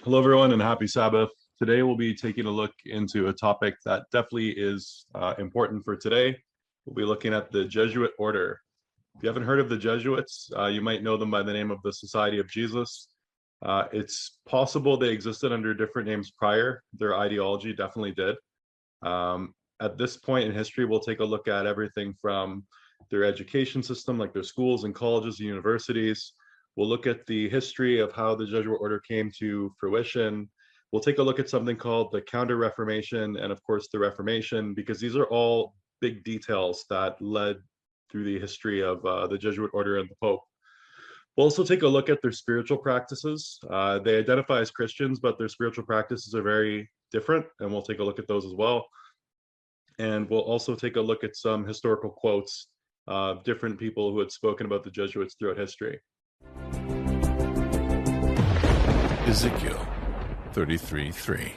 Hello, everyone, and happy Sabbath. Today, we'll be taking a look into a topic that definitely is important for today. We'll be looking at the Jesuit order. If you haven't heard of the Jesuits, you might know them by the name of the Society of Jesus. It's possible they existed under different names prior. Their ideology definitely did. At this point in history, we'll take a look at everything from their education system, like their schools and colleges and universities. We'll look at the history of how the Jesuit order came to fruition. We'll take a look at something called the Counter-Reformation and, of course, the Reformation, because these are all big details that led through the history of the Jesuit order and the Pope. We'll also take a look at their spiritual practices. They identify as Christians, but their spiritual practices are very different, and we'll take a look at those as well. And we'll also take a look at some historical quotes of different people who had spoken about the Jesuits throughout history. Ezekiel 33:3.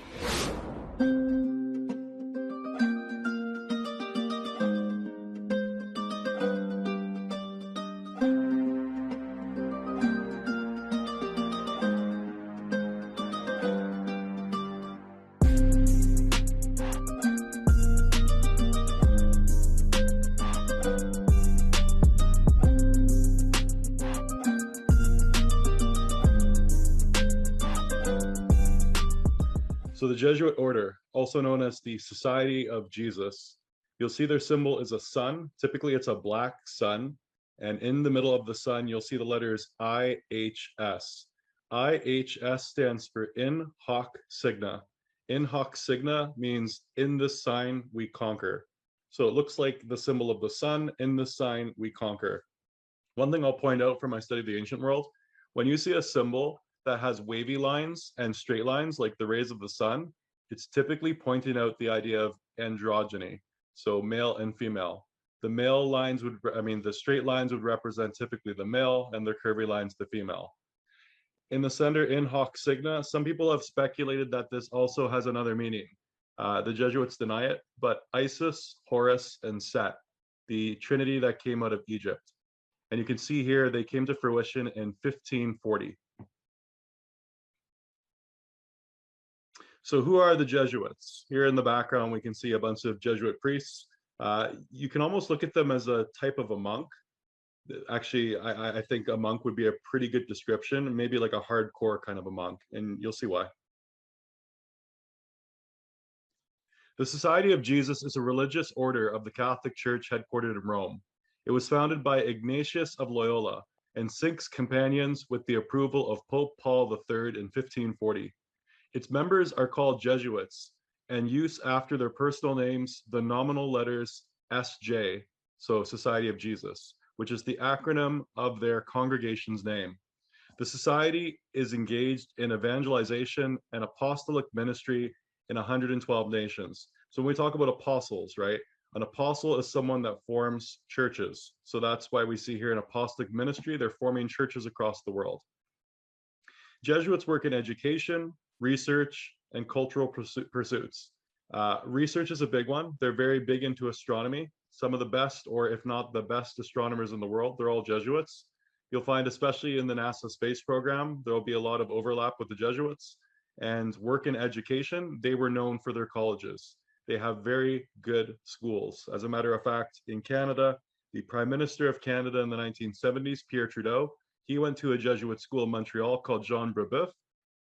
So the Jesuit order, also known as the Society of Jesus, you'll see their symbol is a sun. Typically, it's a black sun. And in the middle of the sun, you'll see the letters IHS. IHS stands for In Hoc Signa. In Hoc Signa means in this sign we conquer. So it looks like the symbol of the sun. In this sign we conquer. One thing I'll point out from my study of the ancient world, when you see a symbol that has wavy lines and straight lines like the rays of the sun, it's typically pointing out the idea of androgyny, so male and female. The male lines the straight lines would represent typically the male, and the curvy lines the female. In the center, in hoc signa, some people have speculated that this also has another meaning. The Jesuits deny it, but Isis, Horus, and Set, the trinity that came out of Egypt. And you can see here, they came to fruition in 1540. So who are the Jesuits? Here in the background, we can see a bunch of Jesuit priests. You can almost look at them as a type of a monk. Actually, I think a monk would be a pretty good description, maybe like a hardcore kind of a monk, and you'll see why. The Society of Jesus is a religious order of the Catholic Church headquartered in Rome. It was founded by Ignatius of Loyola and 6 companions with the approval of Pope Paul III in 1540. Its members are called Jesuits and use after their personal names the nominal letters SJ, so Society of Jesus, which is the acronym of their congregation's name. The society is engaged in evangelization and apostolic ministry in 112 nations. So when we talk about apostles, right? An apostle is someone that forms churches. So that's why we see here in apostolic ministry, they're forming churches across the world. Jesuits work in education, research, and cultural pursuits. Research is a big one. They're very big into astronomy. Some of the best, or if not the best astronomers in the world, they're all Jesuits. You'll find, especially in the NASA space program, there'll be a lot of overlap with the Jesuits. And work in education, they were known for their colleges. They have very good schools. As a matter of fact, in Canada, the Prime Minister of Canada in the 1970s, Pierre Trudeau, he went to a Jesuit school in Montreal called Jean Brebeuf.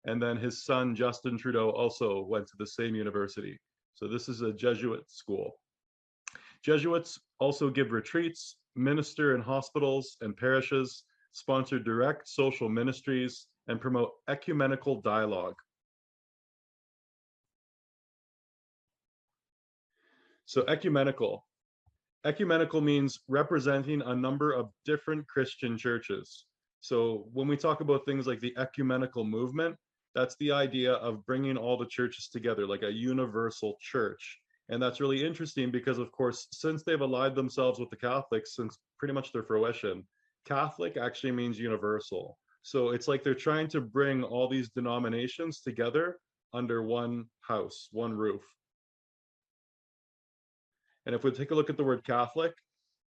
And then his son, Justin Trudeau, also went to the same university. So this is a Jesuit school. Jesuits also give retreats, minister in hospitals and parishes, sponsor direct social ministries, and promote ecumenical dialogue. So ecumenical. Ecumenical means representing a number of different Christian churches. So when we talk about things like the ecumenical movement, that's the idea of bringing all the churches together, like a universal church. And that's really interesting because, of course, since they've allied themselves with the Catholics since pretty much their fruition, Catholic actually means universal. So it's like they're trying to bring all these denominations together under one house, one roof. And if we take a look at the word Catholic,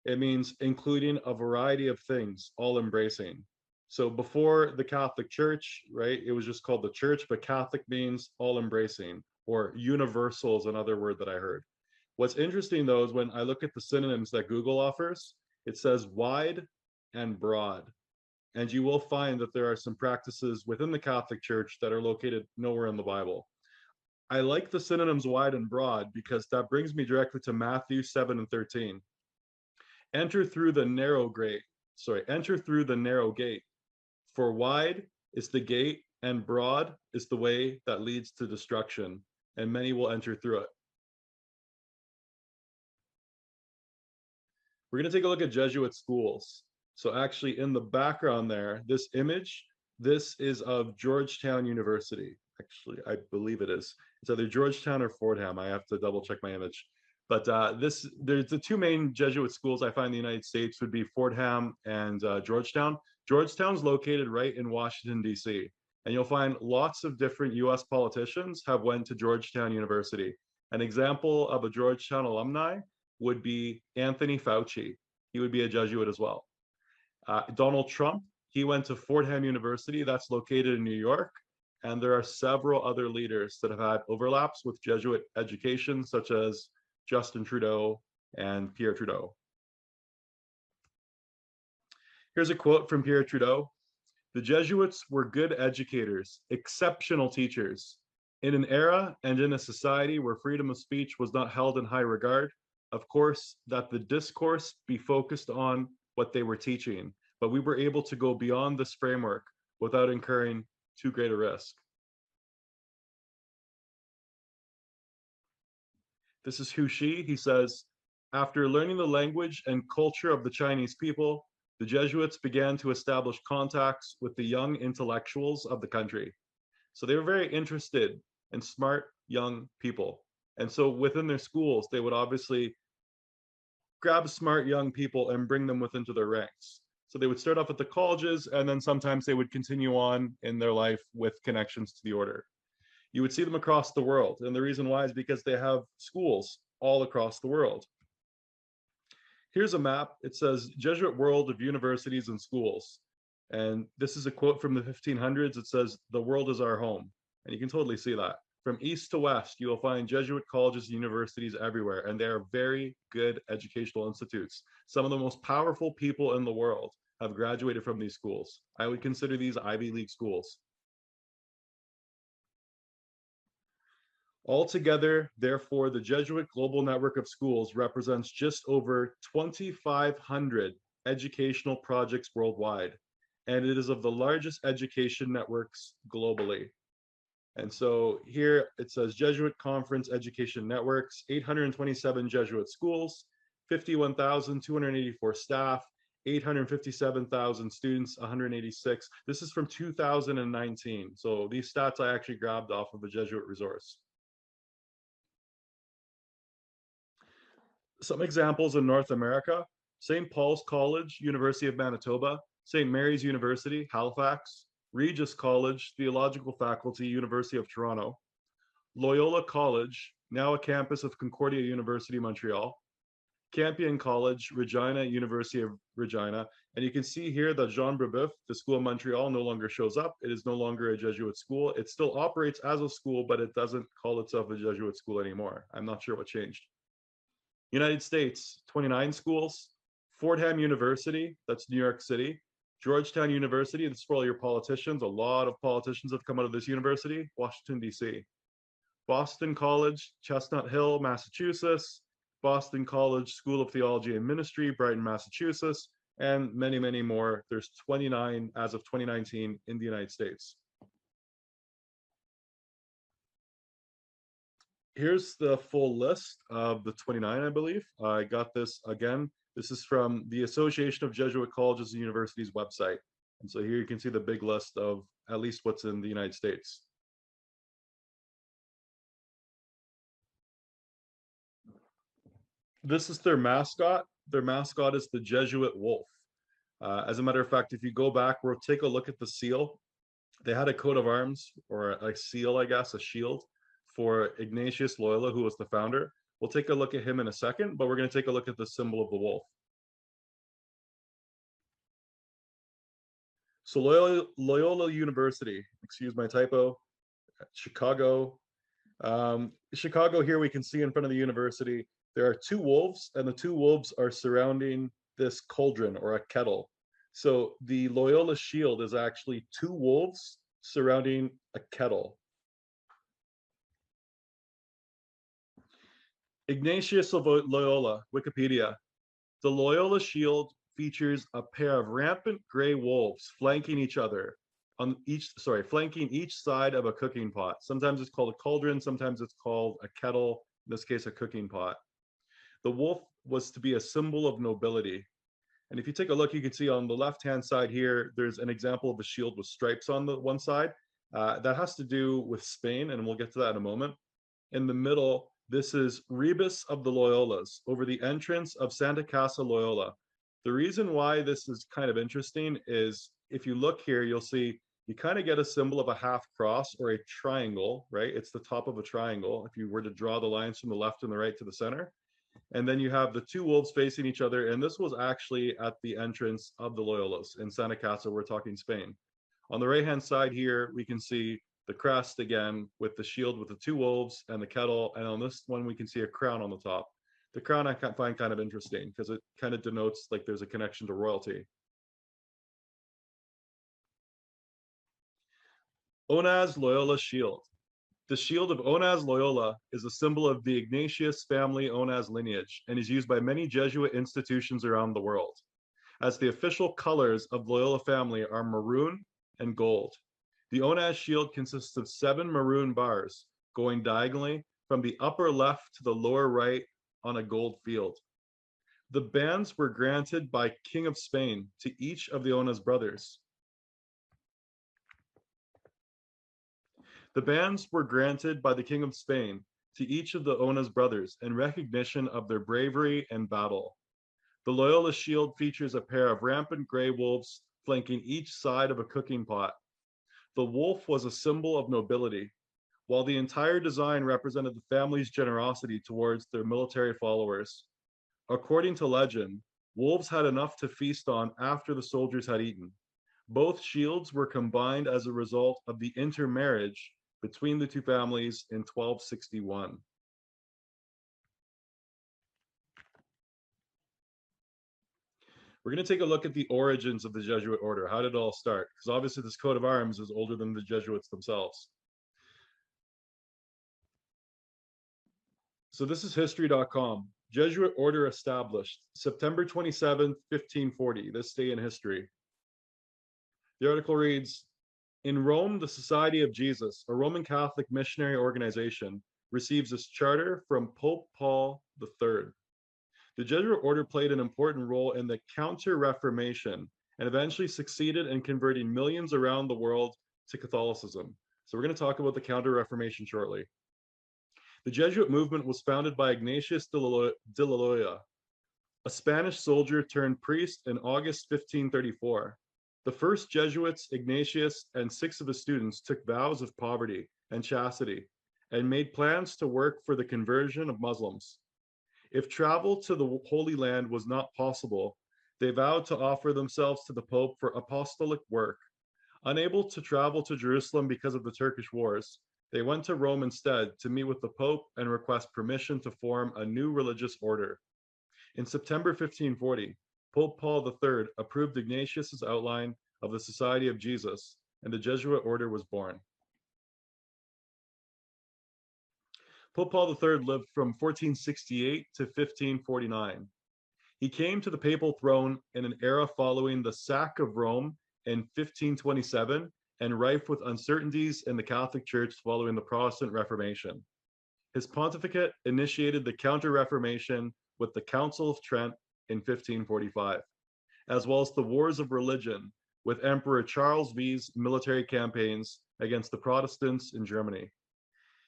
it means including a variety of things, all embracing. So before the Catholic Church, right, it was just called the church, but Catholic means all embracing, or universal is another word that I heard. What's interesting though is when I look at the synonyms that Google offers, it says wide and broad. And you will find that there are some practices within the Catholic Church that are located nowhere in the Bible. I like the synonyms wide and broad because that brings me directly to Matthew 7 and 13. Enter through the narrow gate. Enter through the narrow gate. For wide is the gate and broad is the way that leads to destruction, and many will enter through it. We're going to take a look at Jesuit schools. So actually in the background there, this image, this is of Georgetown University. Actually, I believe it is. It's either Georgetown or Fordham. I have to double check my image. But there's the two main Jesuit schools I find in the United States would be Fordham and Georgetown. Georgetown's located right in Washington, D.C. And you'll find lots of different U.S. politicians have went to Georgetown University. An example of a Georgetown alumni would be Anthony Fauci. He would be a Jesuit as well. Donald Trump, he went to Fordham University. That's located in New York. And there are several other leaders that have had overlaps with Jesuit education, such as Justin Trudeau and Pierre Trudeau. Here's a quote from Pierre Trudeau. The Jesuits were good educators, exceptional teachers. In an era and in a society where freedom of speech was not held in high regard, of course, that the discourse be focused on what they were teaching, but we were able to go beyond this framework without incurring too great a risk. This is Hu Shi. He says, after learning the language and culture of the Chinese people, the Jesuits began to establish contacts with the young intellectuals of the country. So they were very interested in smart young people. And so within their schools, they would obviously grab smart young people and bring them within their ranks. So they would start off at the colleges, and then sometimes they would continue on in their life with connections to the order. You would see them across the world. And the reason why is because they have schools all across the world. Here's a map. It says Jesuit World of Universities and Schools. And this is a quote from the 1500s. It says, the world is our home. And you can totally see that. From east to west, you will find Jesuit colleges and universities everywhere, and they are very good educational institutes. Some of the most powerful people in the world have graduated from these schools. I would consider these Ivy League schools. Altogether, therefore, the Jesuit Global Network of Schools represents just over 2,500 educational projects worldwide, and it is of the largest education networks globally. And so here it says Jesuit Conference Education Networks, 827 Jesuit schools, 51,284 staff, 857,000 students, 186. This is from 2019. So these stats I actually grabbed off of a Jesuit resource. Some examples in North America: St. Paul's College, University of Manitoba; St. Mary's University, Halifax; Regis College, Theological Faculty, University of Toronto; Loyola College, now a campus of Concordia University, Montreal; Campion College, Regina, University of Regina. And you can see here that Jean Brebeuf, the School of Montreal, no longer shows up. It is no longer a Jesuit school. It still operates as a school, but it doesn't call itself a Jesuit school anymore. I'm not sure what changed. United States, 29 schools. Fordham University, that's New York City. Georgetown University, this is for all your politicians. A lot of politicians have come out of this university. Washington, D.C. Boston College, Chestnut Hill, Massachusetts. Boston College School of Theology and Ministry, Brighton, Massachusetts, and many, many more. There's 29 as of 2019 in the United States. Here's the full list of the 29, I believe. I got this again. This is from the Association of Jesuit Colleges and Universities website. And so here you can see the big list of at least what's in the United States. This is their mascot. Their mascot is the Jesuit wolf. As a matter of fact, if you go back, we'll take a look at the seal. They had a coat of arms, or a seal, I guess, a shield, for Ignatius Loyola, who was the founder. We'll take a look at him in a second, but we're going to take a look at the symbol of the wolf. So Loyola University, excuse my typo, Chicago. Chicago here we can see in front of the university, there are two wolves, and the two wolves are surrounding this cauldron or a kettle. So the Loyola shield is actually two wolves surrounding a kettle. Ignatius of Loyola, Wikipedia. The Loyola shield features a pair of rampant gray wolves flanking each other flanking each side of a cooking pot. Sometimes it's called a cauldron, sometimes it's called a kettle, in this case, a cooking pot. The wolf was to be a symbol of nobility. And if you take a look, you can see on the left-hand side here, there's an example of a shield with stripes on the one side. That has to do with Spain, and we'll get to that in a moment. In the middle, this is Rebus of the Loyolas over the entrance of Santa Casa Loyola. The reason why this is kind of interesting is if you look here, you'll see you kind of get a symbol of a half cross or a triangle, right? It's the top of a triangle if you were to draw the lines from the left and the right to the center. And then you have the two wolves facing each other. And this was actually at the entrance of the Loyolas in Santa Casa, we're talking Spain. On the right-hand side here, we can see the crest again with the shield with the two wolves and the kettle. And on this one, we can see a crown on the top. The crown I find kind of interesting because it kind of denotes like there's a connection to royalty. Onaz Loyola Shield. The shield of Onaz Loyola is a symbol of the Ignatius family Onaz lineage and is used by many Jesuit institutions around the world, as the official colors of Loyola family are maroon and gold. The Onaz shield consists of 7 maroon bars going diagonally from the upper left to the lower right on a gold field. The bands were granted by King of Spain to each of the Onaz brothers. The bands were granted by the King of Spain to each of the Onaz brothers in recognition of their bravery and battle. The Loyola shield features a pair of rampant gray wolves flanking each side of a cooking pot. The wolf was a symbol of nobility, while the entire design represented the family's generosity towards their military followers. According to legend, wolves had enough to feast on after the soldiers had eaten. Both shields were combined as a result of the intermarriage between the two families in 1261. We're going to take a look at the origins of the Jesuit order. How did it all start? Because obviously this coat of arms is older than the Jesuits themselves. So this is history.com. Jesuit order established September 27th, 1540, this day in history. The article reads, in Rome, the Society of Jesus, a Roman Catholic missionary organization, receives its charter from Pope Paul III. The Jesuit order played an important role in the Counter-Reformation and eventually succeeded in converting millions around the world to Catholicism. So we're going to talk about the Counter-Reformation shortly. The Jesuit movement was founded by Ignatius de Loyola, a Spanish soldier turned priest in August 1534. The first Jesuits, Ignatius, and 6 of his students took vows of poverty and chastity and made plans to work for the conversion of Muslims. If travel to the Holy Land was not possible, they vowed to offer themselves to the Pope for apostolic work. Unable to travel to Jerusalem because of the Turkish wars, they went to Rome instead to meet with the Pope and request permission to form a new religious order. In September 1540, Pope Paul III approved Ignatius's outline of the Society of Jesus, and the Jesuit order was born. Pope Paul III lived from 1468 to 1549. He came to the papal throne in an era following the sack of Rome in 1527 and rife with uncertainties in the Catholic Church following the Protestant Reformation. His pontificate initiated the Counter-Reformation with the Council of Trent in 1545, as well as the Wars of Religion with Emperor Charles V's military campaigns against the Protestants in Germany.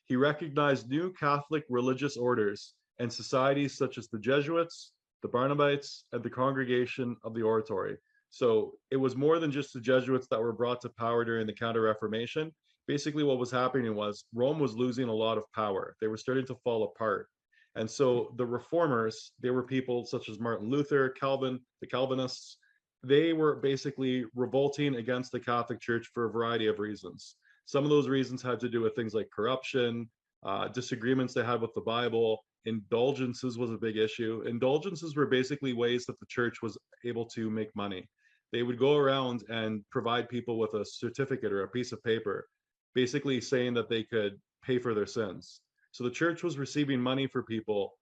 He recognized new Catholic religious orders and societies such as the Jesuits, the Barnabites, and the Congregation of the Oratory. So it was more than just the Jesuits that were brought to power during the Counter-Reformation. Basically what was happening was Rome was losing a lot of power. They were starting to fall apart. And so the reformers, they were people such as Martin Luther, Calvin, the Calvinists, they were basically revolting against the Catholic Church for a variety of reasons. Some of those reasons had to do with things like corruption, disagreements they had with the Bible. Indulgences was a big issue. Indulgences were basically ways that the church was able to make money. They would go around and provide people with a certificate or a piece of paper, basically saying that they could pay for their sins. So the church was receiving money for people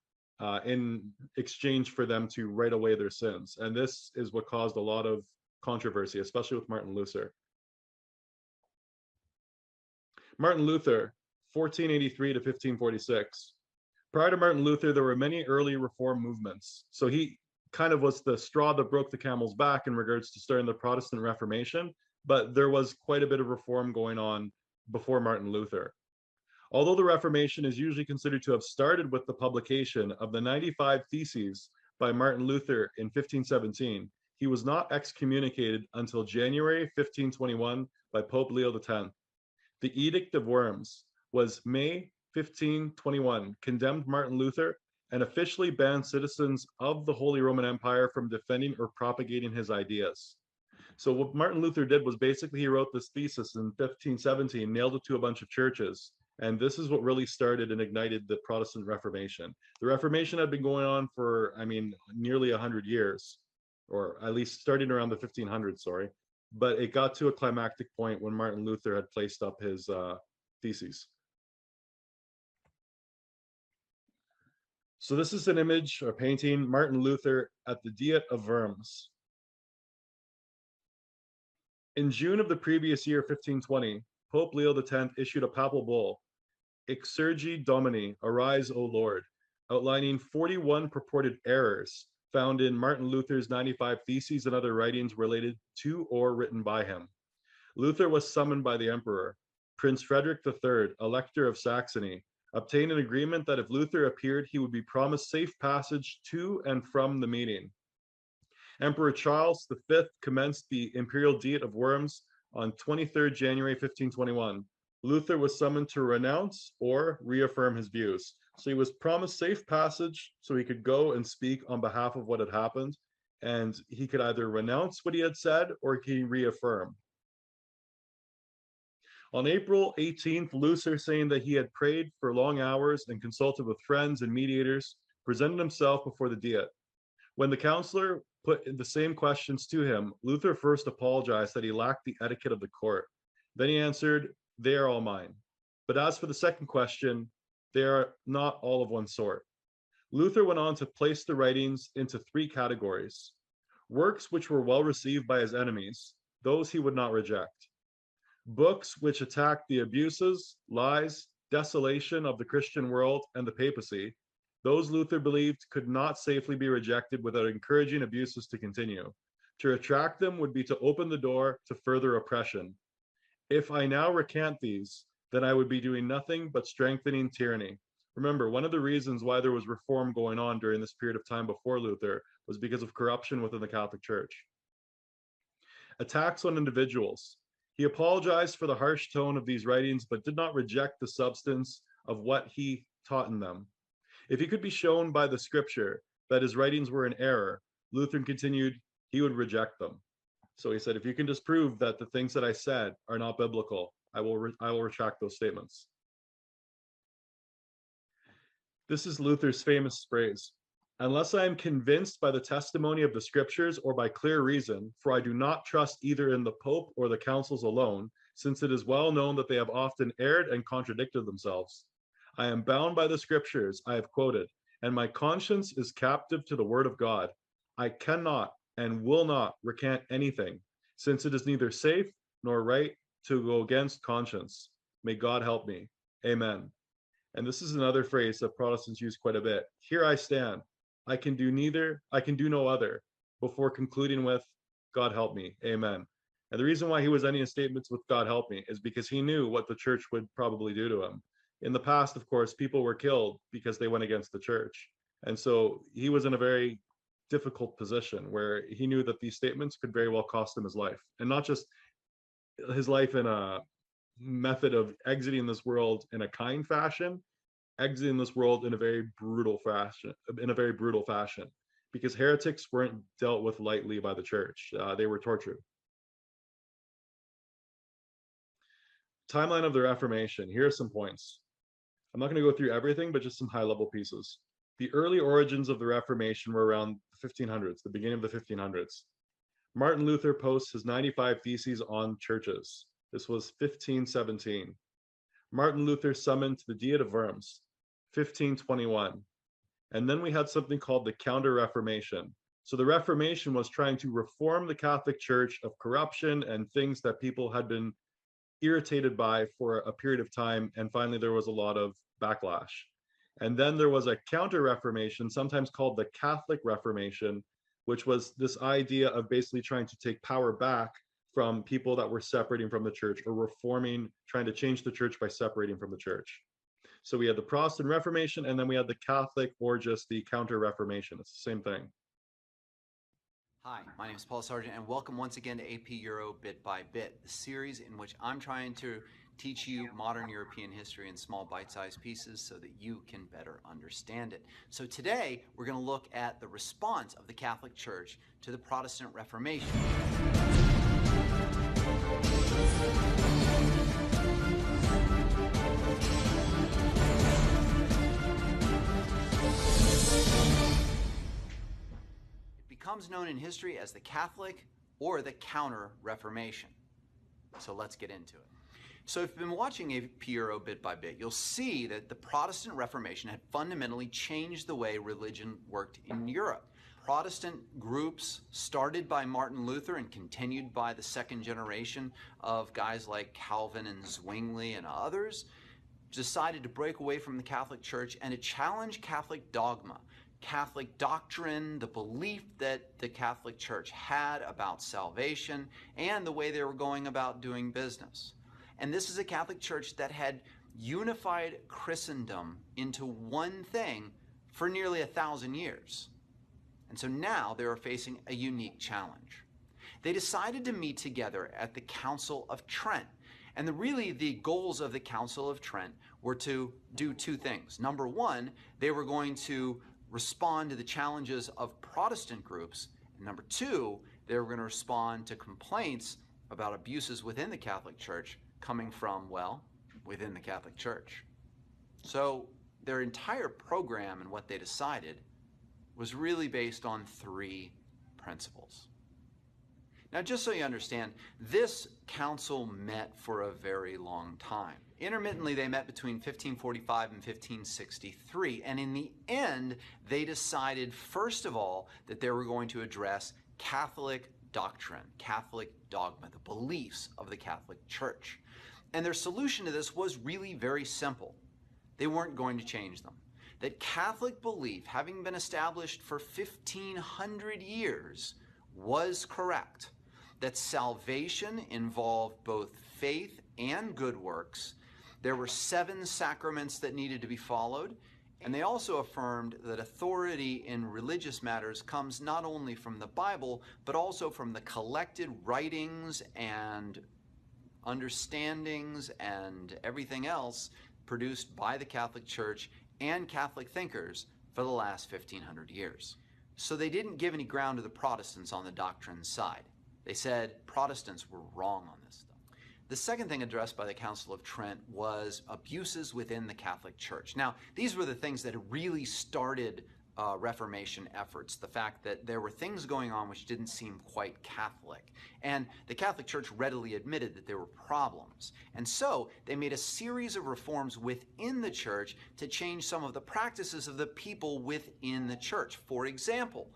in exchange for them to write away their sins. And this is what caused a lot of controversy, especially with Martin Luther. Martin Luther, 1483 to 1546. Prior to Martin Luther, there were many early reform movements. So he kind of was the straw that broke the camel's back in regards to starting the Protestant Reformation, but there was quite a bit of reform going on before Martin Luther. Although the Reformation is usually considered to have started with the publication of the 95 Theses by Martin Luther in 1517, he was not excommunicated until January 1521 by Pope Leo X. The Edict of Worms was May 1521, condemned Martin Luther and officially banned citizens of the Holy Roman Empire from defending or propagating his ideas. So what Martin Luther did was basically he wrote this thesis in 1517, nailed it to a bunch of churches, and this is what really started and ignited the Protestant Reformation. The Reformation had been going on for, nearly 100 years, or at least starting around the 1500s, sorry. But it got to a climactic point when Martin Luther had placed up his theses. So this is an image or painting, Martin Luther at the Diet of Worms. In June of the previous year, 1520, Pope Leo X issued a papal bull, Exsurgi Domini, Arise, O Lord, outlining 41 purported errors found in Martin Luther's 95 Theses and other writings related to or written by him. Luther was summoned by the emperor. Prince Frederick III, Elector of Saxony, obtained an agreement that if Luther appeared, he would be promised safe passage to and from the meeting. Emperor Charles V commenced the Imperial Diet of Worms on 23rd January 1521. Luther was summoned to renounce or reaffirm his views. So he was promised safe passage so he could go and speak on behalf of what had happened, and he could either renounce what he had said or he could reaffirm. On April 18th, Luther, saying that he had prayed for long hours and consulted with friends and mediators, presented himself before the Diet. When the counselor put the same questions to him, Luther first apologized that he lacked the etiquette of the court. Then he answered, "They are all mine." But as for the second question, they are not all of one sort. Luther went on to place the writings into three categories: works which were well received by his enemies, those he would not reject; books which attacked the abuses, lies, desolation of the Christian world and the papacy, those Luther believed could not safely be rejected without encouraging abuses to continue. To retract them would be to open the door to further oppression. If I now recant these, then I would be doing nothing but strengthening tyranny. Remember, one of the reasons why there was reform going on during this period of time before Luther was because of corruption within the Catholic Church. Attacks on individuals. He apologized for the harsh tone of these writings, but did not reject the substance of what he taught in them. If he could be shown by the scripture that his writings were in error, Luther continued, he would reject them. So he said, if you can disprove that the things that I said are not biblical, I will retract those statements. This is Luther's famous phrase: unless I am convinced by the testimony of the scriptures or by clear reason, for I do not trust either in the Pope or the councils alone, since it is well known that they have often erred and contradicted themselves. I am bound by the scriptures I have quoted, and my conscience is captive to the word of God. I cannot and will not recant anything, since it is neither safe nor right to go against conscience. May God help me. Amen. And this is another phrase that Protestants use quite a bit. Here I stand. I can do no other, before concluding with, God help me. Amen. And the reason why he was ending his statements with God help me is because he knew what the church would probably do to him. In the past, of course, people were killed because they went against the church. And so he was in a very difficult position where he knew that these statements could very well cost him his life. And not just his life in a method of exiting this world in a kind fashion, exiting this world in a very brutal fashion, because heretics weren't dealt with lightly by the church. They were tortured. Timeline of the Reformation. Here are some points. I'm not going to go through everything, but just some high level pieces. The early origins of the Reformation were around the 1500s, the beginning of the 1500s. Martin Luther posts his 95 Theses on churches. This was 1517. Martin Luther summoned the Diet of Worms, 1521. And then we had something called the Counter-Reformation. So the Reformation was trying to reform the Catholic Church of corruption and things that people had been irritated by for a period of time. And finally, there was a lot of backlash. And then there was a Counter-Reformation, sometimes called the Catholic Reformation, which was this idea of basically trying to take power back from people that were separating from the church, or reforming, trying to change the church by separating from the church. So we had the Protestant Reformation, and then we had the Catholic, or just the Counter-Reformation. It's the same thing. Hi, my name is Paul Sargent, and welcome once again to AP Euro Bit by Bit, the series in which I'm trying to teach you modern European history in small bite-sized pieces so that you can better understand it. So today, we're going to look at the response of the Catholic Church to the Protestant Reformation. It becomes known in history as the Catholic or the Counter-Reformation. So let's get into it. So if you've been watching AP Euro Bit by Bit, you'll see that the Protestant Reformation had fundamentally changed the way religion worked in Europe. Protestant groups started by Martin Luther and continued by the second generation of guys like Calvin and Zwingli and others decided to break away from the Catholic Church and to challenge Catholic dogma, Catholic doctrine, the belief that the Catholic Church had about salvation, and the way they were going about doing business. And this is a Catholic Church that had unified Christendom into one thing for nearly 1,000 years. And so now they were facing a unique challenge. They decided to meet together at the Council of Trent. And really the goals of the Council of Trent were to do two things. Number one, they were going to respond to the challenges of Protestant groups. And number two, they were going to respond to complaints about abuses within the Catholic Church coming from, well, within the Catholic Church. So their entire program and what they decided was really based on three principles. Now, just so you understand, this council met for a very long time. Intermittently, they met between 1545 and 1563, and in the end, they decided, first of all, that they were going to address Catholic doctrine, Catholic dogma, the beliefs of the Catholic Church. And their solution to this was really very simple. They weren't going to change them. That Catholic belief, having been established for 1,500 years, was correct. That salvation involved both faith and good works. There were 7 sacraments that needed to be followed. And they also affirmed that authority in religious matters comes not only from the Bible, but also from the collected writings and understandings and everything else produced by the Catholic Church and Catholic thinkers for the last 1,500 years. So they didn't give any ground to the Protestants on the doctrine side. They said Protestants were wrong on this stuff. The second thing addressed by the Council of Trent was abuses within the Catholic Church. Now, these were the things that really started Reformation efforts, the fact that there were things going on which didn't seem quite Catholic. And the Catholic Church readily admitted that there were problems. And so they made a series of reforms within the church to change some of the practices of the people within the church. For example,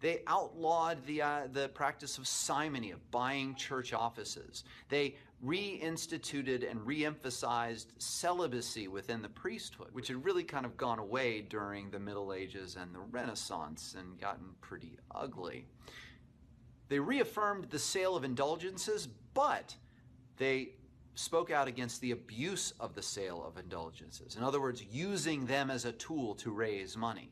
they outlawed the practice of simony, of buying church offices. They reinstituted and reemphasized celibacy within the priesthood, which had really kind of gone away during the Middle Ages and the Renaissance and gotten pretty ugly. They reaffirmed the sale of indulgences, but they spoke out against the abuse of the sale of indulgences. In other words, using them as a tool to raise money.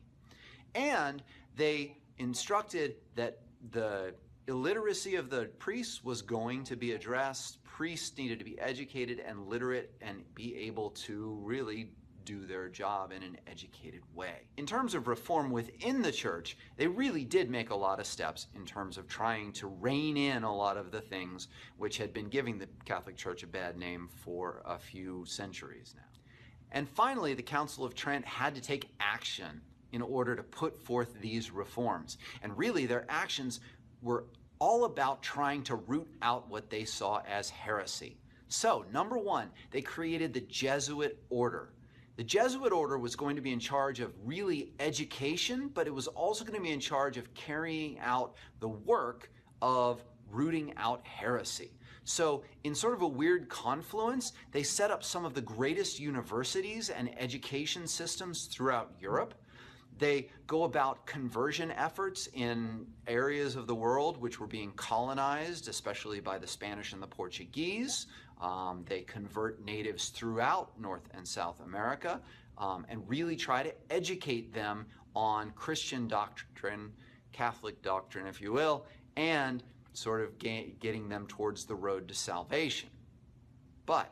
And they instructed that the illiteracy of the priests was going to be addressed. Priests needed to be educated and literate and be able to really do their job in an educated way. In terms of reform within the church, they really did make a lot of steps in terms of trying to rein in a lot of the things which had been giving the Catholic Church a bad name for a few centuries now. And finally, the Council of Trent had to take action in order to put forth these reforms. And really, their actions were all about trying to root out what they saw as heresy. So, number one, they created the Jesuit order. The Jesuit order was going to be in charge of really education, but it was also going to be in charge of carrying out the work of rooting out heresy. So, in sort of a weird confluence, they set up some of the greatest universities and education systems throughout Europe. They go about conversion efforts in areas of the world which were being colonized, especially by the Spanish and the Portuguese. They convert natives throughout North and South America and really try to educate them on Christian doctrine, Catholic doctrine, if you will, and sort of getting them towards the road to salvation. But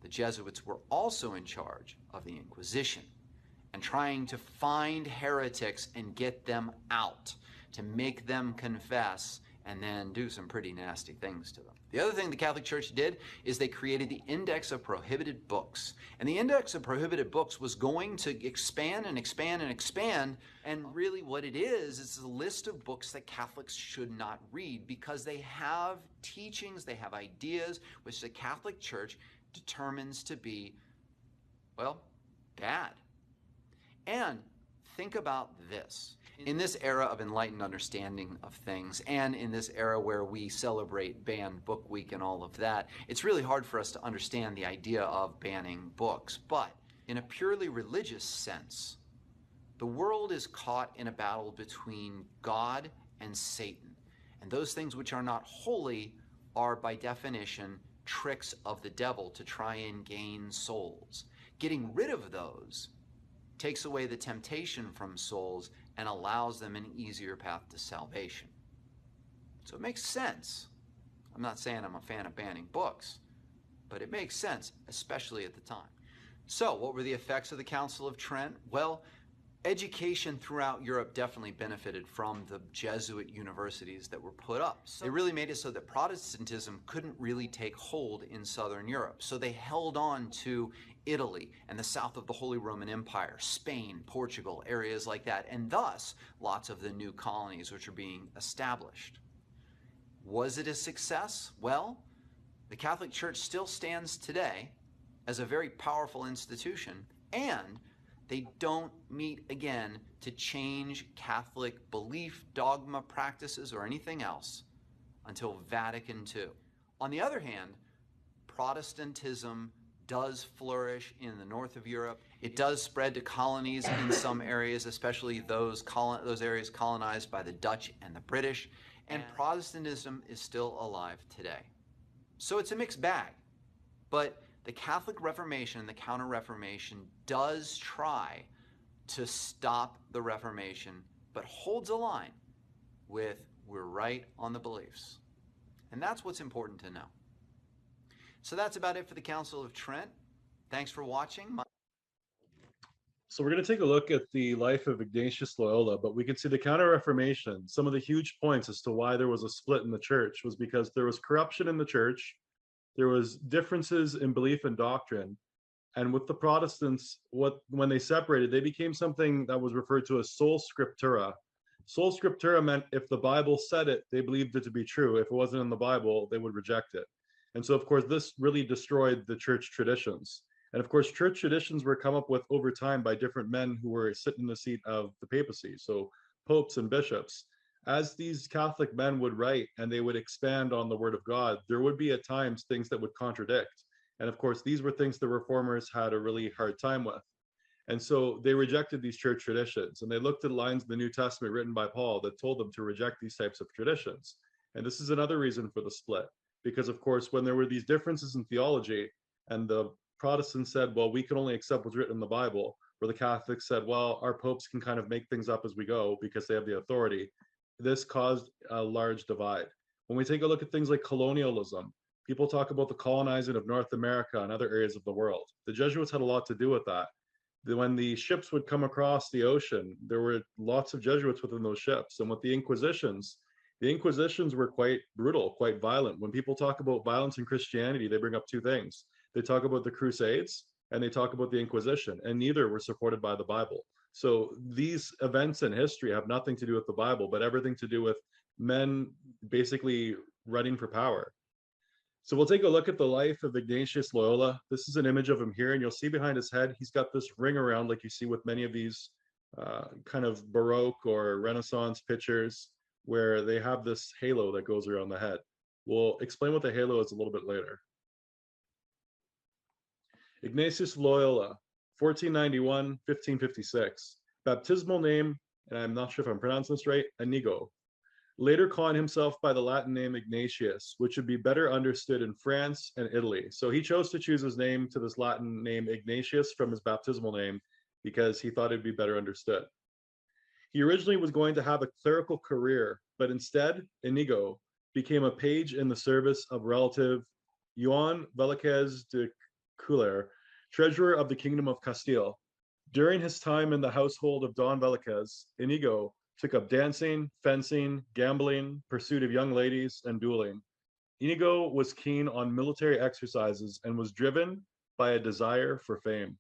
the Jesuits were also in charge of the Inquisition and trying to find heretics and get them out, to make them confess and then do some pretty nasty things to them. The other thing the Catholic Church did is they created the Index of Prohibited Books. And the Index of Prohibited Books was going to expand and expand and expand. And really what it is a list of books that Catholics should not read because they have teachings, they have ideas which the Catholic Church determines to be, well, bad. And think about this. In this era of enlightened understanding of things, and in this era where we celebrate Banned Book Week and all of that, it's really hard for us to understand the idea of banning books. But in a purely religious sense, the world is caught in a battle between God and Satan. And those things which are not holy are, by definition, tricks of the devil to try and gain souls. Getting rid of those takes away the temptation from souls and allows them an easier path to salvation. So it makes sense. I'm not saying I'm a fan of banning books, but it makes sense, especially at the time. So what were the effects of the Council of Trent? Well, education throughout Europe definitely benefited from the Jesuit universities that were put up. So they really made it so that Protestantism couldn't really take hold in Southern Europe. So they held on to Italy and the south of the Holy Roman Empire, Spain, Portugal, areas like that, and thus lots of the new colonies which are being established. Was it a success? Well, the Catholic Church still stands today as a very powerful institution, and they don't meet again to change Catholic belief, dogma, practices, or anything else until Vatican II. On the other hand, Protestantism does flourish in the north of Europe. It does spread to colonies in some areas, especially those areas colonized by the Dutch and the British, and Protestantism is still alive today. So it's a mixed bag, but the Catholic Reformation and the Counter-Reformation does try to stop the Reformation, but holds a line with we're right on the beliefs. And that's what's important to know. So that's about it for the Council of Trent. Thanks for watching. So we're going to take a look at the life of Ignatius Loyola, but we can see the Counter-Reformation. Some of the huge points as to why there was a split in the church was because there was corruption in the church, there was differences in belief and doctrine, and with the Protestants, when they separated, they became something that was referred to as sola scriptura. Sola scriptura meant if the Bible said it, they believed it to be true. If it wasn't in the Bible, they would reject it. And so, of course, this really destroyed the church traditions. And of course, church traditions were come up with over time by different men who were sitting in the seat of the papacy, so popes and bishops. As these Catholic men would write and they would expand on the word of God, there would be at times things that would contradict. And of course, these were things the reformers had a really hard time with. And so they rejected these church traditions, and they looked at lines in the New Testament written by Paul that told them to reject these types of traditions. And this is another reason for the split, because of course, when there were these differences in theology and the Protestants said, well, we can only accept what's written in the Bible, where the Catholics said, well, our popes can kind of make things up as we go because they have the authority. This caused a large divide. When we take a look at things like colonialism, people talk about the colonizing of North America and other areas of the world. The Jesuits had a lot to do with that. When the ships would come across the ocean, there were lots of Jesuits within those ships. And with the Inquisitions were quite brutal, quite violent. When people talk about violence in Christianity, they bring up two things. They talk about the Crusades and they talk about the Inquisition, and neither were supported by the Bible. So these events in history have nothing to do with the Bible, but everything to do with men basically running for power. So we'll take a look at the life of Ignatius Loyola. This is an image of him here, and you'll see behind his head, he's got this ring around like you see with many of these kind of Baroque or Renaissance pictures where they have this halo that goes around the head. We'll explain what the halo is a little bit later. Ignatius Loyola, 1491, 1556. Baptismal name, and I'm not sure if I'm pronouncing this right, Inigo. Later calling himself by the Latin name Ignatius, which would be better understood in France and Italy. So he chose to choose his name to this Latin name Ignatius from his baptismal name because he thought it'd be better understood. He originally was going to have a clerical career, but instead, Inigo became a page in the service of relative Juan Velázquez de Cuéllar, treasurer of the Kingdom of Castile. During his time in the household of Don Velázquez, Inigo took up dancing, fencing, gambling, pursuit of young ladies, and dueling. Inigo was keen on military exercises and was driven by a desire for fame.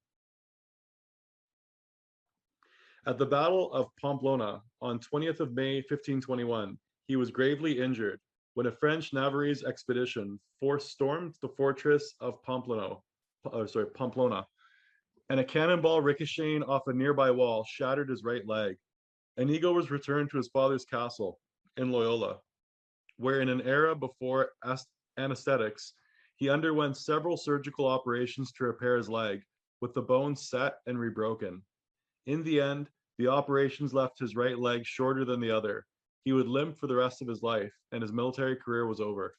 At the Battle of Pamplona on 20th of May, 1521, he was gravely injured when a French Navarrese expedition stormed the fortress of Pamplona, and a cannonball ricocheting off a nearby wall shattered his right leg. Inigo was returned to his father's castle in Loyola, where in an era before anesthetics, he underwent several surgical operations to repair his leg, with the bones set and rebroken. In the end, the operations left his right leg shorter than the other. He would limp for the rest of his life, and his military career was over.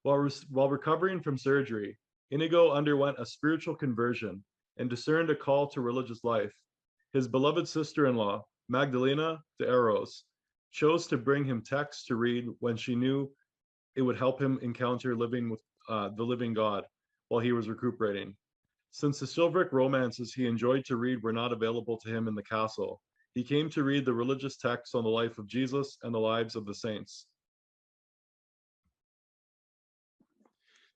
While recovering from surgery, Inigo underwent a spiritual conversion and discerned a call to religious life. His beloved sister-in-law, Magdalena de Eros, chose to bring him texts to read when she knew it would help him encounter living with the living God while he was recuperating. Since the chivalric romances he enjoyed to read were not available to him in the castle, he came to read the religious texts on the life of Jesus and the lives of the saints.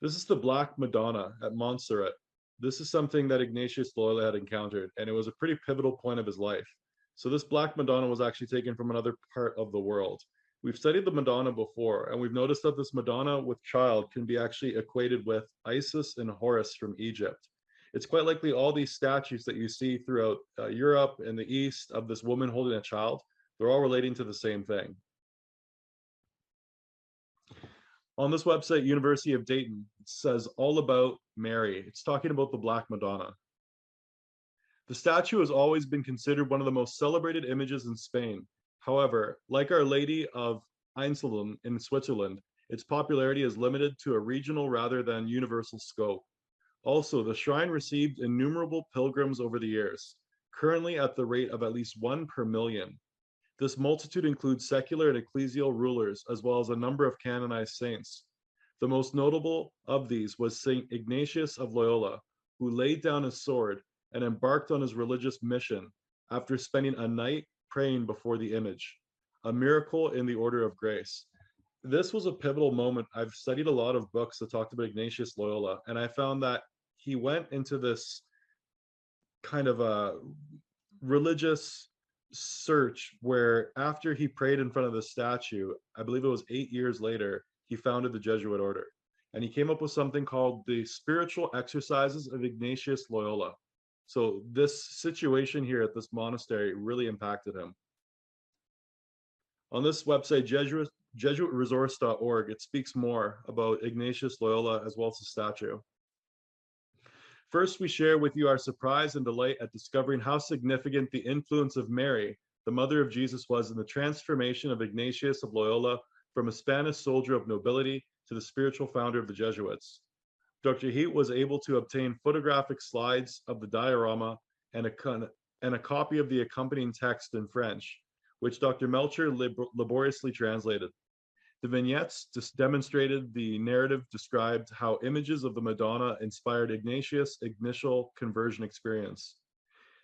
This is the Black Madonna at Montserrat. This is something that Ignatius Loyola had encountered, and it was a pretty pivotal point of his life. So this Black Madonna was actually taken from another part of the world. We've studied the Madonna before, and we've noticed that this Madonna with child can be actually equated with Isis and Horus from Egypt. It's quite likely all these statues that you see throughout Europe and the East of this woman holding a child, they're all relating to the same thing. On this website, University of Dayton, it says all about Mary. It's talking about the Black Madonna. The statue has always been considered one of the most celebrated images in Spain. However, like Our Lady of Einsiedeln in Switzerland, its popularity is limited to a regional rather than universal scope. Also, the shrine received innumerable pilgrims over the years, currently at the rate of at least 1 per million. This multitude includes secular and ecclesial rulers, as well as a number of canonized saints. The most notable of these was Saint Ignatius of Loyola, who laid down his sword and embarked on his religious mission after spending a night praying before the image, a miracle in the order of grace. This was a pivotal moment. I've studied a lot of books that talked about Ignatius Loyola, and I found that he went into this kind of a religious search where after he prayed in front of the statue, I believe it was 8 years later, he founded the Jesuit order. And he came up with something called the Spiritual Exercises of Ignatius Loyola. So this situation here at this monastery really impacted him. On this website, JesuitResource.org, it speaks more about Ignatius Loyola as well as the statue. First, we share with you our surprise and delight at discovering how significant the influence of Mary, the mother of Jesus, was in the transformation of Ignatius of Loyola from a Spanish soldier of nobility to the spiritual founder of the Jesuits. Dr. Heat was able to obtain photographic slides of the diorama and a copy of the accompanying text in French, which Dr. Melcher laboriously translated. The vignettes just demonstrated the narrative described how images of the Madonna inspired Ignatius' initial conversion experience.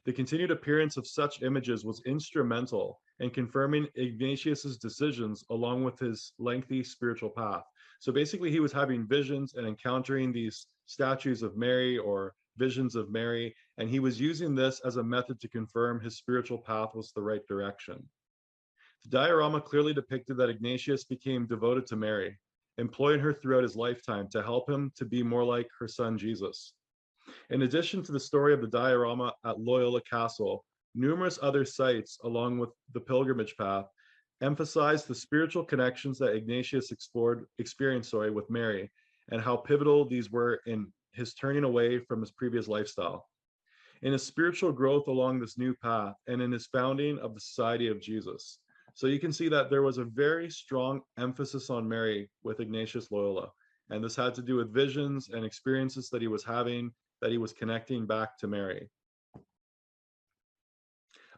The continued appearance of such images was instrumental in confirming Ignatius's decisions along with his lengthy spiritual path. So basically, he was having visions and encountering these statues of Mary or visions of Mary, and he was using this as a method to confirm his spiritual path was the right direction. The diorama clearly depicted that Ignatius became devoted to Mary, employing her throughout his lifetime to help him to be more like her son Jesus. In addition to the story of the diorama at Loyola Castle, numerous other sites along with the pilgrimage path emphasize the spiritual connections that Ignatius experienced with Mary and how pivotal these were in his turning away from his previous lifestyle. In his spiritual growth along this new path and in his founding of the Society of Jesus. So you can see that there was a very strong emphasis on Mary with Ignatius Loyola. And this had to do with visions and experiences that he was having, that he was connecting back to Mary.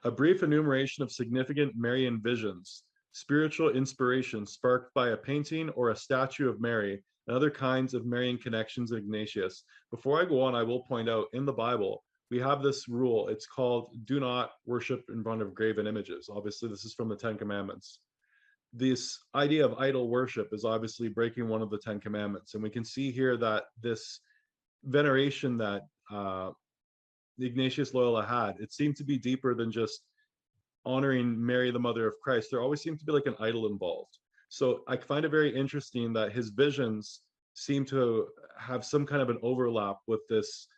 A brief enumeration of significant Marian visions, spiritual inspiration sparked by a painting or a statue of Mary, and other kinds of Marian connections of Ignatius. Before I go on, I will point out in the Bible, we have this rule. It's called do not worship in front of graven images. Obviously, this is from the Ten Commandments. This idea of idol worship is obviously breaking one of the Ten Commandments. And we can see here that this veneration that Ignatius Loyola had, it seemed to be deeper than just honoring Mary, the mother of Christ. There always seemed to be like an idol involved. So I find it very interesting that his visions seem to have some kind of an overlap with this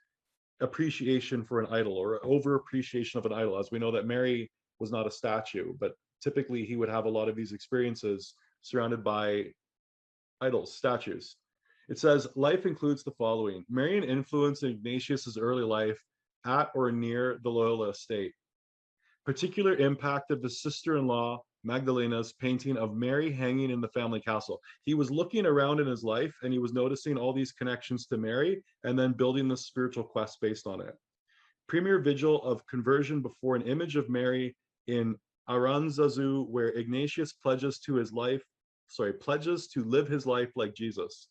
appreciation for an idol or over appreciation of an idol. As we know that Mary was not a statue, but typically he would have a lot of these experiences surrounded by idols, statues. It says, life includes the following: Marian influence in Ignatius's early life at or near the Loyola estate. Particular impact of his sister-in-law, Magdalena's painting of Mary hanging in the family castle. He was looking around in his life and he was noticing all these connections to Mary and then building the spiritual quest based on it. Premier vigil of conversion before an image of Mary in Aranzazu, where Ignatius pledges to live his life like Jesus.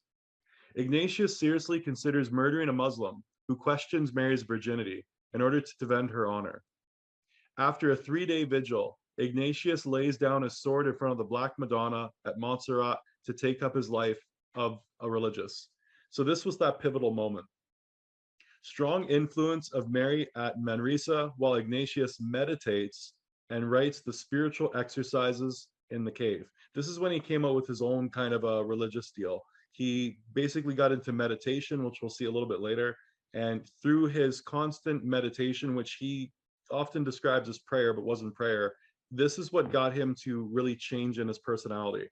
Ignatius seriously considers murdering a Muslim who questions Mary's virginity in order to defend her honor. After a 3-day vigil, Ignatius lays down his sword in front of the Black Madonna at Montserrat to take up his life of a religious. So this was that pivotal moment. Strong influence of Mary at Manresa while Ignatius meditates and writes the spiritual exercises in the cave. This is when he came out with his own kind of a religious deal. He basically got into meditation, which we'll see a little bit later. And through his constant meditation, which he often describes as prayer, but wasn't prayer, this is what got him to really change in his personality.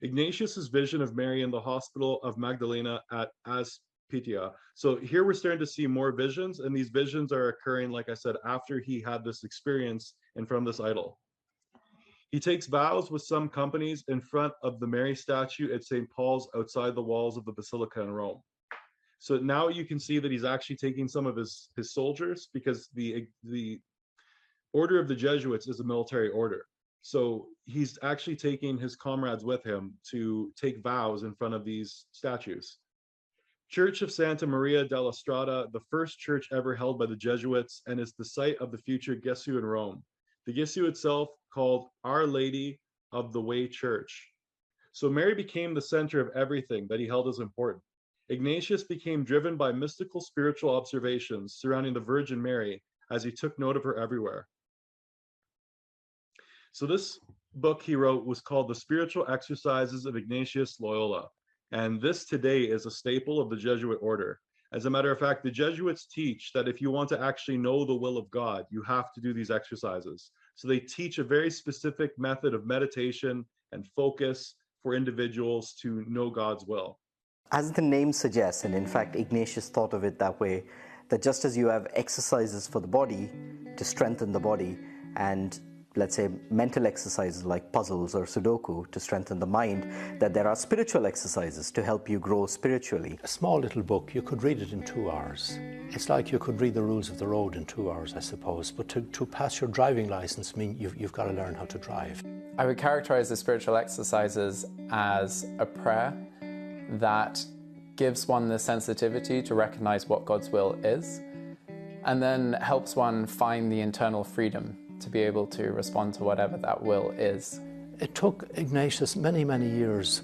Ignatius's vision of Mary in the hospital of Magdalena at Aspitia. So here we're starting to see more visions, and these visions are occurring, like I said, after he had this experience in front of this idol. He takes vows with some companies in front of the Mary statue at St. Paul's outside the walls of the Basilica in Rome. So now you can see that he's actually taking some of his soldiers, because the order of the Jesuits is a military order. So he's actually taking his comrades with him to take vows in front of these statues. Church of Santa Maria della Strada, the first church ever held by the Jesuits, and is the site of the future Gesù in Rome. The Gesù itself called Our Lady of the Way Church. So Mary became the center of everything that he held as important. Ignatius became driven by mystical spiritual observations surrounding the Virgin Mary as he took note of her everywhere. So this book he wrote was called The Spiritual Exercises of Ignatius Loyola. And this today is a staple of the Jesuit order. As a matter of fact, the Jesuits teach that if you want to actually know the will of God, you have to do these exercises. So they teach a very specific method of meditation and focus for individuals to know God's will. As the name suggests, and in fact Ignatius thought of it that way, that just as you have exercises for the body to strengthen the body, and let's say mental exercises like puzzles or Sudoku to strengthen the mind, that there are spiritual exercises to help you grow spiritually. A small little book, you could read it in 2 hours. It's like you could read the rules of the road in 2 hours, I suppose, but to pass your driving license, you've got to learn how to drive. I would characterize the spiritual exercises as a prayer that gives one the sensitivity to recognize what God's will is, and then helps one find the internal freedom to be able to respond to whatever that will is. It took Ignatius many, many years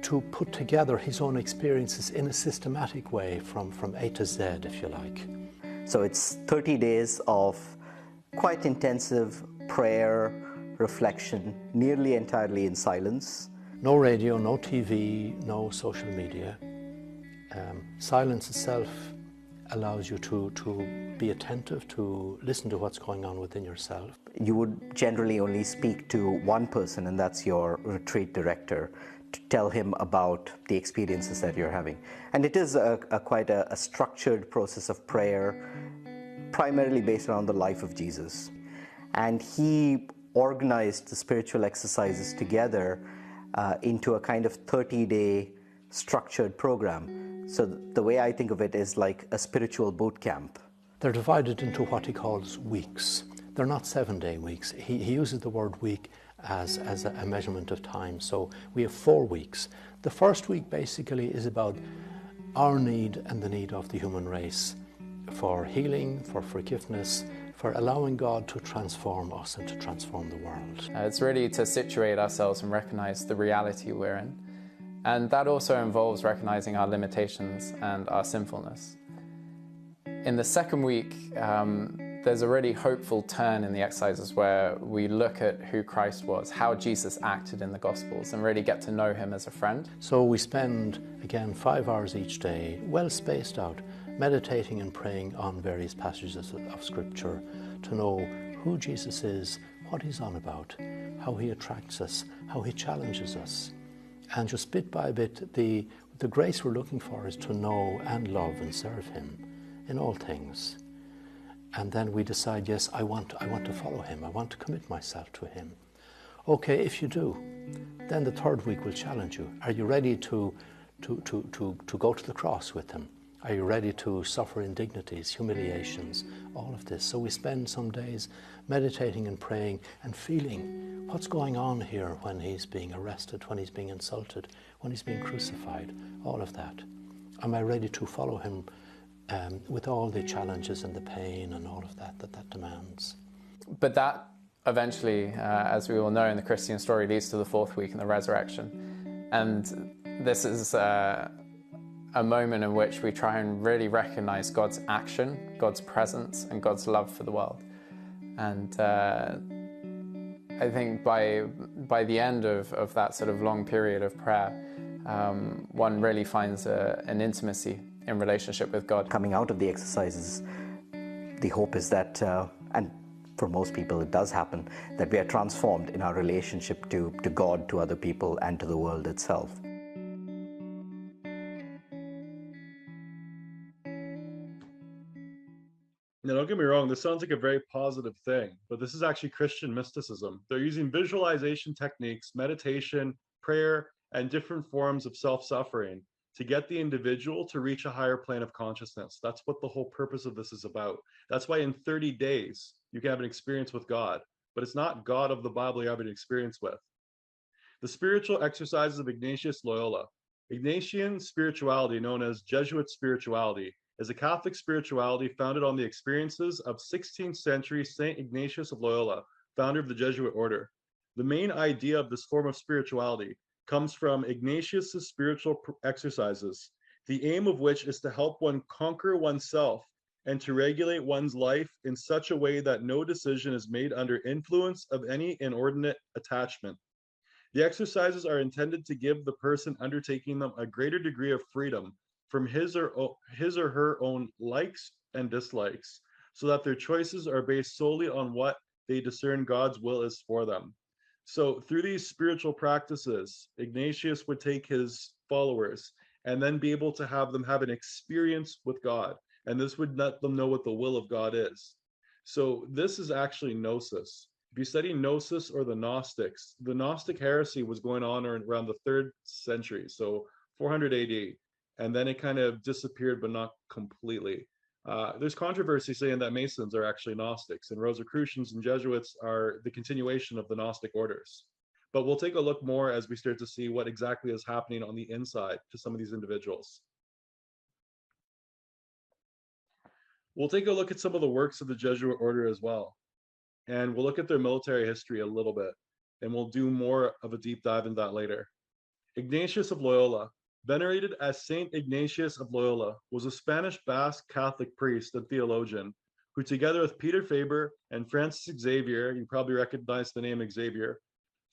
to put together his own experiences in a systematic way from A to Z, if you like. So it's 30 days of quite intensive prayer, reflection, nearly entirely in silence. No radio, no TV, no social media. Silence itself allows you to be attentive, to listen to what's going on within yourself. You would generally only speak to one person, and that's your retreat director, to tell him about the experiences that you're having. And it is quite a structured process of prayer, primarily based around the life of Jesus. And he organized the spiritual exercises together into a kind of 30-day structured program. So the way I think of it is like a spiritual boot camp. They're divided into what he calls weeks. They're not 7-day weeks. He uses the word week as a measurement of time. So we have 4 weeks. The first week basically is about our need and the need of the human race for healing, for forgiveness, for allowing God to transform us and to transform the world. It's really to situate ourselves and recognize the reality we're in. And that also involves recognizing our limitations and our sinfulness. In the second week, there's a really hopeful turn in the exercises where we look at who Christ was, how Jesus acted in the Gospels, and really get to know him as a friend. So we spend, again, 5 hours each day, well spaced out, meditating and praying on various passages of Scripture to know who Jesus is, what he's on about, how he attracts us, how he challenges us. And just bit by bit, the grace we're looking for is to know and love and serve him in all things. And then we decide, yes, I want to follow him. I want to commit myself to him. Okay, if you do, then the third week will challenge you. Are you ready to go to the cross with him? Are you ready to suffer indignities, humiliations, all of this? So we spend some days meditating and praying and feeling what's going on here when he's being arrested, when he's being insulted, when he's being crucified, all of that. Am I ready to follow him with all the challenges and the pain and all of that demands? But that eventually, as we all know in the Christian story, leads to the fourth week and the resurrection. And this is a moment in which we try and really recognize God's action, God's presence, and God's love for the world. And I think by the end of that sort of long period of prayer, one really finds an intimacy in relationship with God. Coming out of the exercises, the hope is that, and for most people it does happen, that we are transformed in our relationship to God, to other people, and to the world itself. Now, don't get me wrong, this sounds like a very positive thing, but this is actually Christian mysticism. They're using visualization techniques, meditation, prayer, and different forms of self-suffering to get the individual to reach a higher plane of consciousness. That's what the whole purpose of this is about. That's why in 30 days, you can have an experience with God, but it's not God of the Bible you have an experience with. The spiritual exercises of Ignatius Loyola. Ignatian spirituality, known as Jesuit spirituality, is a Catholic spirituality founded on the experiences of 16th century Saint Ignatius of Loyola, founder of the Jesuit order. The main idea of this form of spirituality comes from Ignatius's spiritual exercises, the aim of which is to help one conquer oneself and to regulate one's life in such a way that no decision is made under influence of any inordinate attachment. The exercises are intended to give the person undertaking them a greater degree of freedom from his or her own likes and dislikes, so that their choices are based solely on what they discern God's will is for them. So through these spiritual practices, Ignatius would take his followers and then be able to have them have an experience with God. And this would let them know what the will of God is. So this is actually Gnosis. If you study Gnosis or the Gnostics, the Gnostic heresy was going on around the 3rd century, so 400 AD. And then it kind of disappeared, but not completely. There's controversy saying that Masons are actually Gnostics, and Rosicrucians and Jesuits are the continuation of the Gnostic orders. But we'll take a look more as we start to see what exactly is happening on the inside to some of these individuals. We'll take a look at some of the works of the Jesuit order as well. And we'll look at their military history a little bit, and we'll do more of a deep dive into that later. Ignatius of Loyola, venerated as Saint Ignatius of Loyola, was a Spanish Basque Catholic priest and theologian who, together with Peter Faber and Francis Xavier, you probably recognize the name Xavier,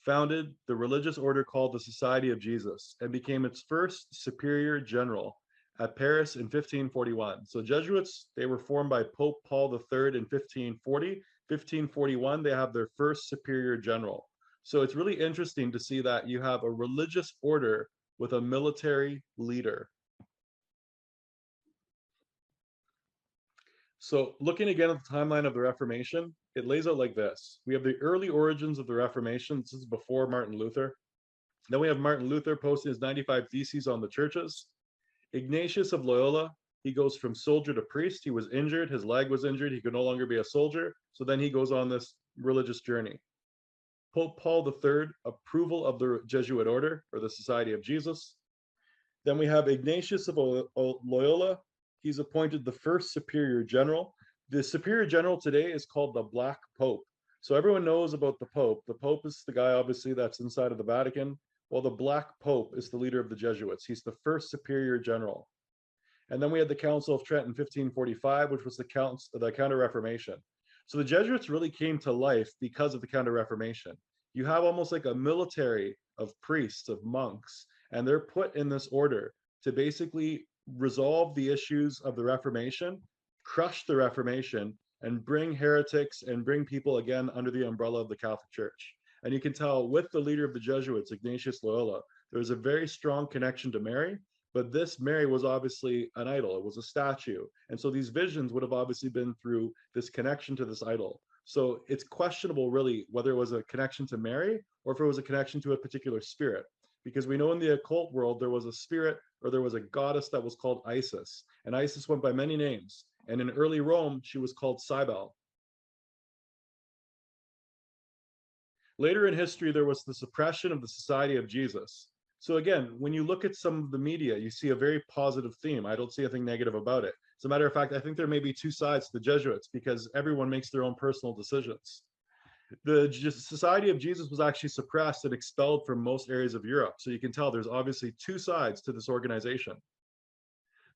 founded the religious order called the Society of Jesus and became its first superior general at Paris in 1541. So Jesuits, they were formed by Pope Paul III in 1540. 1541, they have their first superior general. So it's really interesting to see that you have a religious order with a military leader. So looking again at the timeline of the Reformation, it lays out like this. We have the early origins of the Reformation. This is before Martin Luther. Then we have Martin Luther posting his 95 Theses on the churches. Ignatius of Loyola, he goes from soldier to priest. He was injured, his leg was injured, he could no longer be a soldier. So then he goes on this religious journey. Pope Paul III, approval of the Jesuit order, or the Society of Jesus. Then we have Ignatius of Loyola. He's appointed the first superior general. The superior general today is called the Black Pope. So everyone knows about the Pope. The Pope is the guy, obviously, that's inside of the Vatican. Well, the Black Pope is the leader of the Jesuits. He's the first superior general. And then we had the Council of Trent in 1545, which was the Counter-Reformation. So the Jesuits really came to life because of the Counter-Reformation. You have almost like a military of priests, of monks, and they're put in this order to basically resolve the issues of the Reformation, crush the Reformation, and bring heretics and bring people again under the umbrella of the Catholic Church. And you can tell with the leader of the Jesuits, Ignatius Loyola, there was a very strong connection to Mary, but this Mary was obviously an idol. It was a statue. And so these visions would have obviously been through this connection to this idol. So it's questionable, really, whether it was a connection to Mary or if it was a connection to a particular spirit. Because we know in the occult world, there was a spirit or there was a goddess that was called Isis. And Isis went by many names. And in early Rome, she was called Cybele. Later in history, there was the suppression of the Society of Jesus. So again, when you look at some of the media, you see a very positive theme. I don't see anything negative about it. As a matter of fact, I think there may be two sides to the Jesuits because everyone makes their own personal decisions. The Society of Jesus was actually suppressed and expelled from most areas of Europe. So you can tell there's obviously two sides to this organization.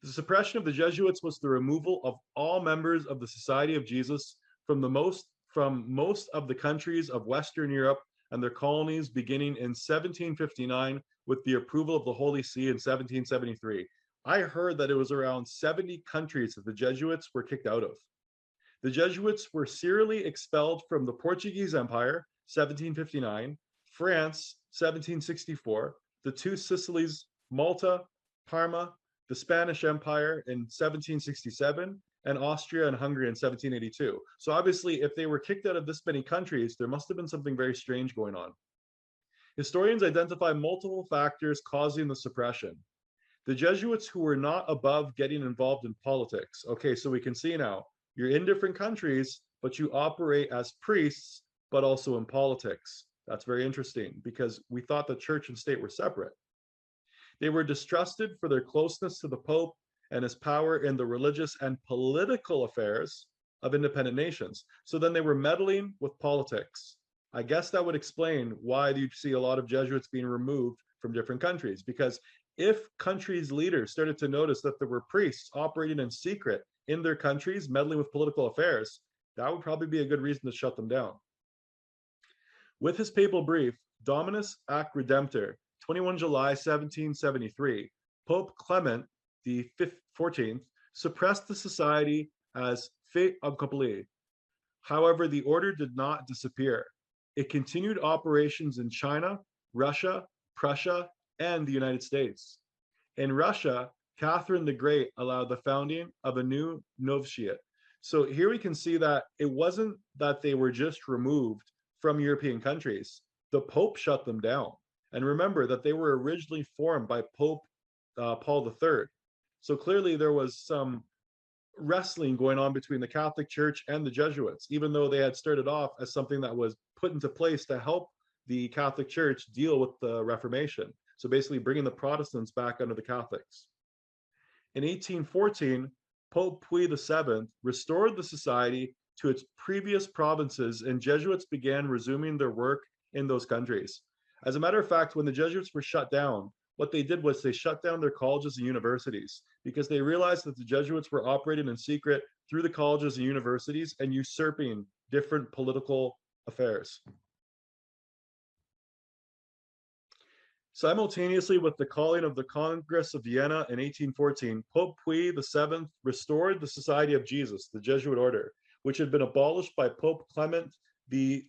The suppression of the Jesuits was the removal of all members of the Society of Jesus from most of the countries of Western Europe and their colonies beginning in 1759 with the approval of the Holy See in 1773. I heard that it was around 70 countries that the Jesuits were kicked out of. The Jesuits were serially expelled from the Portuguese Empire, 1759, France, 1764, the two Sicilies, Malta, Parma, the Spanish Empire in 1767, and Austria and Hungary in 1782. So obviously, if they were kicked out of this many countries, there must have been something very strange going on. Historians identify multiple factors causing the suppression. The Jesuits who were not above getting involved in politics. Okay, so we can see now, you're in different countries, but you operate as priests, but also in politics. That's very interesting because we thought the church and state were separate. They were distrusted for their closeness to the Pope and his power in the religious and political affairs of independent nations. So then they were meddling with politics. I guess that would explain why you see a lot of Jesuits being removed from different countries, because if countries' leaders started to notice that there were priests operating in secret in their countries, meddling with political affairs, that would probably be a good reason to shut them down. With his papal brief, Dominus Ac Redemptor, 21 July 1773, Pope Clement the 14th suppressed the society as fait accompli. However, the order did not disappear. It continued operations in China, Russia, Prussia, and the United States. In Russia, Catherine the Great allowed the founding of a new novitiate. So here we can see that it wasn't that they were just removed from European countries. The Pope shut them down. And remember that they were originally formed by Pope Paul III. So clearly there was some wrestling going on between the Catholic Church and the Jesuits, even though they had started off as something that was put into place to help the Catholic Church deal with the Reformation. So basically bringing the Protestants back under the Catholics. In 1814, Pope Pui VII restored the society to its previous provinces, and Jesuits began resuming their work in those countries. As a matter of fact, when the Jesuits were shut down, what they did was they shut down their colleges and universities because they realized that the Jesuits were operating in secret through the colleges and universities and usurping different political affairs. Simultaneously with the calling of the Congress of Vienna in 1814, Pope Pui VII restored the Society of Jesus, the Jesuit order, which had been abolished by Pope Clement the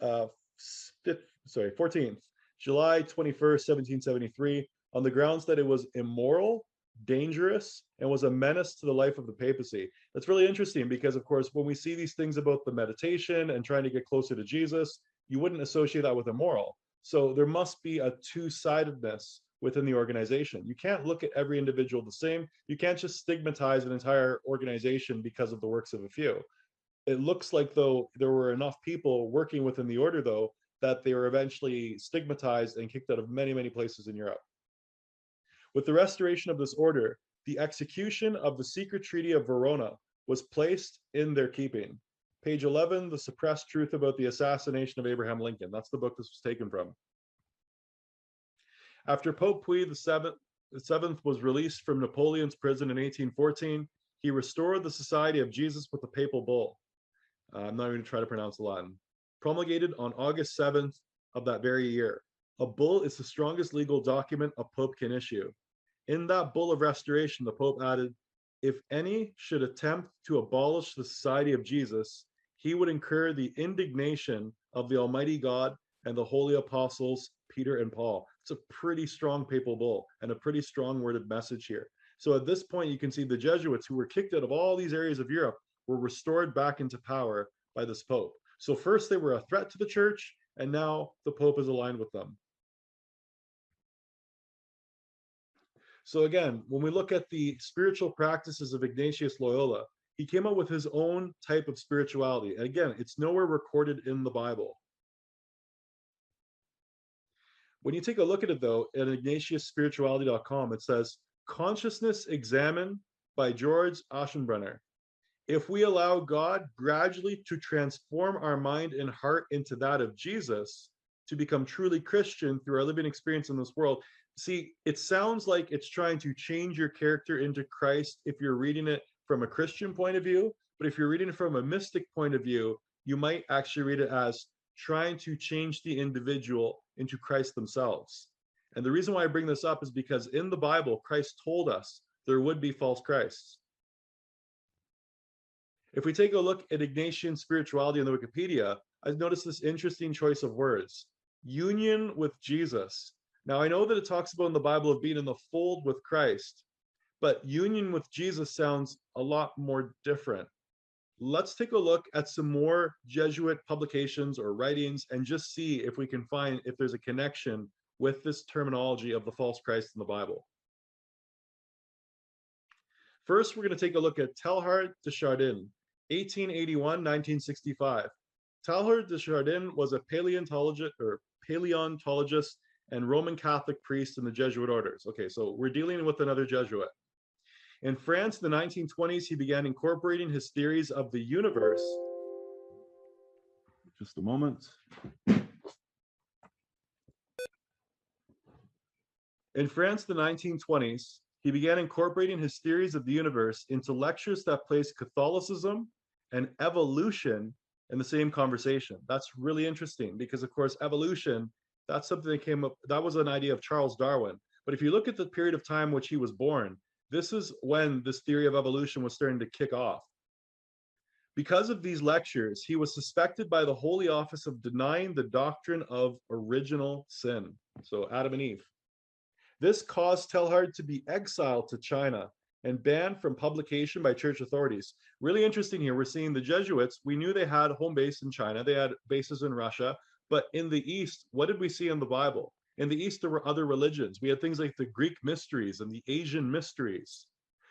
14th, July 21st, 1773, on the grounds that it was immoral, dangerous, and was a menace to the life of the papacy. That's really interesting because, of course, when we see these things about the meditation and trying to get closer to Jesus, you wouldn't associate that with immoral. So there must be a two-sidedness within the organization. You can't look at every individual the same. You can't just stigmatize an entire organization because of the works of a few. It looks like though there were enough people working within the order though that they were eventually stigmatized and kicked out of many, many places in Europe. With the restoration of this order, the execution of the secret treaty of Verona was placed in their keeping. Page 11, The Suppressed Truth About the Assassination of Abraham Lincoln. That's the book this was taken from. After Pope Pui VII was released from Napoleon's prison in 1814, he restored the Society of Jesus with a papal bull. I'm not even going to try to pronounce the Latin. Promulgated on August 7th of that very year. A bull is the strongest legal document a pope can issue. In that bull of restoration, the Pope added, if any should attempt to abolish the Society of Jesus, he would incur the indignation of the Almighty God and the holy apostles, Peter and Paul. It's a pretty strong papal bull and a pretty strong worded message here. So at this point, you can see the Jesuits, who were kicked out of all these areas of Europe, were restored back into power by this Pope. So first they were a threat to the church, and now the Pope is aligned with them. So again, when we look at the spiritual practices of Ignatius Loyola, he came up with his own type of spirituality. And again, it's nowhere recorded in the Bible. When you take a look at it, though, at ignatiusspirituality.com, it says, Consciousness Examined by George Aschenbrenner. If we allow God gradually to transform our mind and heart into that of Jesus, to become truly Christian through our living experience in this world, see, it sounds like it's trying to change your character into Christ if you're reading it from a Christian point of view, but if you're reading it from a mystic point of view, you might actually read it as trying to change the individual into Christ themselves. And the reason why I bring this up is because in the Bible, Christ told us there would be false Christs. If we take a look at Ignatian spirituality in the Wikipedia, I've noticed this interesting choice of words. Union with Jesus. Now, I know that it talks about in the Bible of being in the fold with Christ, but union with Jesus sounds a lot more different. Let's take a look at some more Jesuit publications or writings and just see if we can find if there's a connection with this terminology of the false Christ in the Bible. First, we're going to take a look at Teilhard de Chardin, 1881-1965. Teilhard de Chardin was a paleontologist and Roman Catholic priest in the Jesuit orders. Okay, so we're dealing with another Jesuit. In France, in the 1920s, he began incorporating his theories of the universe. Just a moment. In France, the 1920s, he began incorporating his theories of the universe into lectures that placed Catholicism and evolution in the same conversation. That's really interesting because, of course, evolution, that's something that came up, that was an idea of Charles Darwin. But if you look at the period of time which he was born, this is when this theory of evolution was starting to kick off. Because of these lectures, he was suspected by the Holy Office of denying the doctrine of original sin. So Adam and Eve. This caused Teilhard to be exiled to China and banned from publication by church authorities. Really interesting here, we're seeing the Jesuits, we knew they had home base in China, they had bases in Russia, but in the East, what did we see in the Bible? In the East, there were other religions. We had things like the Greek mysteries and the Asian mysteries.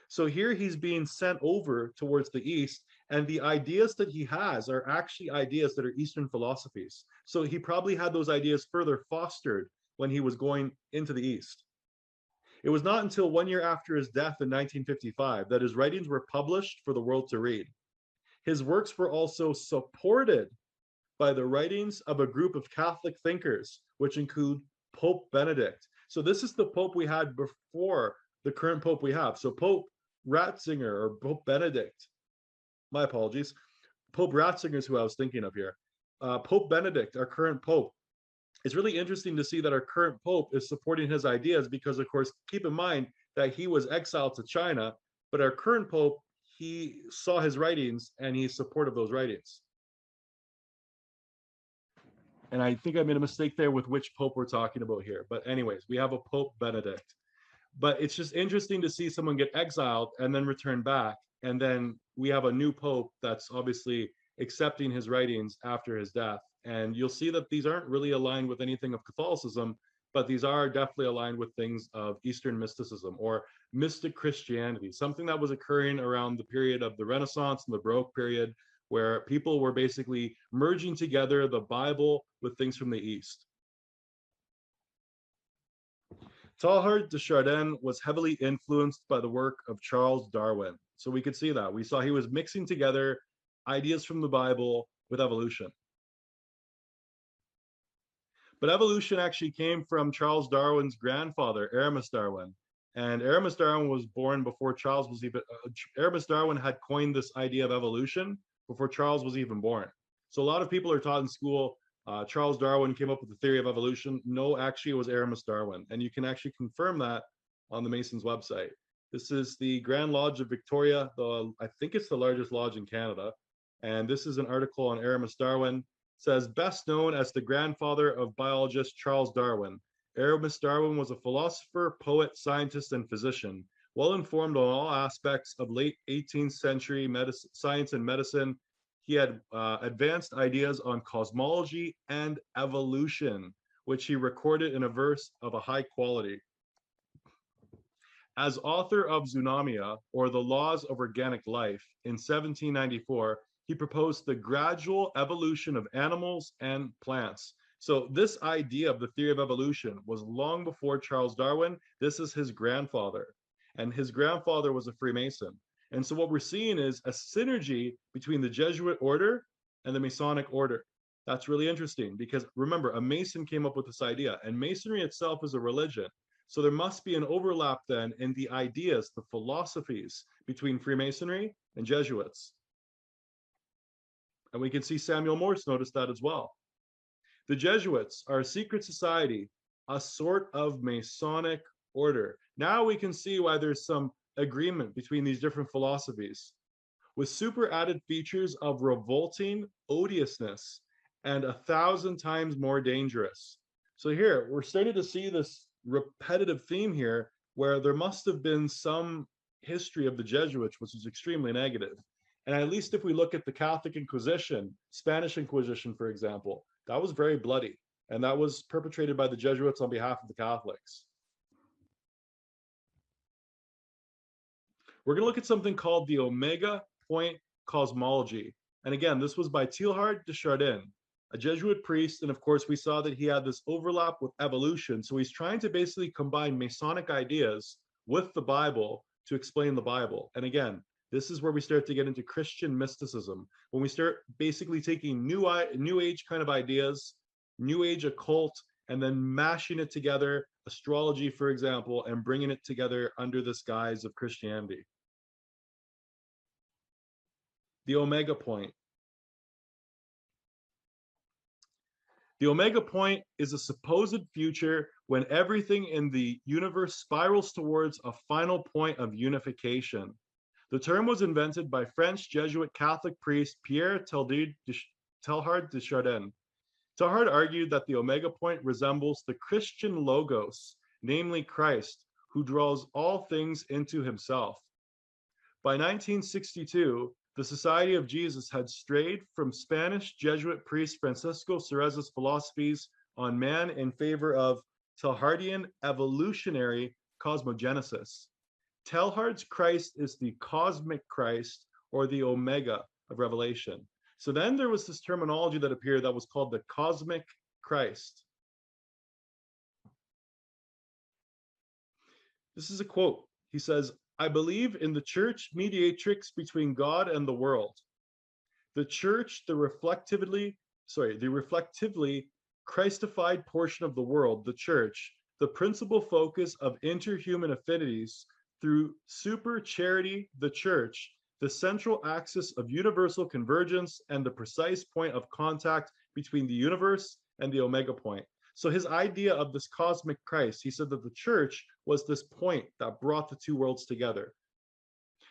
So here he's being sent over towards the East, and the ideas that he has are actually ideas that are Eastern philosophies. So he probably had those ideas further fostered when he was going into the East. It was not until 1 year after his death in 1955 that his writings were published for the world to read. His works were also supported by the writings of a group of Catholic thinkers, which include Pope Benedict. So this is the Pope we had before the current Pope we have. So Pope Ratzinger or Pope Benedict, my apologies, Pope Ratzinger is who I was thinking of here. Pope Benedict, our current Pope, it's really interesting to see that our current Pope is supporting his ideas because, of course, keep in mind that he was exiled to China, but our current Pope, he saw his writings and he's supportive of those writings. And I think I made a mistake there with which Pope we're talking about here. But anyways, we have a Pope Benedict. But it's just interesting to see someone get exiled and then return back. And then we have a new Pope that's obviously accepting his writings after his death. And you'll see that these aren't really aligned with anything of Catholicism, but these are definitely aligned with things of Eastern mysticism or mystic Christianity, something that was occurring around the period of the Renaissance and the Baroque period, where people were basically merging together the Bible with things from the East. Teilhard de Chardin was heavily influenced by the work of Charles Darwin. So we could see that. We saw he was mixing together ideas from the Bible with evolution. But evolution actually came from Charles Darwin's grandfather, Aramis Darwin. And Aramis Darwin was born before Charles was even, Aramis Darwin had coined this idea of evolution before Charles was even born. So a lot of people are taught in school, Charles Darwin came up with the theory of evolution. No, actually it was Aramis Darwin. And you can actually confirm that on the Masons website. This is the Grand Lodge of Victoria. I think it's the largest lodge in Canada. And this is an article on Aramis Darwin. It says, best known as the grandfather of biologist Charles Darwin, Aramis Darwin was a philosopher, poet, scientist, and physician, well informed on all aspects of late 18th century science and medicine. He had advanced ideas on cosmology and evolution, which he recorded in a verse of a high quality. As author of Zoonomia, or the Laws of Organic Life, in 1794, he proposed the gradual evolution of animals and plants. So this idea of the theory of evolution was long before Charles Darwin. This is his grandfather, and his grandfather was a Freemason. And so what we're seeing is a synergy between the Jesuit order and the Masonic order. That's really interesting because remember, a Mason came up with this idea, and Masonry itself is a religion. So there must be an overlap then in the ideas, the philosophies between Freemasonry and Jesuits. And we can see Samuel Morse noticed that as well. The Jesuits are a secret society, a sort of Masonic order. Now we can see why there's some agreement between these different philosophies, with super added features of revolting odiousness and 1,000 times more dangerous. So here, we're starting to see this repetitive theme here, where there must have been some history of the Jesuits, which is extremely negative. And at least if we look at the Catholic Inquisition, Spanish Inquisition, for example, that was very bloody. And that was perpetrated by the Jesuits on behalf of the Catholics. We're going to look at something called the Omega Point Cosmology. And again, this was by Teilhard de Chardin, a Jesuit priest. And of course, we saw that he had this overlap with evolution. So he's trying to basically combine Masonic ideas with the Bible to explain the Bible. And again, this is where we start to get into Christian mysticism, when we start basically taking new age kind of ideas, new age occult, and then mashing it together, astrology, for example, and bringing it together under this guise of Christianity. The Omega Point. The Omega Point is a supposed future when everything in the universe spirals towards a final point of unification. The term was invented by French Jesuit Catholic priest Pierre Teilhard de Chardin. Teilhard argued that the Omega Point resembles the Christian Logos, namely Christ, who draws all things into himself. By 1962, the Society of Jesus had strayed from Spanish Jesuit priest Francisco Cereza's philosophies on man in favor of Teilhardian evolutionary cosmogenesis. Teilhard's Christ is the cosmic Christ or the Omega of Revelation. So then there was this terminology that appeared that was called the cosmic Christ. This is a quote. He says, I believe in the church mediatrix between God and the world. The church, the reflectively Christified portion of the world, the church, the principal focus of interhuman affinities through super charity, the church, the central axis of universal convergence and the precise point of contact between the universe and the omega point. So his idea of this cosmic Christ, he said that the church was this point that brought the two worlds together.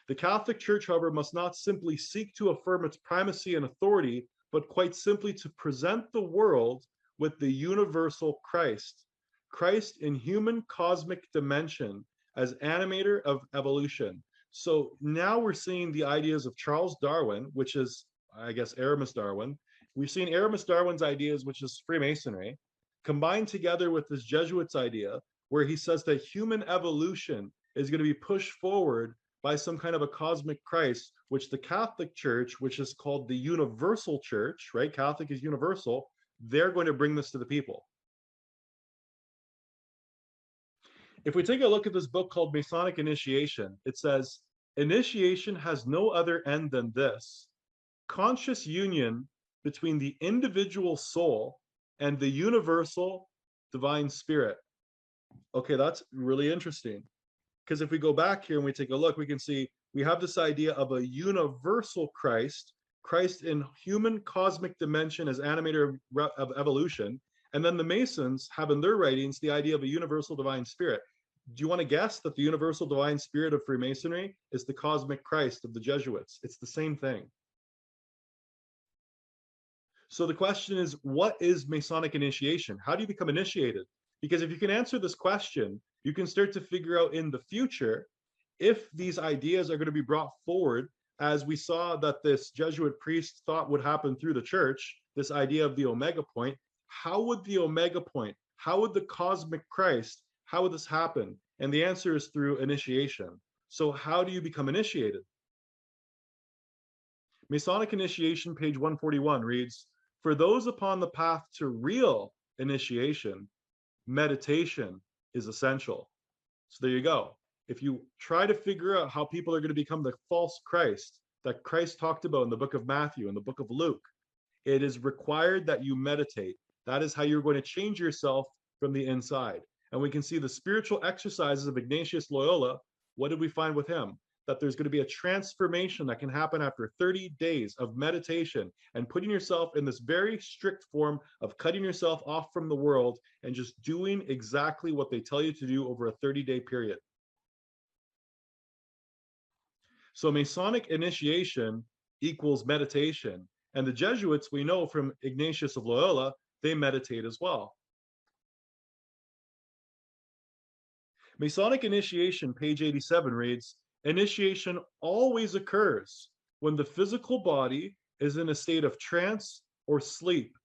The Catholic Church, however, must not simply seek to affirm its primacy and authority, but quite simply to present the world with the universal Christ, Christ in human cosmic dimension as animator of evolution. So now we're seeing the ideas of Charles Darwin, which is, I guess, Aramis Darwin. We've seen Aramis Darwin's ideas, which is Freemasonry, combined together with this Jesuit's idea, where he says that human evolution is going to be pushed forward by some kind of a cosmic Christ, which the Catholic Church, which is called the Universal Church, right? Catholic is universal. They're going to bring this to the people. If we take a look at this book called Masonic Initiation, it says, initiation has no other end than this: conscious union between the individual soul and the universal divine spirit. Okay, that's really interesting. Because if we go back here and we take a look, we can see we have this idea of a universal Christ, Christ in human cosmic dimension as animator of evolution. And then the Masons have in their writings the idea of a universal divine spirit. Do you want to guess that the universal divine spirit of Freemasonry is the cosmic Christ of the Jesuits? It's the same thing. So the question is, what is Masonic initiation? How do you become initiated? Because if you can answer this question, you can start to figure out in the future if these ideas are going to be brought forward, as we saw that this Jesuit priest thought would happen through the church, this idea of the Omega point. How would the Omega point, how would the cosmic Christ, how would this happen? And the answer is through initiation. So how do you become initiated? Masonic initiation, page 141 reads, for those upon the path to real initiation, meditation is essential. So there you go. If you try to figure out how people are going to become the false Christ that Christ talked about in the book of Matthew and the book of Luke, it is required that you meditate. That is how you're going to change yourself from the inside. And we can see the spiritual exercises of Ignatius Loyola. What did we find with him? That there's going to be a transformation that can happen after 30 days of meditation and putting yourself in this very strict form of cutting yourself off from the world and just doing exactly what they tell you to do over a 30-day period. So Masonic initiation equals meditation. And the Jesuits, we know from Ignatius of Loyola, they meditate as well. Masonic initiation, page 87 reads, initiation always occurs when the physical body is in a state of trance or sleep,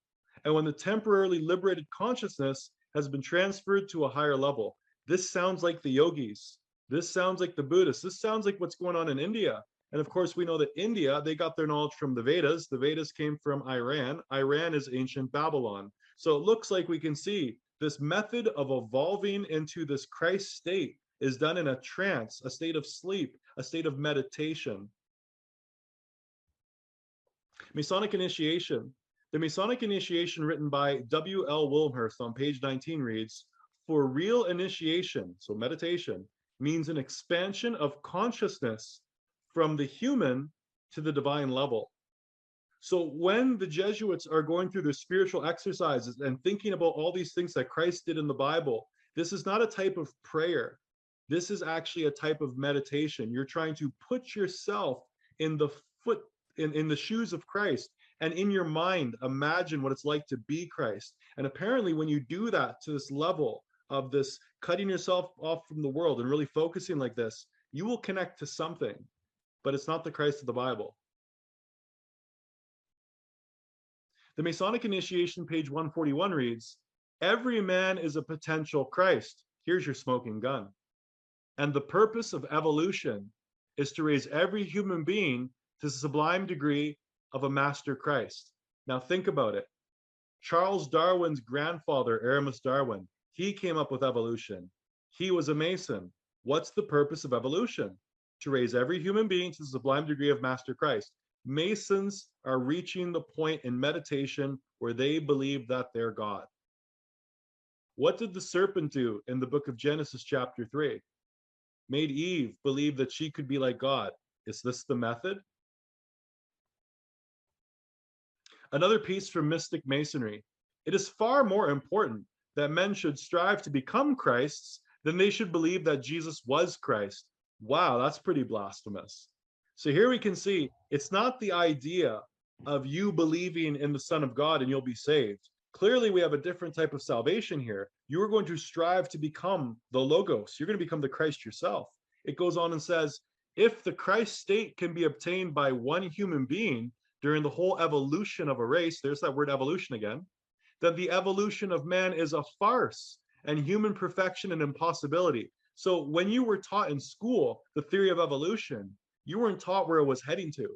and when the temporarily liberated consciousness has been transferred to a higher level. This sounds like the yogis. This sounds like the Buddhists. This sounds like what's going on in India. And of course, we know that India, they got their knowledge from the Vedas. The Vedas came from Iran. Iran is ancient Babylon. So it looks like we can see this method of evolving into this Christ state is done in a trance, a state of sleep, a state of meditation. Masonic initiation. The Masonic initiation written by W.L. Wilmhurst on page 19 reads, for real initiation, so meditation, means an expansion of consciousness from the human to the divine level. So when the Jesuits are going through their spiritual exercises and thinking about all these things that Christ did in the Bible, this is not a type of prayer. This is actually a type of meditation. You're trying to put yourself in the in the shoes of Christ, and in your mind, imagine what it's like to be Christ. And apparently when you do that to this level of this cutting yourself off from the world and really focusing like this, you will connect to something, but it's not the Christ of the Bible. The Masonic initiation, page 141 reads, every man is a potential Christ. Here's your smoking gun. And the purpose of evolution is to raise every human being to the sublime degree of a master Christ. Now think about it. Charles Darwin's grandfather, Aramis Darwin, he came up with evolution. He was a Mason. What's the purpose of evolution? To raise every human being to the sublime degree of master Christ. Masons are reaching the point in meditation where they believe that they're God. What did the serpent do in the book of Genesis chapter 3? Made Eve believe that she could be like God. Is this the method? Another piece from mystic masonry. It is far more important that men should strive to become Christs than they should believe that Jesus was Christ. Wow, that's pretty blasphemous. So here we can see it's not the idea of you believing in the Son of God and you'll be saved. Clearly, we have a different type of salvation here. You are going to strive to become the Logos. You're going to become the Christ yourself. It goes on and says, if the Christ state can be obtained by one human being during the whole evolution of a race, there's that word evolution again, then the evolution of man is a farce and human perfection an impossibility. So when you were taught in school the theory of evolution, you weren't taught where it was heading to.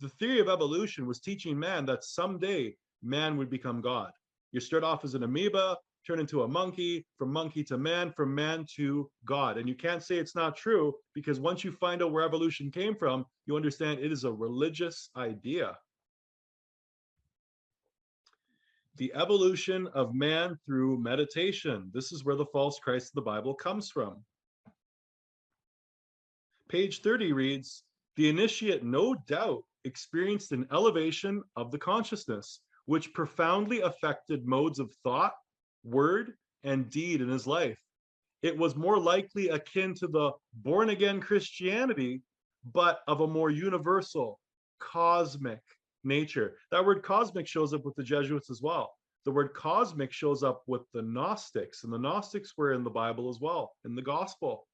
The theory of evolution was teaching man that someday man would become God. You start off as an amoeba, turn into a monkey, from monkey to man, from man to God. And you can't say it's not true, because once you find out where evolution came from, you understand it is a religious idea. The evolution of man through meditation. This is where the false Christ of the Bible comes from. Page 30 reads, the initiate no doubt experienced an elevation of the consciousness, which profoundly affected modes of thought, word, and deed in his life. It was more likely akin to the born-again Christianity, but of a more universal, cosmic nature. That word cosmic shows up with the Jesuits as well. The word cosmic shows up with the Gnostics, and the Gnostics were in the Bible as well, in the gospel.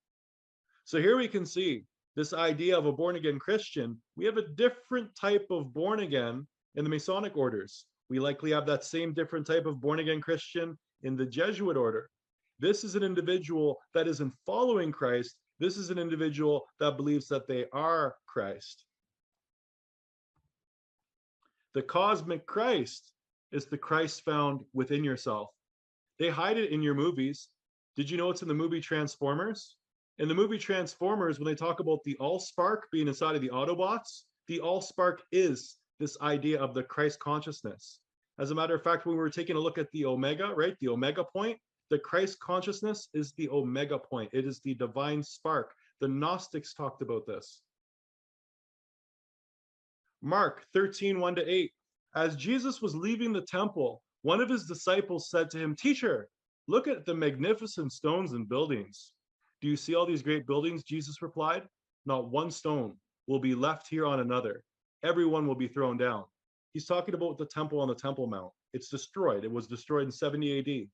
So here we can see this idea of a born-again Christian. We have a different type of born-again in the Masonic orders. We likely have that same different type of born-again Christian in the Jesuit order. This is an individual that isn't following Christ. This is an individual that believes that they are Christ. The cosmic Christ is the Christ found within yourself. They hide it in your movies. Did you know it's in the movie Transformers? In the movie Transformers, when they talk about the Allspark being inside of the Autobots, the Allspark is this idea of the Christ consciousness. As a matter of fact, when we were taking a look at the Omega, right, the Omega point, the Christ consciousness is the Omega point. It is the divine spark. The Gnostics talked about this. Mark 13, 1-8. As Jesus was leaving the temple, one of his disciples said to him, "Teacher, look at the magnificent stones and buildings." "Do you see all these great buildings?" Jesus replied. "Not one stone will be left here on another. Everyone will be thrown down." He's talking about the temple on the Temple Mount. It's destroyed. It was destroyed in 70 AD.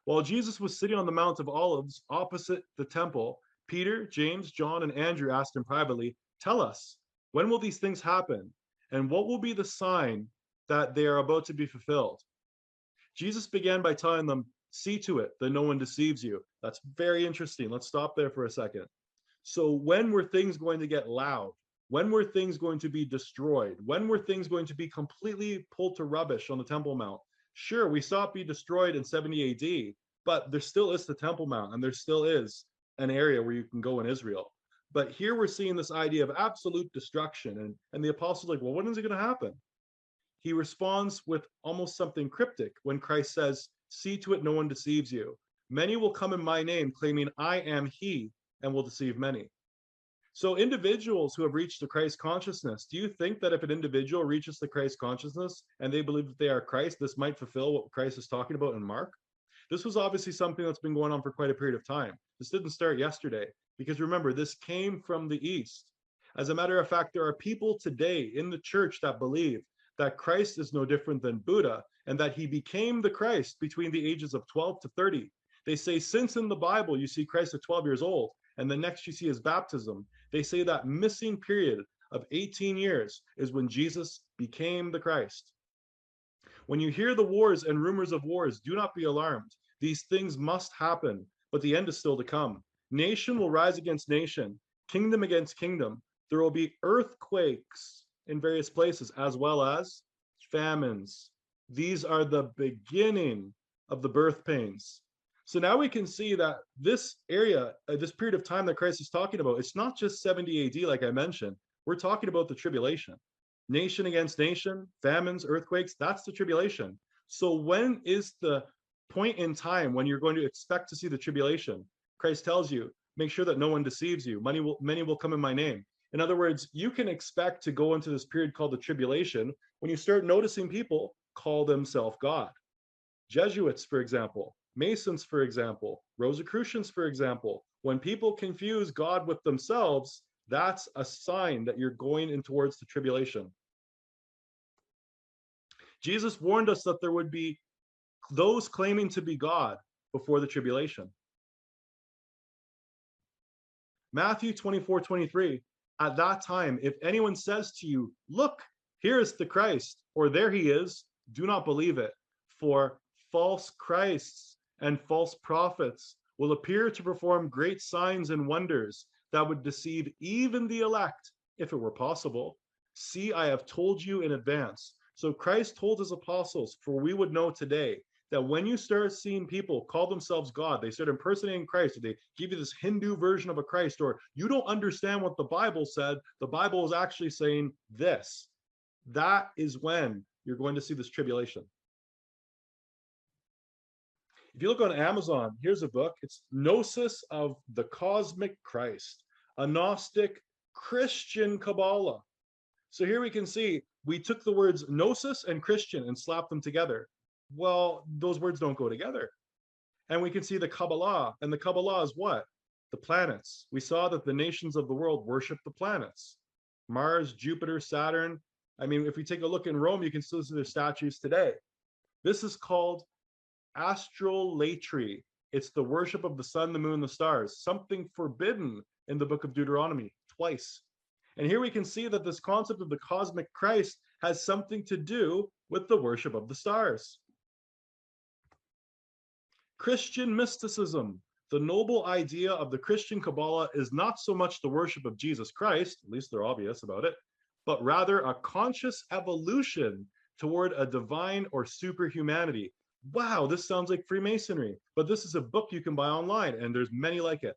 While Jesus was sitting on the Mount of Olives opposite the temple, Peter, James, John, and Andrew asked him privately, "Tell us, when will these things happen? And what will be the sign that they are about to be fulfilled?" Jesus began by telling them, "See to it that no one deceives you." That's very interesting. Let's stop there for a second. So when were things going to get loud? When were things going to be destroyed? When were things going to be completely pulled to rubbish on the Temple Mount? Sure, we saw it be destroyed in 70 AD, but there still is the Temple Mount, and there still is an area where you can go in Israel. But here we're seeing this idea of absolute destruction, and the apostles are like, well, when is it going to happen? He responds with almost something cryptic when Christ says, "See to it no one deceives you. Many will come in my name, claiming I am he, and will deceive many." So individuals who have reached the Christ consciousness, do you think that if an individual reaches the Christ consciousness and they believe that they are Christ, this might fulfill what Christ is talking about in Mark? This was obviously something that's been going on for quite a period of time. This didn't start yesterday, because remember, this came from the East. As a matter of fact, there are people today in the church that believe that Christ is no different than Buddha, and that he became the Christ between the ages of 12 to 30. They say, since in the Bible you see Christ at 12 years old, and the next you see his baptism, they say that missing period of 18 years is when Jesus became the Christ. When you hear the wars and rumors of wars, do not be alarmed. These things must happen, but the end is still to come. Nation will rise against nation, kingdom against kingdom. There will be earthquakes in various places, as well as famines. These are the beginning of the birth pains. So now we can see that this area, this period of time that Christ is talking about, it's not just 70 AD, like I mentioned. We're talking about the tribulation. Nation against nation, famines, earthquakes, that's the tribulation. So when is the point in time when you're going to expect to see the tribulation? Christ tells you, make sure that no one deceives you. Many will come in my name. In other words, you can expect to go into this period called the tribulation when you start noticing people call themselves God. Jesuits, for example, Masons, for example, Rosicrucians, for example. When people confuse God with themselves, that's a sign that you're going in towards the tribulation. Jesus warned us that there would be those claiming to be God before the tribulation. Matthew 24:23, at that time, if anyone says to you, look, here is the Christ, or there he is, do not believe it. For false Christs and false prophets will appear to perform great signs and wonders that would deceive even the elect, if it were possible. See, I have told you in advance. So Christ told his apostles, for we would know today, that when you start seeing people call themselves God, they start impersonating Christ, or they give you this Hindu version of a Christ, or you don't understand what the Bible said, the Bible is actually saying this. That is when you're going to see this tribulation. If you look on Amazon, here's a book. It's Gnosis of the Cosmic Christ, a Gnostic Christian Kabbalah. So here we can see, we took the words Gnosis and Christian and slapped them together. Well, those words don't go together. And we can see the Kabbalah, and the Kabbalah is what? The planets. We saw that the nations of the world worship the planets. Mars, Jupiter, Saturn. I mean, if we take a look in Rome, you can still see their statues today. This is called astrolatry. It's the worship of the sun, the moon, the stars, something forbidden in the book of Deuteronomy twice. And here we can see that this concept of the cosmic Christ has something to do with the worship of the stars. Christian mysticism. The noble idea of the Christian Kabbalah is not so much the worship of Jesus Christ, at least they're obvious about it, but rather a conscious evolution toward a divine or superhumanity. Wow, this sounds like Freemasonry, but this is a book you can buy online, and there's many like it.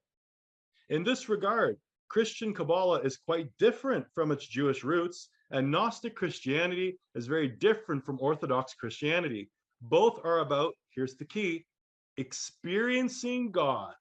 In this regard, Christian Kabbalah is quite different from its Jewish roots, and Gnostic Christianity is very different from Orthodox Christianity. Both are about, here's the key, experiencing God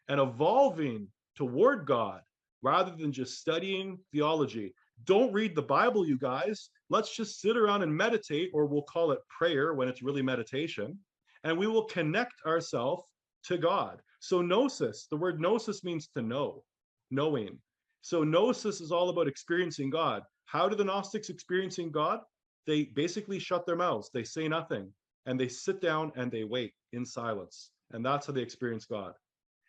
and evolving toward God rather than just studying theology. Don't read the Bible, you guys. Let's just sit around and meditate, or we'll call it prayer when it's really meditation, and we will connect ourselves to God. So gnosis, the word gnosis means to know, knowing. So gnosis is all about experiencing God. How do the Gnostics experiencing God? They basically shut their mouths. They say nothing, and they sit down and they wait in silence. And that's how they experience God.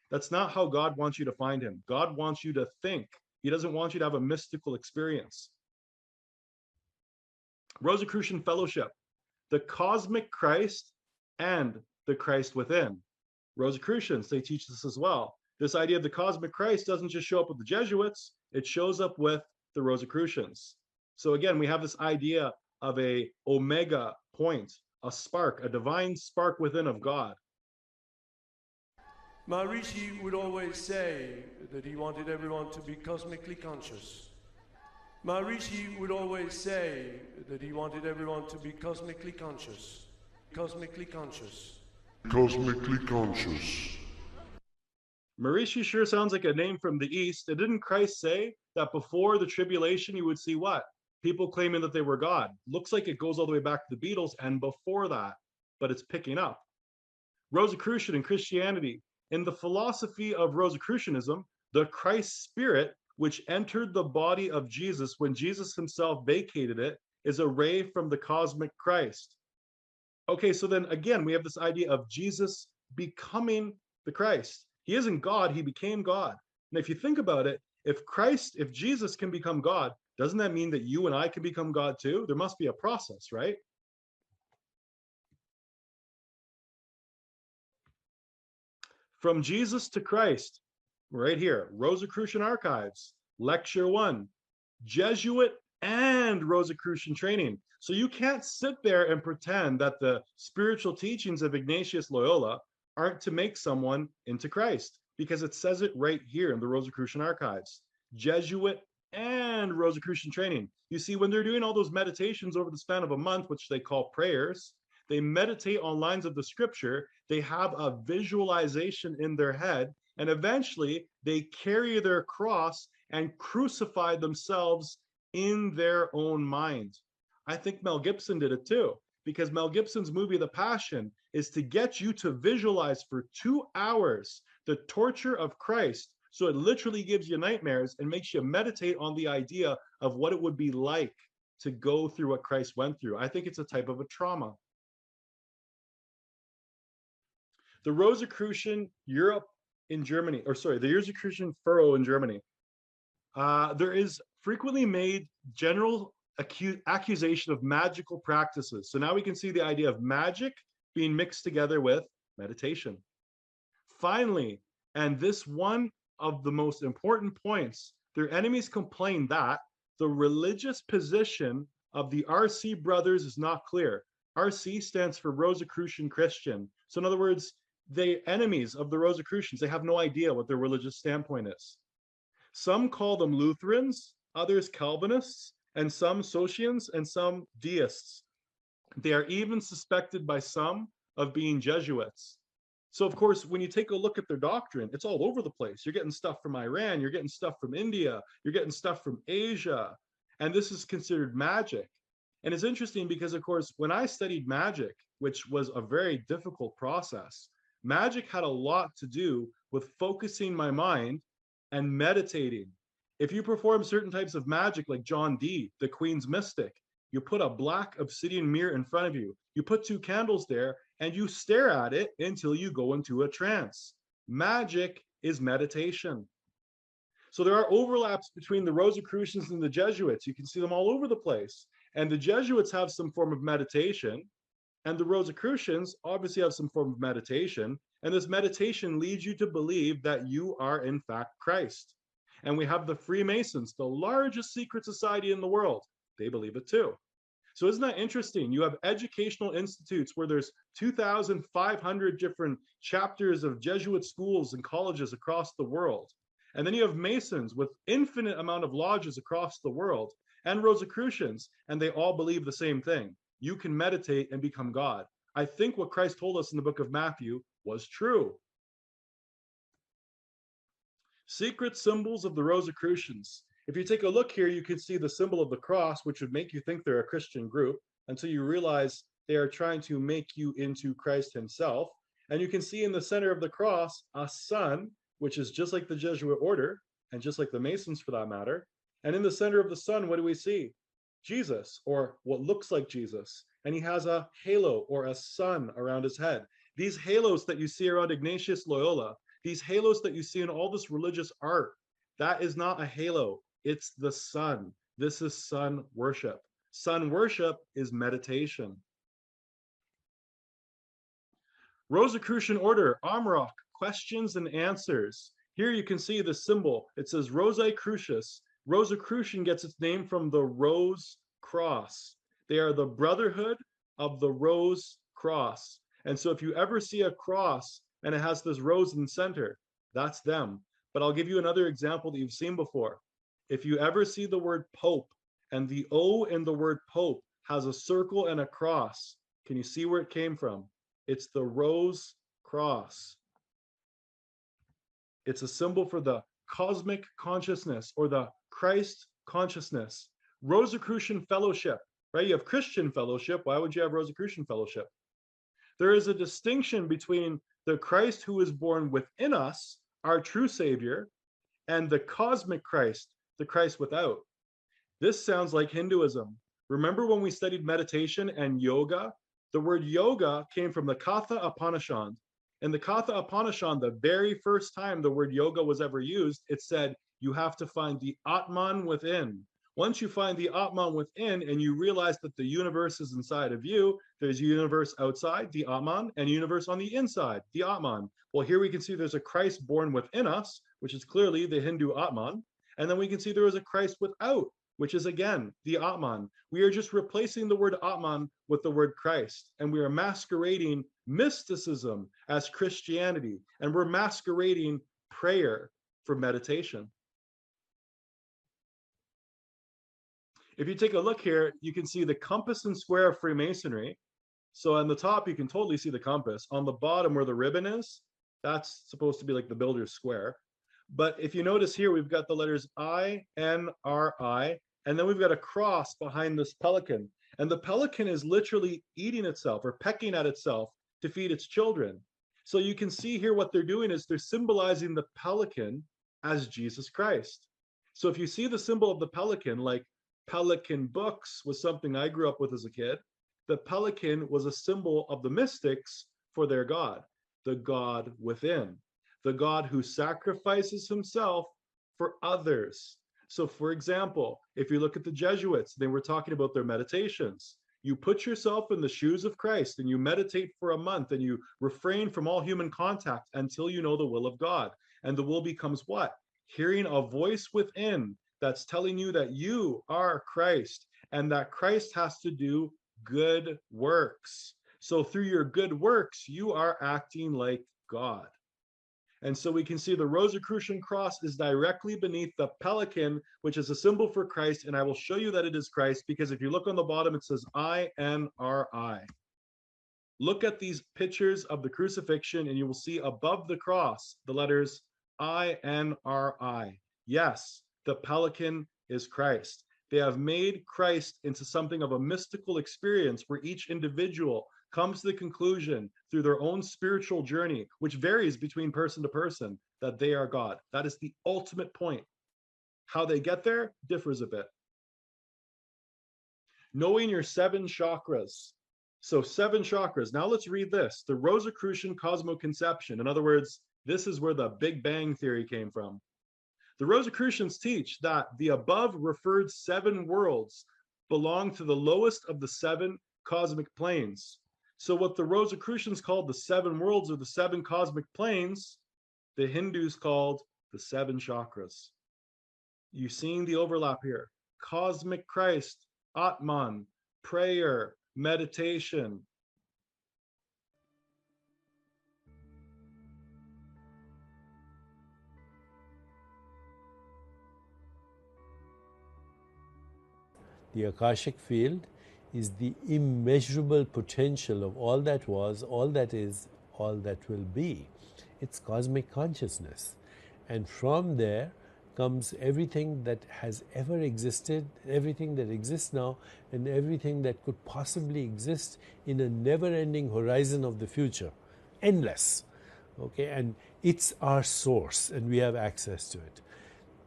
That's not how God wants you to find him. God wants you to think. He doesn't want you to have a mystical experience. Rosicrucian Fellowship, the cosmic Christ and the Christ within. Rosicrucians, they teach this as well. This idea of the cosmic Christ doesn't just show up with the Jesuits, it shows up with the Rosicrucians. So again, we have this idea of a omega point, a spark, a divine spark within of God. Maharishi would always say that he wanted everyone to be cosmically conscious. Maharishi would always say that he wanted everyone to be cosmically conscious. Cosmically conscious. Cosmically conscious. Maharishi sure sounds like a name from the East. And didn't Christ say that before the tribulation you would see what? People claiming that they were God. Looks like it goes all the way back to the Beatles and before that, but it's picking up. Rosicrucian and Christianity. In the philosophy of Rosicrucianism, the Christ spirit, which entered the body of Jesus when Jesus himself vacated it, is a ray from the cosmic Christ. Okay, so then again, we have this idea of Jesus becoming the Christ. He isn't God, he became God. And if you think about it, if Jesus can become God, doesn't that mean that you and I can become God too? There must be a process, right? From Jesus to Christ, right here, Rosicrucian Archives, Lecture 1, Jesuit and Rosicrucian training. So you can't sit there and pretend that the spiritual teachings of Ignatius Loyola aren't to make someone into Christ, because it says it right here in the Rosicrucian Archives. Jesuit and Rosicrucian training. You see, when they're doing all those meditations over the span of a month, which they call prayers, they meditate on lines of the scripture, they have a visualization in their head, and eventually they carry their cross and crucify themselves in their own mind. I think Mel Gibson did it too, because Mel Gibson's movie The Passion is to get you to visualize for 2 hours the torture of Christ. So it literally gives you nightmares and makes you meditate on the idea of what it would be like to go through what Christ went through. I think it's a type of a trauma. The Rosicrucian Europe in Germany, or sorry, the Rosicrucian furrow in Germany. There is frequently made general accusation of magical practices. So now we can see the idea of magic being mixed together with meditation. Finally, and this one of the most important points, their enemies complain that the religious position of the RC brothers is not clear. RC stands for Rosicrucian Christian. So in other words, the enemies of the Rosicrucians, they have no idea what their religious standpoint is. Some call them Lutherans, others Calvinists, and some Socians, and some deists. They are even suspected by some of being Jesuits. So of course, when you take a look at their doctrine, it's all over the place. You're getting stuff from Iran, you're getting stuff from India, you're getting stuff from Asia, and this is considered magic. And it's interesting because, of course, when I studied magic, which was a very difficult process, magic had a lot to do with focusing my mind and meditating. If you perform certain types of magic, like John Dee, the Queen's mystic, you put a black obsidian mirror in front of you, you put 2 candles there, and you stare at it until you go into a trance. Magic is meditation. So there are overlaps between the Rosicrucians and the Jesuits. You can see them all over the place. And the Jesuits have some form of meditation, and the Rosicrucians obviously have some form of meditation. And this meditation leads you to believe that you are in fact Christ. And we have the Freemasons, the largest secret society in the world. They believe it too. So isn't that interesting? You have educational institutes where there's 2,500 different chapters of Jesuit schools and colleges across the world. And then you have Masons with infinite amount of lodges across the world, and Rosicrucians, and they all believe the same thing. You can meditate and become God. I think what Christ told us in the book of Matthew was true. Secret symbols of the Rosicrucians. If you take a look here, you can see the symbol of the cross, which would make you think they're a Christian group, until you realize they are trying to make you into Christ himself. And you can see in the center of the cross a sun, which is just like the Jesuit order, and just like the Masons for that matter. And in the center of the sun, what do we see? Jesus, or what looks like Jesus. And he has a halo or a sun around his head. These halos that you see around Ignatius Loyola, these halos that you see in all this religious art, that is not a halo. It's the sun. This is sun worship. Sun worship is meditation. Rosicrucian order, Amrock, questions and answers. Here you can see the symbol. It says Rosae Crucis. Rosicrucian gets its name from the rose cross. They are the brotherhood of the rose cross. And so if you ever see a cross and it has this rose in the center, that's them. But I'll give you another example that you've seen before. If you ever see the word Pope and the O in the word Pope has a circle and a cross, can you see where it came from? It's the rose cross. It's a symbol for the cosmic consciousness or the Christ consciousness. Rosicrucian fellowship, right? You have Christian fellowship. Why would you have Rosicrucian fellowship? There is a distinction between the Christ who is born within us, our true Savior, and the cosmic Christ, the Christ without. This sounds like Hinduism. Remember when we studied meditation and yoga? The word yoga came from the Katha Upanishad. In the Katha Upanishad, the very first time the word yoga was ever used, it said, you have to find the Atman within. Once you find the Atman within and you realize that the universe is inside of you, there's a universe outside, the Atman, and a universe on the inside, the Atman. Well, here we can see there's a Christ born within us, which is clearly the Hindu Atman. And then we can see there is a Christ without, which is again the Atman. We are just replacing the word Atman with the word Christ, and we are masquerading mysticism as Christianity, and we're masquerading prayer for meditation. If you take a look here, you can see the compass and square of Freemasonry. So on the top, you can totally see the compass. On the bottom where the ribbon is, that's supposed to be like the builder's square. But if you notice here, we've got the letters I, N, R, I, and then we've got a cross behind this pelican. And the pelican is literally eating itself or pecking at itself to feed its children. So you can see here what they're doing is they're symbolizing the pelican as Jesus Christ. So if you see the symbol of the pelican, like pelican books was something I grew up with as a kid, the pelican was a symbol of the mystics for their God, the God within, the God who sacrifices himself for others. So for example, if you look at the Jesuits, they were talking about their meditations. You put yourself in the shoes of Christ and you meditate for a month and you refrain from all human contact until you know the will of God. And the will becomes what? Hearing a voice within that's telling you that you are Christ and that Christ has to do good works. So through your good works, you are acting like God. And so we can see the Rosicrucian cross is directly beneath the pelican, which is a symbol for Christ. And I will show you that it is Christ, because if you look on the bottom, it says I-N-R-I. Look at these pictures of the crucifixion, and you will see above the cross the letters I-N-R-I. Yes, the pelican is Christ. They have made Christ into something of a mystical experience where each individual comes to the conclusion through their own spiritual journey, which varies between person to person, that they are God. That is the ultimate point. How they get there differs a bit. Knowing your 7 chakras. So 7 chakras. Now let's read this. The Rosicrucian cosmoconception. In other words, this is where the Big Bang theory came from. The Rosicrucians teach that the above referred 7 worlds belong to the lowest of the 7 cosmic planes. So what the Rosicrucians called the 7 worlds or the 7 cosmic planes, the Hindus called the 7 chakras. You seeing the overlap here? Cosmic Christ, Atman, prayer, meditation. The Akashic field is the immeasurable potential of all that was, all that is, all that will be. It's cosmic consciousness. And from there comes everything that has ever existed, everything that exists now, and everything that could possibly exist in a never-ending horizon of the future. Endless. Okay, and it's our source, and we have access to it.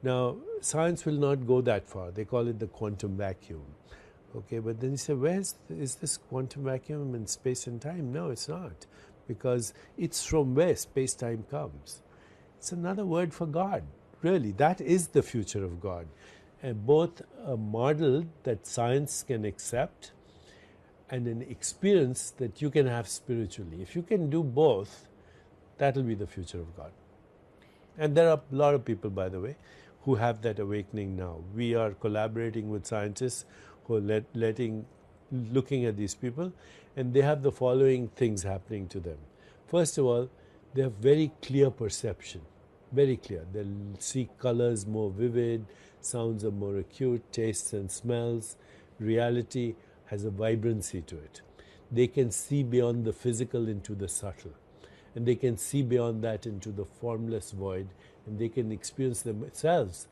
Now, science will not go that far. They call it the quantum vacuum. Okay, but then you say, is this quantum vacuum in space and time? No, it's not, because it's from where space-time comes. It's another word for God, really. That is the future of God. And both a model that science can accept and an experience that you can have spiritually. If you can do both, that will be the future of God. And there are a lot of people, by the way, who have that awakening now. We are collaborating with scientists who are looking at these people, and they have the following things happening to them. First of all, they have very clear perception, very clear. They'll see colors more vivid, sounds are more acute, tastes and smells. Reality has a vibrancy to it. They can see beyond the physical into the subtle, and they can see beyond that into the formless void, and they can experience themselves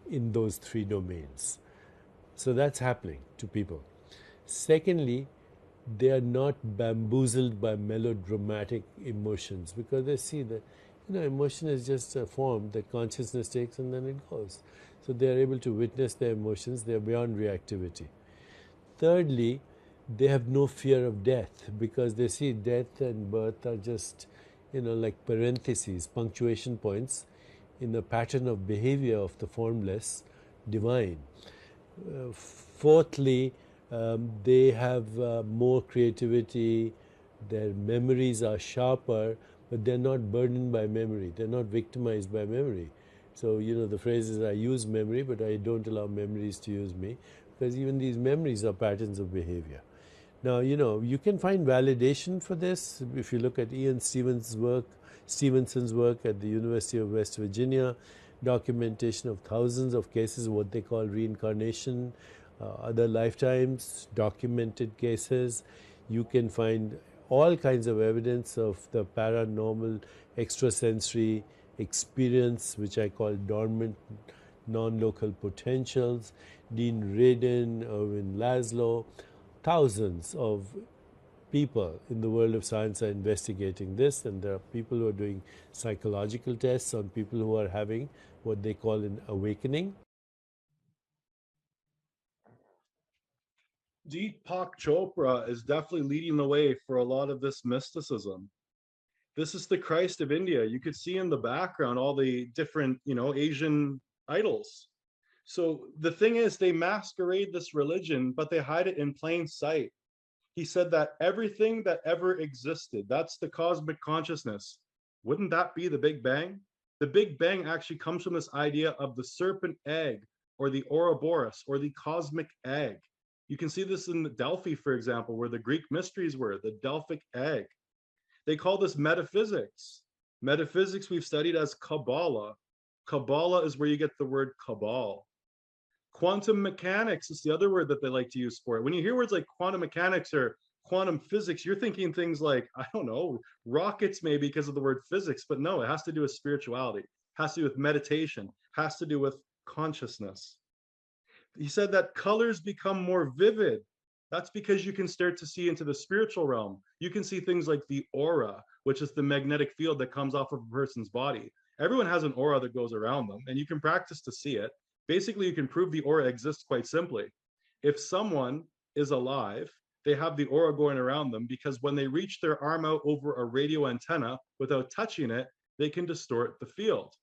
in those 3 domains. So that's happening to people. Secondly, they are not bamboozled by melodramatic emotions, because they see that emotion is just a form that consciousness takes and then it goes. So they are able to witness their emotions. They are beyond reactivity. Thirdly, they have no fear of death, because they see death and birth are just like parentheses, punctuation points in the pattern of behavior of the formless divine. Fourthly, they have more creativity, their memories are sharper, but they're not burdened by memory, they're not victimized by memory. So, the phrase is I use memory, but I don't allow memories to use me, because even these memories are patterns of behavior. Now, you can find validation for this if you look at Ian Stevenson's work at the University of West Virginia, documentation of thousands of cases, what they call reincarnation, other lifetimes, documented cases. You can find all kinds of evidence of the paranormal extrasensory experience, which I call dormant non-local potentials. Dean Radin, Erwin Laszlo, thousands of people in the world of science are investigating this, and there are people who are doing psychological tests on people who are having what they call an awakening. Deepak Chopra is definitely leading the way for a lot of this mysticism. This is the Christ of India. You could see in the background all the different, Asian idols. So the thing is, they masquerade this religion, but they hide it in plain sight. He said that everything that ever existed, that's the cosmic consciousness. Wouldn't that be the Big Bang? The Big Bang actually comes from this idea of the serpent egg, or the Ouroboros, or the cosmic egg. You can see this in Delphi, for example, where the Greek mysteries were, the Delphic egg. They call this metaphysics. Metaphysics we've studied as Kabbalah. Kabbalah is where you get the word cabal. Quantum mechanics is the other word that they like to use for it. When you hear words like quantum mechanics or quantum physics, you're thinking things like, I don't know, rockets maybe because of the word physics, but no, it has to do with spirituality, has to do with meditation, has to do with consciousness. He said that colors become more vivid. That's because you can start to see into the spiritual realm. You can see things like the aura, which is the magnetic field that comes off of a person's body. Everyone has an aura that goes around them, and you can practice to see it. Basically, you can prove the aura exists quite simply. If someone is alive, they have the aura going around them because when they reach their arm out over a radio antenna without touching it, they can distort the field.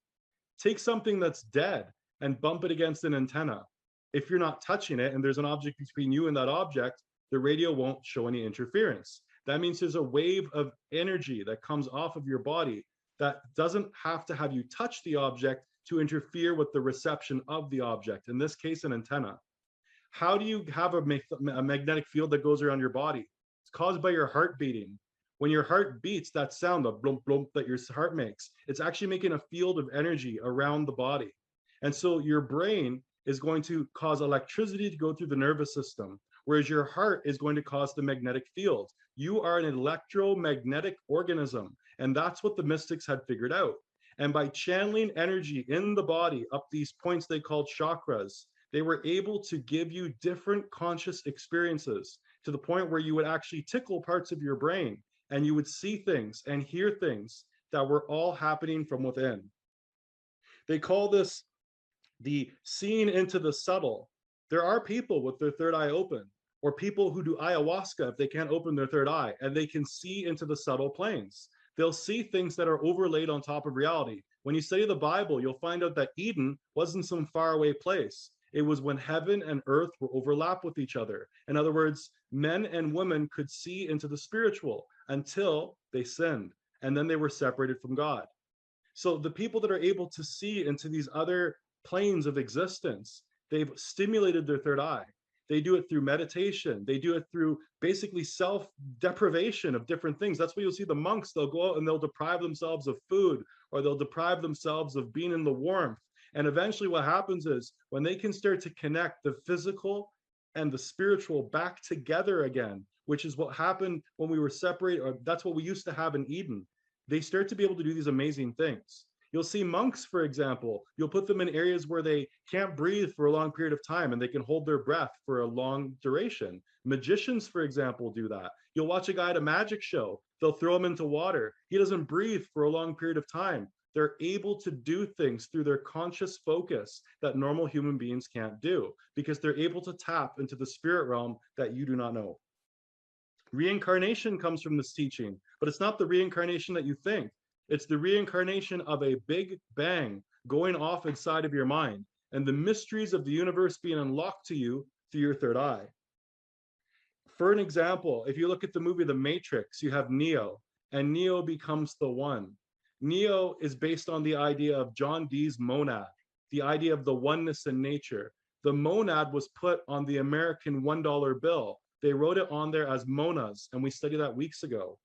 Take something that's dead and bump it against an antenna. If you're not touching it and there's an object between you and that object, the radio won't show any interference. That means there's a wave of energy that comes off of your body that doesn't have to have you touch the object to interfere with the reception of the object, in this case, an antenna. How do you have a magnetic field that goes around your body? It's caused by your heart beating. When your heart beats, that sound, the blump blump that your heart makes, it's actually making a field of energy around the body. And so your brain is going to cause electricity to go through the nervous system, whereas your heart is going to cause the magnetic field. You are an electromagnetic organism, and that's what the mystics had figured out. And by channeling energy in the body up these points they called chakras, they were able to give you different conscious experiences to the point where you would actually tickle parts of your brain and you would see things and hear things that were all happening from within. They call this the seeing into the subtle. There are people with their third eye open, or people who do ayahuasca if they can't open their third eye, and they can see into the subtle planes. They'll see things that are overlaid on top of reality. When you study the Bible, you'll find out that Eden wasn't some faraway place. It was when heaven and earth were overlapped with each other. In other words, men and women could see into the spiritual until they sinned, and then they were separated from God. So the people that are able to see into these other planes of existence, they've stimulated their third eye. They do it through meditation. They do it through basically self-deprivation of different things. That's why you'll see the monks, they'll go out and they'll deprive themselves of food, or they'll deprive themselves of being in the warmth. And eventually what happens is when they can start to connect the physical and the spiritual back together again, which is what happened when we were separated, or that's what we used to have in Eden, they start to be able to do these amazing things. You'll see monks, for example, you'll put them in areas where they can't breathe for a long period of time and they can hold their breath for a long duration. Magicians, for example, do that. You'll watch a guy at a magic show, they'll throw him into water. He doesn't breathe for a long period of time. They're able to do things through their conscious focus that normal human beings can't do because they're able to tap into the spirit realm that you do not know. Reincarnation comes from this teaching, but it's not the reincarnation that you think. It's the reincarnation of a big bang going off inside of your mind and the mysteries of the universe being unlocked to you through your third eye. For an example, if you look at the movie The Matrix, you have Neo, and Neo becomes the one. Neo is based on the idea of John Dee's monad, the idea of the oneness in nature. The monad was put on the American $1 bill. They wrote it on there as monas, and we studied that weeks ago.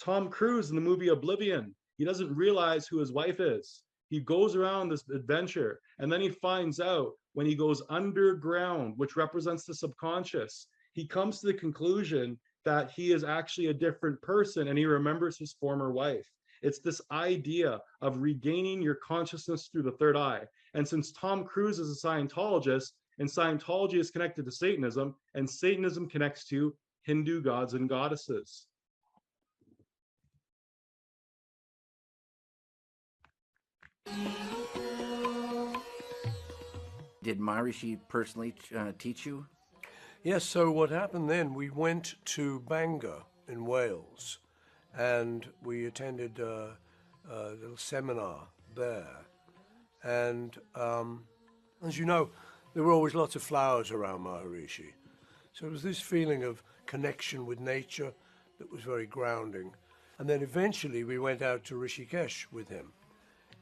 Tom Cruise in the movie Oblivion, he doesn't realize who his wife is. He goes around this adventure, and then he finds out when he goes underground, which represents the subconscious, he comes to the conclusion that he is actually a different person, and he remembers his former wife. It's this idea of regaining your consciousness through the third eye. And since Tom Cruise is a Scientologist, and Scientology is connected to Satanism, and Satanism connects to Hindu gods and goddesses. Did Maharishi personally teach you? Yes, so what happened then, we went to Bangor in Wales, and we attended a little seminar there. And as you know, there were always lots of flowers around Maharishi. So it was this feeling of connection with nature that was very grounding. And then eventually we went out to Rishikesh with him,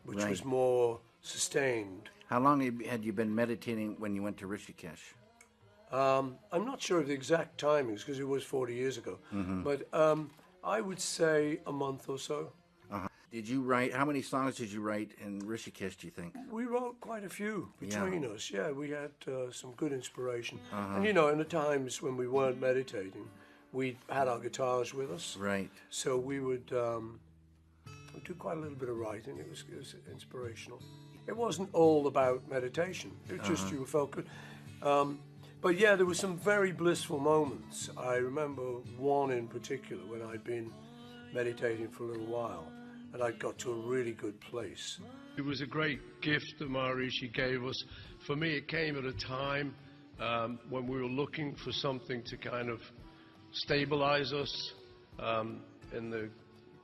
which Right. was more sustained. How long had you been meditating when you went to Rishikesh? I'm not sure of the exact timings because it was 40 years ago, but I would say a month or so. Did you write, how many songs did you write in Rishikesh, do you think? We wrote quite a few between us. Yeah, we had some good inspiration. Uh-huh. And you know, in the times when we weren't meditating, we had our guitars with us. Right. So we would we'd do quite a little bit of writing. It was inspirational. It wasn't all about meditation. It was just you felt good. But yeah, there were some very blissful moments. I remember one in particular when I'd been meditating for a little while and I got to a really good place. It was a great gift that Maharishi gave us. For me, it came at a time when we were looking for something to kind of stabilize us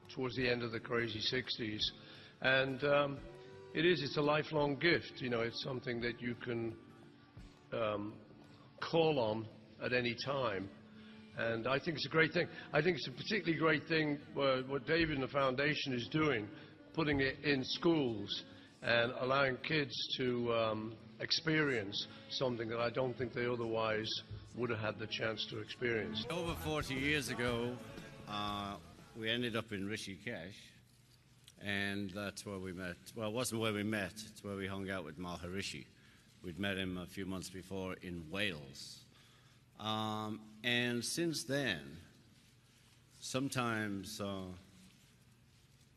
towards the end of the crazy 60s. And it's a lifelong gift. You know, it's something that you can call on at any time. And I think it's a great thing. I think it's a particularly great thing what David and the Foundation is doing, putting it in schools and allowing kids to experience something that I don't think they otherwise would have had the chance to experience. Over 40 years ago, we ended up in Rishikesh, and that's where we met. Well, it wasn't where we met, it's where we hung out with Maharishi. We'd met him a few months before in Wales. And since then, sometimes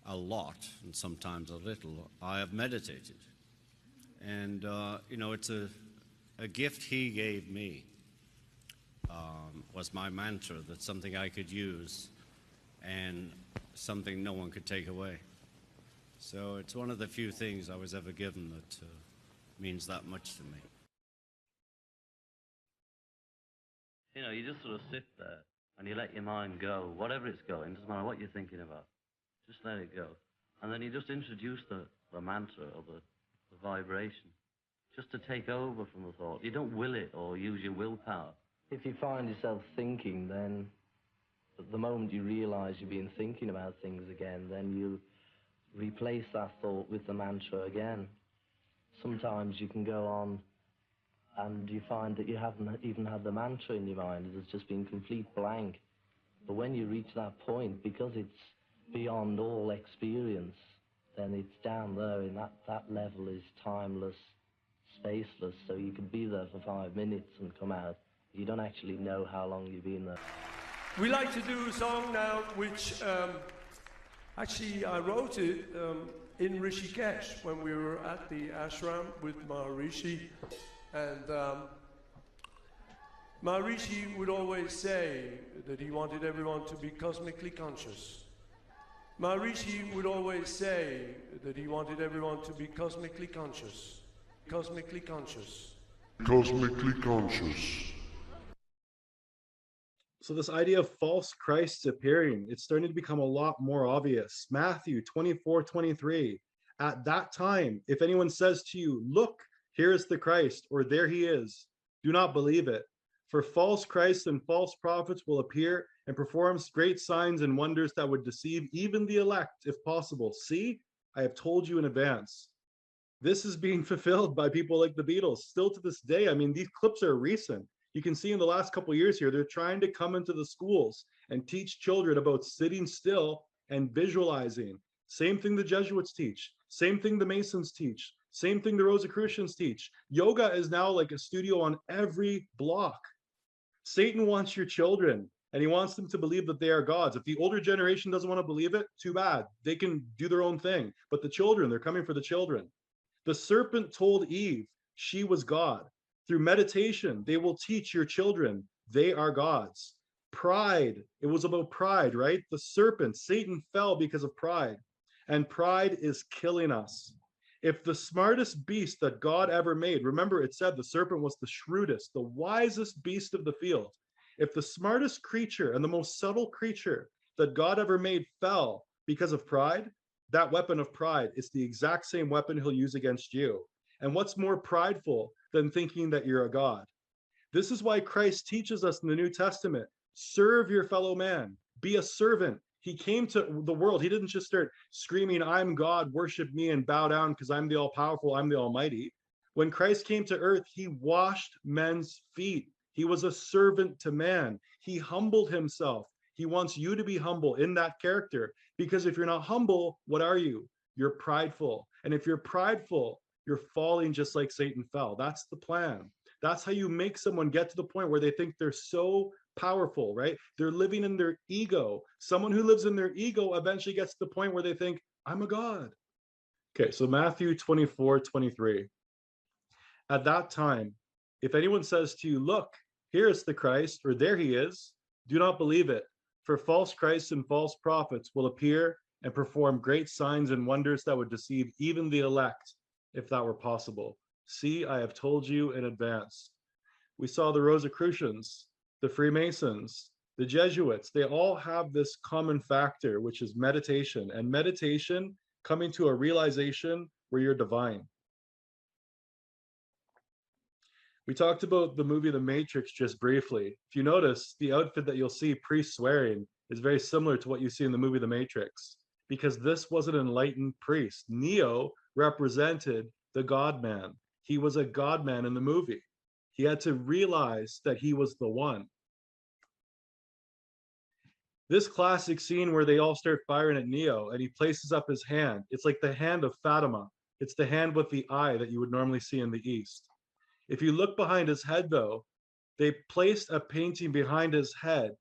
a lot and sometimes a little, I have meditated. And, you know, it's a gift he gave me, was my mantra, that's something I could use and something no one could take away. So it's one of the few things I was ever given that means that much to me. You know, you just sort of sit there and you let your mind go, whatever it's going, doesn't matter what you're thinking about, just let it go. And then you just introduce the mantra or the vibration, just to take over from the thought. You don't will it or use your willpower. If you find yourself thinking, then at the moment you realize you've been thinking about things again, then you replace that thought with the mantra again. Sometimes you can go on and you find that you haven't even had the mantra in your mind. It's just been complete blank. But when you reach that point, because it's beyond all experience, then it's down there, and that level is timeless, spaceless, so you can be there for 5 minutes and come out. You don't actually know how long you've been there. We like to do a song now which actually I wrote it in Rishikesh when we were at the ashram with Maharishi. And Maharishi would always say that he wanted everyone to be cosmically conscious. Maharishi would always say that he wanted everyone to be cosmically conscious. Cosmically conscious. Cosmically conscious. So this idea of false Christs appearing, it's starting to become a lot more obvious. Matthew 24:23. At that time, if anyone says to you, look, here is the Christ, or there he is, do not believe it. For false Christs and false prophets will appear and perform great signs and wonders that would deceive even the elect, if possible. See, I have told you in advance. This is being fulfilled by people like the Beatles still to this day. I mean, these clips are recent. You can see in the last couple of years here, they're trying to come into the schools and teach children about sitting still and visualizing. Same thing the Jesuits teach. Same thing the Masons teach. Same thing the Rosicrucians teach. Yoga is now like a studio on every block. Satan wants your children, and he wants them to believe that they are gods. If the older generation doesn't want to believe it, too bad. They can do their own thing. But the children, they're coming for the children. The serpent told Eve she was God. Through meditation, they will teach your children they are gods. Pride, it was about pride, right? The serpent, Satan fell because of pride. And pride is killing us. If the smartest beast that God ever made, remember it said the serpent was the shrewdest, the wisest beast of the field. If the smartest creature and the most subtle creature that God ever made fell because of pride, that weapon of pride is the exact same weapon he'll use against you. And what's more prideful than thinking that you're a God? This is why Christ teaches us in the New Testament, serve your fellow man, be a servant. He came to the world. He didn't just start screaming, I'm God, worship me and bow down because I'm the all-powerful, I'm the almighty. When Christ came to earth, he washed men's feet. He was a servant to man. He humbled himself. He wants you to be humble in that character, because if you're not humble, what are you? You're prideful. And if you're prideful, you're falling just like Satan fell. That's the plan. That's how you make someone get to the point where they think they're so powerful, right? They're living in their ego. Someone who lives in their ego eventually gets to the point where they think, I'm a god. Okay, so Matthew 24:23. At that time, if anyone says to you, look, here is the Christ, or there he is, do not believe it. For false Christs and false prophets will appear and perform great signs and wonders that would deceive even the elect, if that were possible. See, I have told you in advance. We saw the Rosicrucians, the Freemasons, the Jesuits. They all have this common factor, which is meditation, and meditation coming to a realization where you're divine. We talked about the movie The Matrix just briefly. If you notice, the outfit that you'll see priests wearing is very similar to what you see in the movie The Matrix, because this was an enlightened priest. Neo represented the God-man. He was a God-man in the movie. He had to realize that he was the one. This classic scene where they all start firing at Neo and he places up his hand, it's like the hand of Fatima. It's the hand with the eye that you would normally see in the East. If you look behind his head, though, they placed a painting behind his head,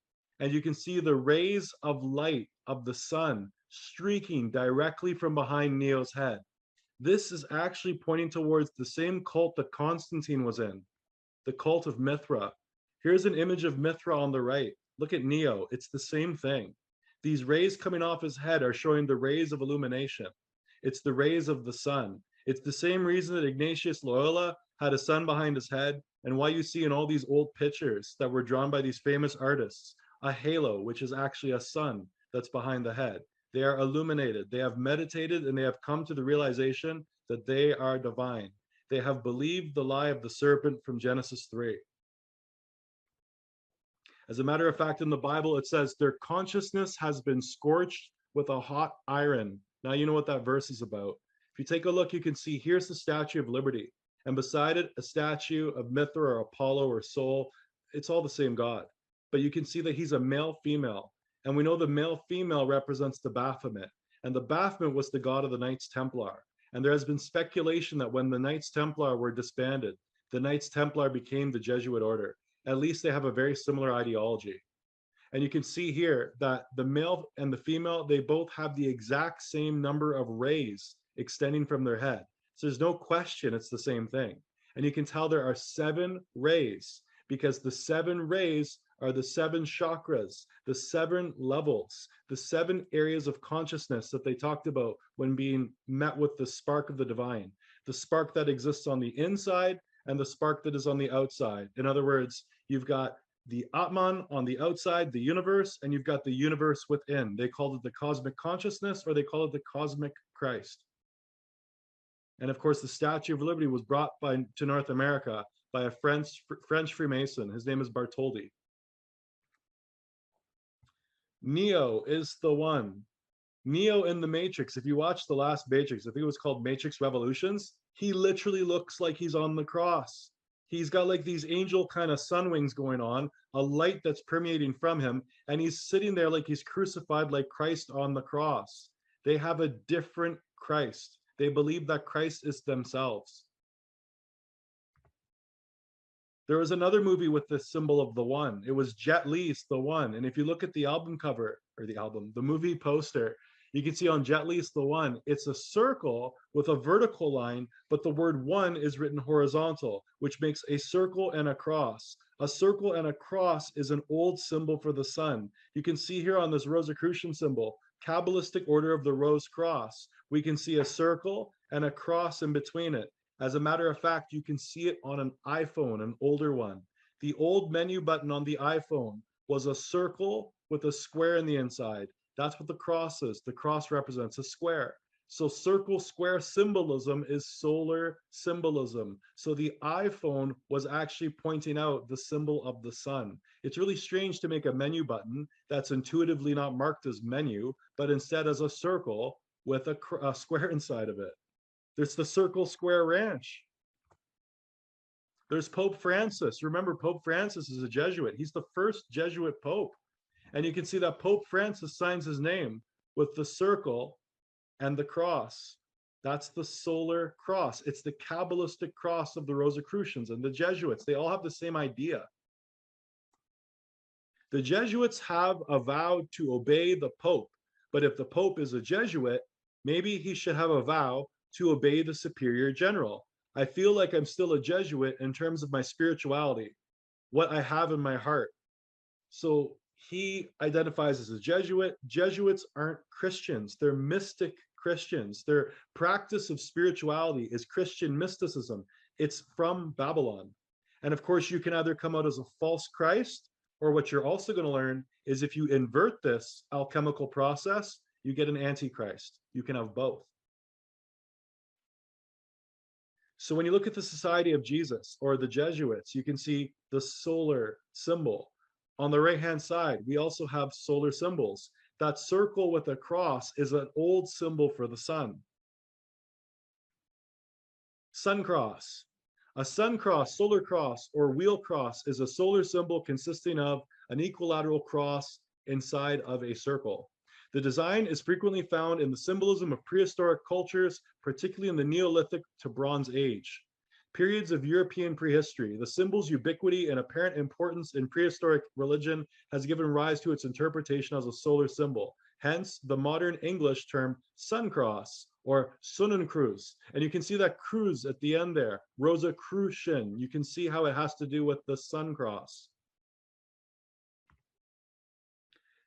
and you can see the rays of light of the sun streaking directly from behind Neo's head. This is actually pointing towards the same cult that Constantine was in, the cult of Mithra. Here's an image of Mithra on the right. Look at Neo. It's the same thing. These rays coming off his head are showing the rays of illumination. It's the rays of the sun. It's the same reason that Ignatius Loyola had a sun behind his head, and why you see in all these old pictures that were drawn by these famous artists, a halo, which is actually a sun that's behind the head. They are illuminated. They have meditated, and they have come to the realization that they are divine. They have believed the lie of the serpent from Genesis 3. As a matter of fact, in the Bible, it says their consciousness has been scorched with a hot iron. Now you know what that verse is about. If you take a look, you can see here's the Statue of Liberty, and beside it, a statue of Mithra or Apollo or Sol. It's all the same God. But you can see that he's a male-female, and we know the male-female represents the Baphomet, and the Baphomet was the god of the Knights Templar. And there has been speculation that when the Knights Templar were disbanded, the Knights Templar became the Jesuit order. At least they have a very similar ideology. And you can see here that the male and the female, they both have the exact same number of rays extending from their head. So there's no question it's the same thing. And you can tell there are 7 rays, because the 7 rays are the 7 chakras, the 7 levels, the 7 areas of consciousness that they talked about when being met with the spark of the divine, the spark that exists on the inside and the spark that is on the outside. In other words, you've got the Atman on the outside, the universe, and you've got the universe within. They called it the cosmic consciousness, or they call it the cosmic Christ. And of course, the Statue of Liberty was brought to North America by a French Freemason. His name is Bartholdi. Neo is the one. Neo in the Matrix, if you watch the last Matrix, I think it was called Matrix Revolutions, he literally looks like he's on the cross. He's got like these angel kind of sun wings going on, a light that's permeating from him, and he's sitting there like he's crucified like Christ on the cross. They have a different Christ. They believe that Christ is themselves. There was another movie with the symbol of the one. It was Jet Li's The One. And if you look at the album cover, or the movie poster, you can see on Jet Li's The One, it's a circle with a vertical line, but the word one is written horizontal, which makes a circle and a cross. A circle and a cross is an old symbol for the sun. You can see here on this Rosicrucian symbol, Kabbalistic order of the rose cross. We can see a circle and a cross in between it. As a matter of fact, you can see it on an iPhone, an older one. The old menu button on the iPhone was a circle with a square in the inside. That's what the cross is. The cross represents a square. So circle square symbolism is solar symbolism. So the iPhone was actually pointing out the symbol of the sun. It's really strange to make a menu button that's intuitively not marked as menu, but instead as a circle with a square inside of it. There's the Circle Square Ranch. There's Pope Francis. Remember, Pope Francis is a Jesuit. He's the first Jesuit Pope. And you can see that Pope Francis signs his name with the circle and the cross. That's the solar cross. It's the Kabbalistic cross of the Rosicrucians and the Jesuits. They all have the same idea. The Jesuits have a vow to obey the Pope. But if the Pope is a Jesuit, maybe he should have a vow to obey the superior general. I feel like I'm still a Jesuit in terms of my spirituality, what I have in my heart. So he identifies as a Jesuit. Jesuits aren't Christians. They're mystic Christians. Their practice of spirituality is Christian mysticism. It's from Babylon. And of course, you can either come out as a false Christ, or what you're also going to learn is if you invert this alchemical process, you get an antichrist. You can have both. So when you look at the Society of Jesus or the Jesuits, you can see the solar symbol. On the right-hand side, we also have solar symbols. That circle with a cross is an old symbol for the sun. Sun cross. A sun cross, solar cross, or wheel cross is a solar symbol consisting of an equilateral cross inside of a circle. The design is frequently found in the symbolism of prehistoric cultures, particularly in the Neolithic to Bronze Age. Periods of European prehistory, the symbol's ubiquity and apparent importance in prehistoric religion has given rise to its interpretation as a solar symbol. Hence, the modern English term sun cross or Sonnenkreuz. And you can see that cruz at the end there, Rosicrucian. You can see how it has to do with the sun cross.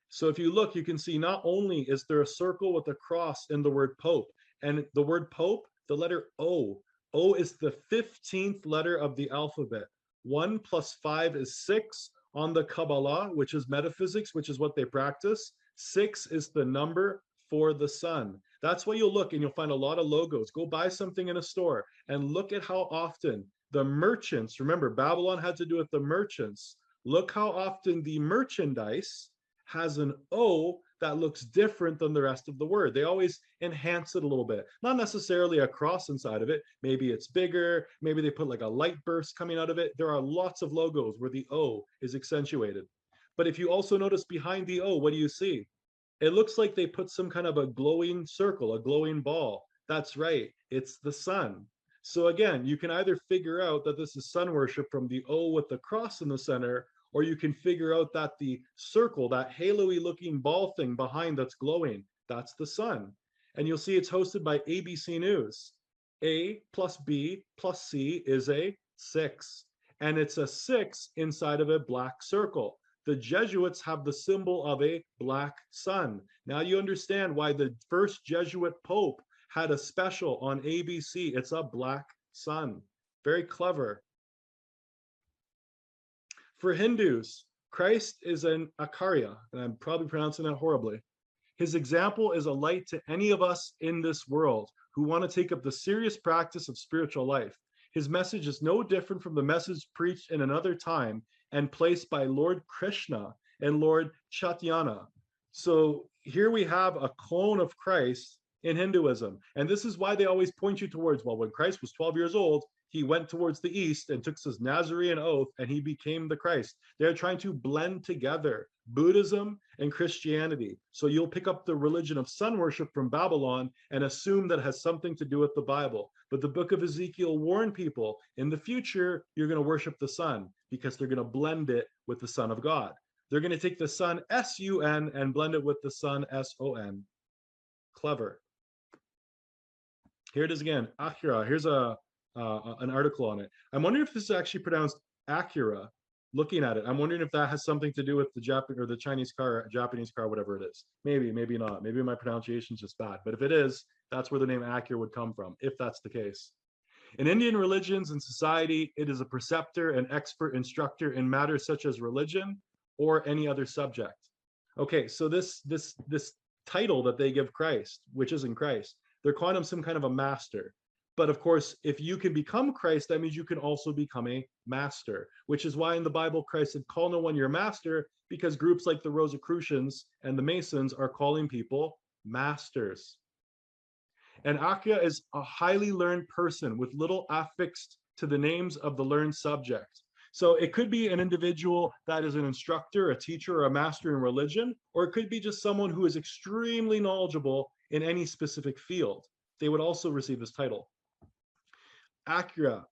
So if you look, you can see not only is there a circle with a cross in the word Pope, and the word Pope, the letter O. O is the 15th letter of the alphabet. 1 + 5 is 6 on the Kabbalah, which is metaphysics, which is what they practice. 6 is the number for the sun. That's why you'll look and you'll find a lot of logos. Go buy something in a store and look at how often the merchants, remember Babylon had to do with the merchants. Look how often the merchandise has an O that looks different than the rest of the word. They always enhance it a little bit. Not necessarily a cross inside of it. Maybe it's bigger. Maybe they put like a light burst coming out of it. There are lots of logos where the O is accentuated. But if you also notice behind the O, what do you see? It looks like they put some kind of a glowing circle, a glowing ball. That's right. It's the sun. So again, you can either figure out that this is sun worship from the O with the cross in the center, or you can figure out that the circle, that halo-y looking ball thing behind that's glowing, that's the sun. And you'll see it's hosted by ABC News. A plus B plus C is a 6. And it's a 6 inside of a black circle. The Jesuits have the symbol of a black sun. Now you understand why the first Jesuit Pope had a special on ABC. It's a black sun. Very clever. For Hindus, Christ is an Acharya, and I'm probably pronouncing that horribly. His example is a light to any of us in this world who want to take up the serious practice of spiritual life. His message is no different from the message preached in another time and placed by Lord Krishna and Lord Chaitanya. So here we have a clone of Christ in Hinduism. And this is why they always point you towards, well, when Christ was 12 years old, he went towards the east and took his Nazarene oath and he became the Christ. They're trying to blend together Buddhism and Christianity. So you'll pick up the religion of sun worship from Babylon and assume that it has something to do with the Bible. But the book of Ezekiel warned people, in the future, you're going to worship the sun because they're going to blend it with the Son of God. They're going to take the sun, S-U-N, and blend it with the sun, S-O-N. Clever. Here it is again, Acura. Here's an article on it. I'm wondering if this is actually pronounced Acura. Looking at it, I'm wondering if that has something to do with the Japanese or the Chinese car, Japanese car, whatever it is. Maybe, maybe not. Maybe my pronunciation is just bad. But if it is, that's where the name Acura would come from, if that's the case. In Indian religions and society, it is a preceptor and expert instructor in matters such as religion or any other subject. Okay, so this title that they give Christ, which isn't Christ, they're calling him some kind of a master. But of course, if you can become Christ, that means you can also become a master, which is why in the Bible, Christ said, call no one your master, because groups like the Rosicrucians and the Masons are calling people masters. And Akya is a highly learned person with little affixed to the names of the learned subject. So it could be an individual that is an instructor, a teacher, or a master in religion, or it could be just someone who is extremely knowledgeable in any specific field. They would also receive this title. Acura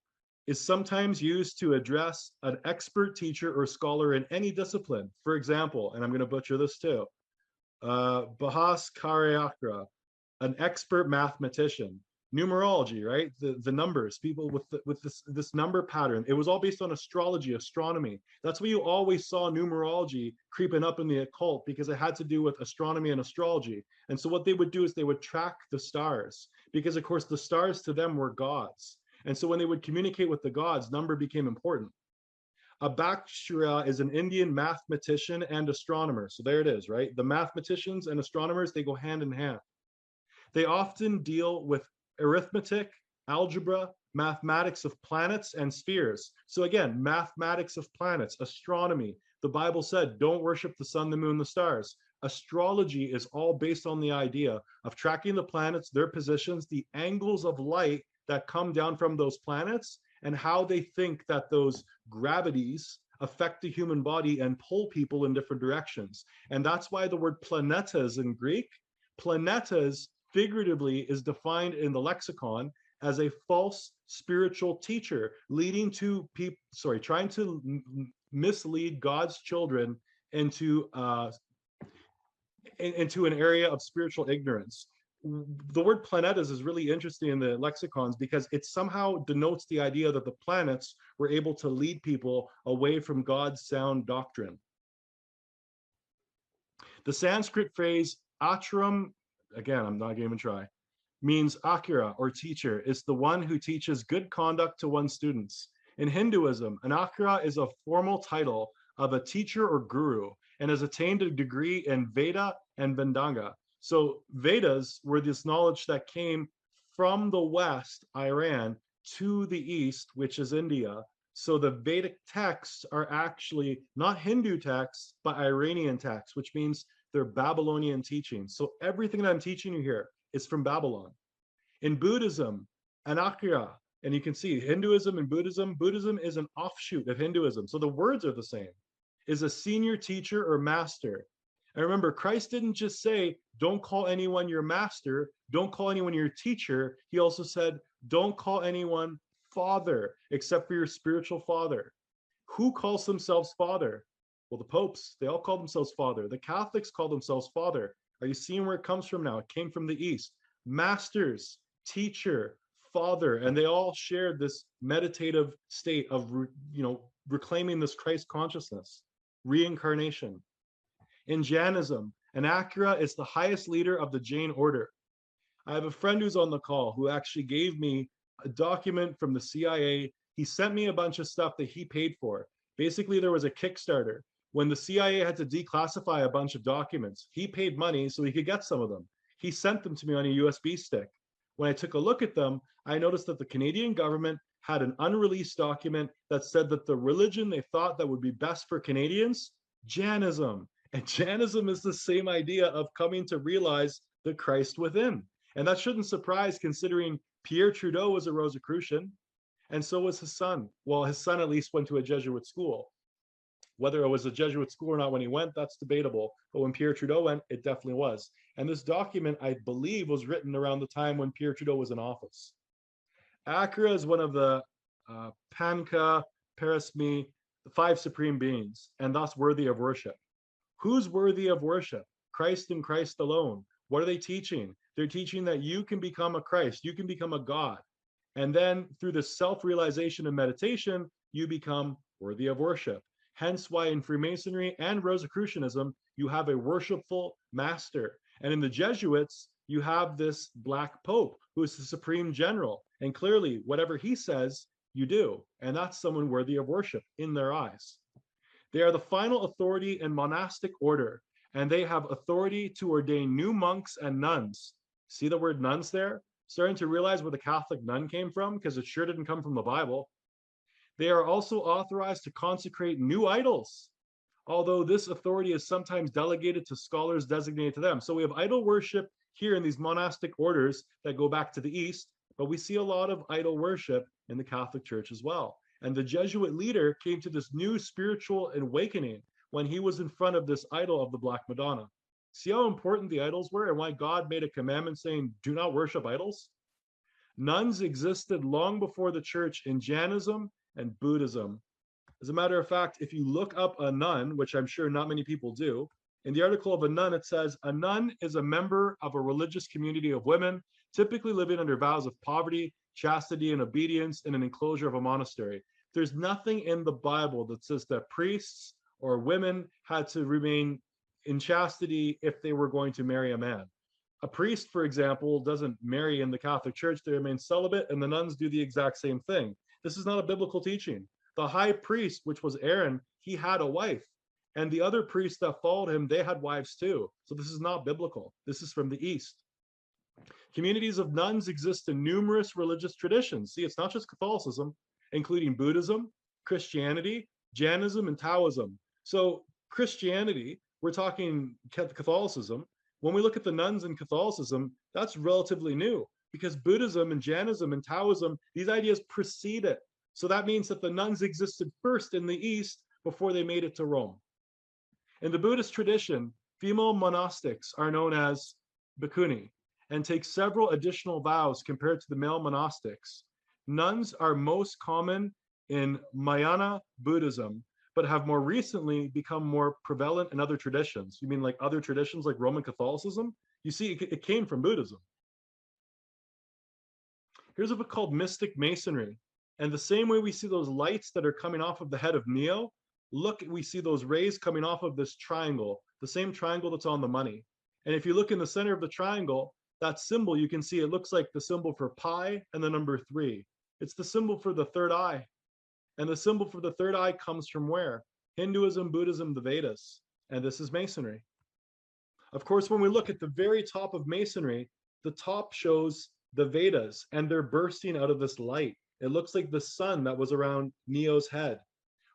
is sometimes used to address an expert teacher or scholar in any discipline. For example, and I'm going to butcher this too, Bahas Karyakra, an expert mathematician. Numerology, right? The numbers, people with this number pattern. It was all based on astrology, astronomy. That's why you always saw numerology creeping up in the occult, because it had to do with astronomy and astrology. And so what they would do is they would track the stars, because of course the stars to them were gods. And so when they would communicate with the gods, number became important. A Bhaskara is an Indian mathematician and astronomer. So there it is, right? The mathematicians and astronomers, they go hand in hand. They often deal with arithmetic, algebra, mathematics of planets and spheres. So again, mathematics of planets, astronomy. The Bible said, don't worship the sun, the moon, the stars. Astrology is all based on the idea of tracking the planets, their positions, the angles of light that come down from those planets, and how they think that those gravities affect the human body and pull people in different directions. And that's why the word planetas in Greek, planetas figuratively is defined in the lexicon as a false spiritual teacher, leading to people, trying to mislead God's children into an area of spiritual ignorance. The word planetas is really interesting in the lexicons because it somehow denotes the idea that the planets were able to lead people away from God's sound doctrine. The Sanskrit phrase Acharam, again, I'm not going to even try, means Akira or teacher, is the one who teaches good conduct to one's students. In Hinduism, an Akira is a formal title of a teacher or guru and has attained a degree in Veda and Vedanga. So Vedas were this knowledge that came from the West, Iran, to the East, which is India. So the Vedic texts are actually not Hindu texts, but Iranian texts, which means they're Babylonian teachings. So everything that I'm teaching you here is from Babylon. In Buddhism, Anakya, and you can see Hinduism and Buddhism, Buddhism is an offshoot of Hinduism. So the words are the same, is a senior teacher or master. And remember, Christ didn't just say, don't call anyone your master, don't call anyone your teacher. He also said, don't call anyone father, except for your spiritual father. Who calls themselves father? Well, the popes, they all call themselves father. The Catholics call themselves father. Are you seeing where it comes from now? It came from the East. Masters, teacher, father, and they all shared this meditative state of, reclaiming this Christ consciousness, reincarnation. In Jainism, an Akira is the highest leader of the Jain order. I have a friend who's on the call who actually gave me a document from the CIA. He sent me a bunch of stuff that he paid for. Basically, there was a Kickstarter. When the CIA had to declassify a bunch of documents, he paid money so he could get some of them. He sent them to me on a USB stick. When I took a look at them, I noticed that the Canadian government had an unreleased document that said that the religion they thought that would be best for Canadians, Janism. And Janism is the same idea of coming to realize the Christ within. And that shouldn't surprise, considering Pierre Trudeau was a Rosicrucian, and so was his son. Well, his son at least went to a Jesuit school. Whether it was a Jesuit school or not when he went, that's debatable. But when Pierre Trudeau went, it definitely was. And this document, I believe, was written around the time when Pierre Trudeau was in office. Akra is one of the Panka, Parismi, the five supreme beings, and thus worthy of worship. Who's worthy of worship? Christ and Christ alone. What are they teaching? They're teaching that you can become a Christ, you can become a God. And then through the self-realization and meditation, you become worthy of worship. Hence why in Freemasonry and Rosicrucianism, you have a worshipful master. And in the Jesuits, you have this Black Pope, who is the supreme general. And clearly, whatever he says, you do. And that's someone worthy of worship in their eyes. They are the final authority in monastic order, and they have authority to ordain new monks and nuns. See the word nuns there? Starting to realize where the Catholic nun came from, because it sure didn't come from the Bible. They are also authorized to consecrate new idols, although this authority is sometimes delegated to scholars designated to them. So we have idol worship here in these monastic orders that go back to the East, but we see a lot of idol worship in the Catholic Church as well. And the Jesuit leader came to this new spiritual awakening when he was in front of this idol of the Black Madonna. See how important the idols were and why God made a commandment saying, do not worship idols? Nuns existed long before the church in Jainism and Buddhism. As a matter of fact, if you look up a nun, which I'm sure not many people do, in the article of a nun, it says, a nun is a member of a religious community of women, typically living under vows of poverty, chastity, and obedience in an enclosure of a monastery. There's nothing in the Bible that says that priests or women had to remain in chastity if they were going to marry a man. A priest, for example, doesn't marry in the Catholic Church, they remain celibate, and the nuns do the exact same thing. This is not a biblical teaching. The high priest, which was Aaron, he had a wife. And the other priests that followed him, they had wives too. So this is not biblical. This is from the East. Communities of nuns exist in numerous religious traditions. See, it's not just Catholicism, including Buddhism, Christianity, Jainism, and Taoism. So Christianity, we're talking Catholicism. When we look at the nuns in Catholicism, that's relatively new because Buddhism and Jainism and Taoism, these ideas precede it. So that means that the nuns existed first in the East before they made it to Rome. In the Buddhist tradition, female monastics are known as bhikkhuni and take several additional vows compared to the male monastics. Nuns are most common in Mahayana Buddhism, but have more recently become more prevalent in other traditions. You mean like other traditions like Roman Catholicism? You see, it came from Buddhism. Here's a book called Mystic Masonry. And the same way we see those lights that are coming off of the head of Neo, look, we see those rays coming off of this triangle, the same triangle that's on the money. And if you look in the center of the triangle, that symbol, you can see it looks like the symbol for pi and the number 3. It's the symbol for the third eye. And the symbol for the third eye comes from where? Hinduism, Buddhism, the Vedas. And this is Masonry. Of course, when we look at the very top of Masonry, the top shows the Vedas, and they're bursting out of this light. It looks like the sun that was around Neo's head.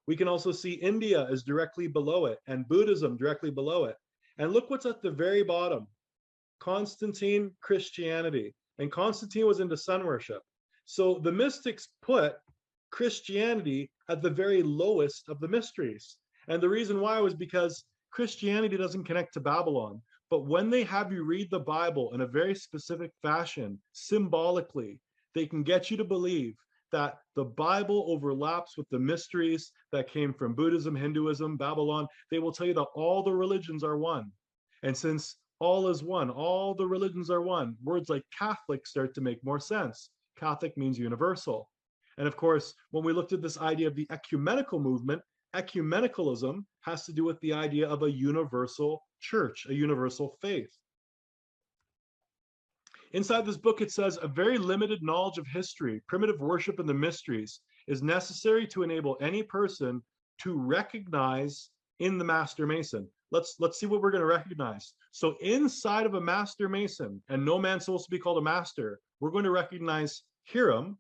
We can also see India is directly below it, and Buddhism directly below it. And look what's at the very bottom. Constantine, Christianity. And Constantine was into sun worship. So the mystics put Christianity at the very lowest of the mysteries. And the reason why was because Christianity doesn't connect to Babylon. But when they have you read the Bible in a very specific fashion, symbolically, they can get you to believe that the Bible overlaps with the mysteries that came from Buddhism, Hinduism, Babylon. They will tell you that all the religions are one. And since all is one, all the religions are one, words like Catholic start to make more sense. Catholic means universal. And of course, when we looked at this idea of the ecumenical movement, ecumenicalism has to do with the idea of a universal church, a universal faith. Inside this book, it says, a very limited knowledge of history, primitive worship, and the mysteries is necessary to enable any person to recognize in the Master Mason. Let's see what we're going to recognize. So inside of a Master Mason, and no man's supposed to be called a master, we're going to recognize Hiram,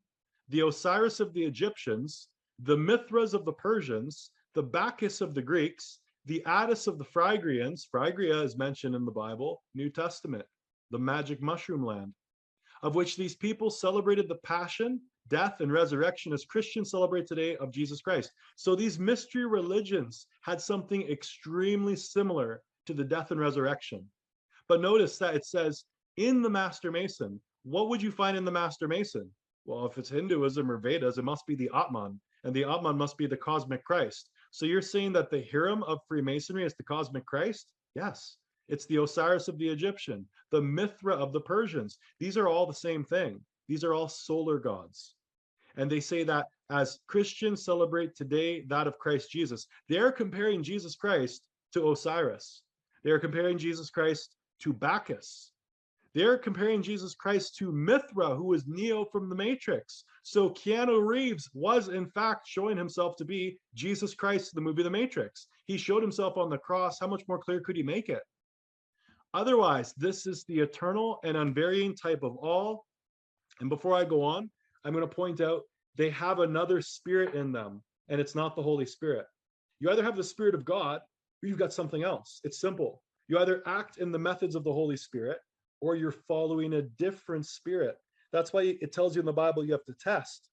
the Osiris of the Egyptians, the Mithras of the Persians, the Bacchus of the Greeks, the Attis of the Phrygians. Phrygia is mentioned in the Bible, New Testament, the magic mushroom land, of which these people celebrated the passion, death, and resurrection as Christians celebrate today of Jesus Christ. So these mystery religions had something extremely similar to the death and resurrection. But notice that it says in the Master Mason, what would you find in the Master Mason? Well, if it's Hinduism or Vedas, it must be the Atman, and the Atman must be the cosmic Christ. So you're saying that the Hiram of Freemasonry is the cosmic Christ? Yes. It's the Osiris of the Egyptian, the Mithra of the Persians. These are all the same thing. These are all solar gods. And they say that as Christians celebrate today that of Christ Jesus, they're comparing Jesus Christ to Osiris. They're comparing Jesus Christ to Bacchus. They're comparing Jesus Christ to Mithra, who was Neo from the Matrix. So Keanu Reeves was, in fact, showing himself to be Jesus Christ in the movie The Matrix. He showed himself on the cross. How much more clear could he make it? Otherwise, this is the eternal and unvarying type of all. And before I go on, I'm going to point out they have another spirit in them, and it's not the Holy Spirit. You either have the Spirit of God, or you've got something else. It's simple. You either act in the methods of the Holy Spirit, or you're following a different spirit. That's why it tells you in the Bible you have to test.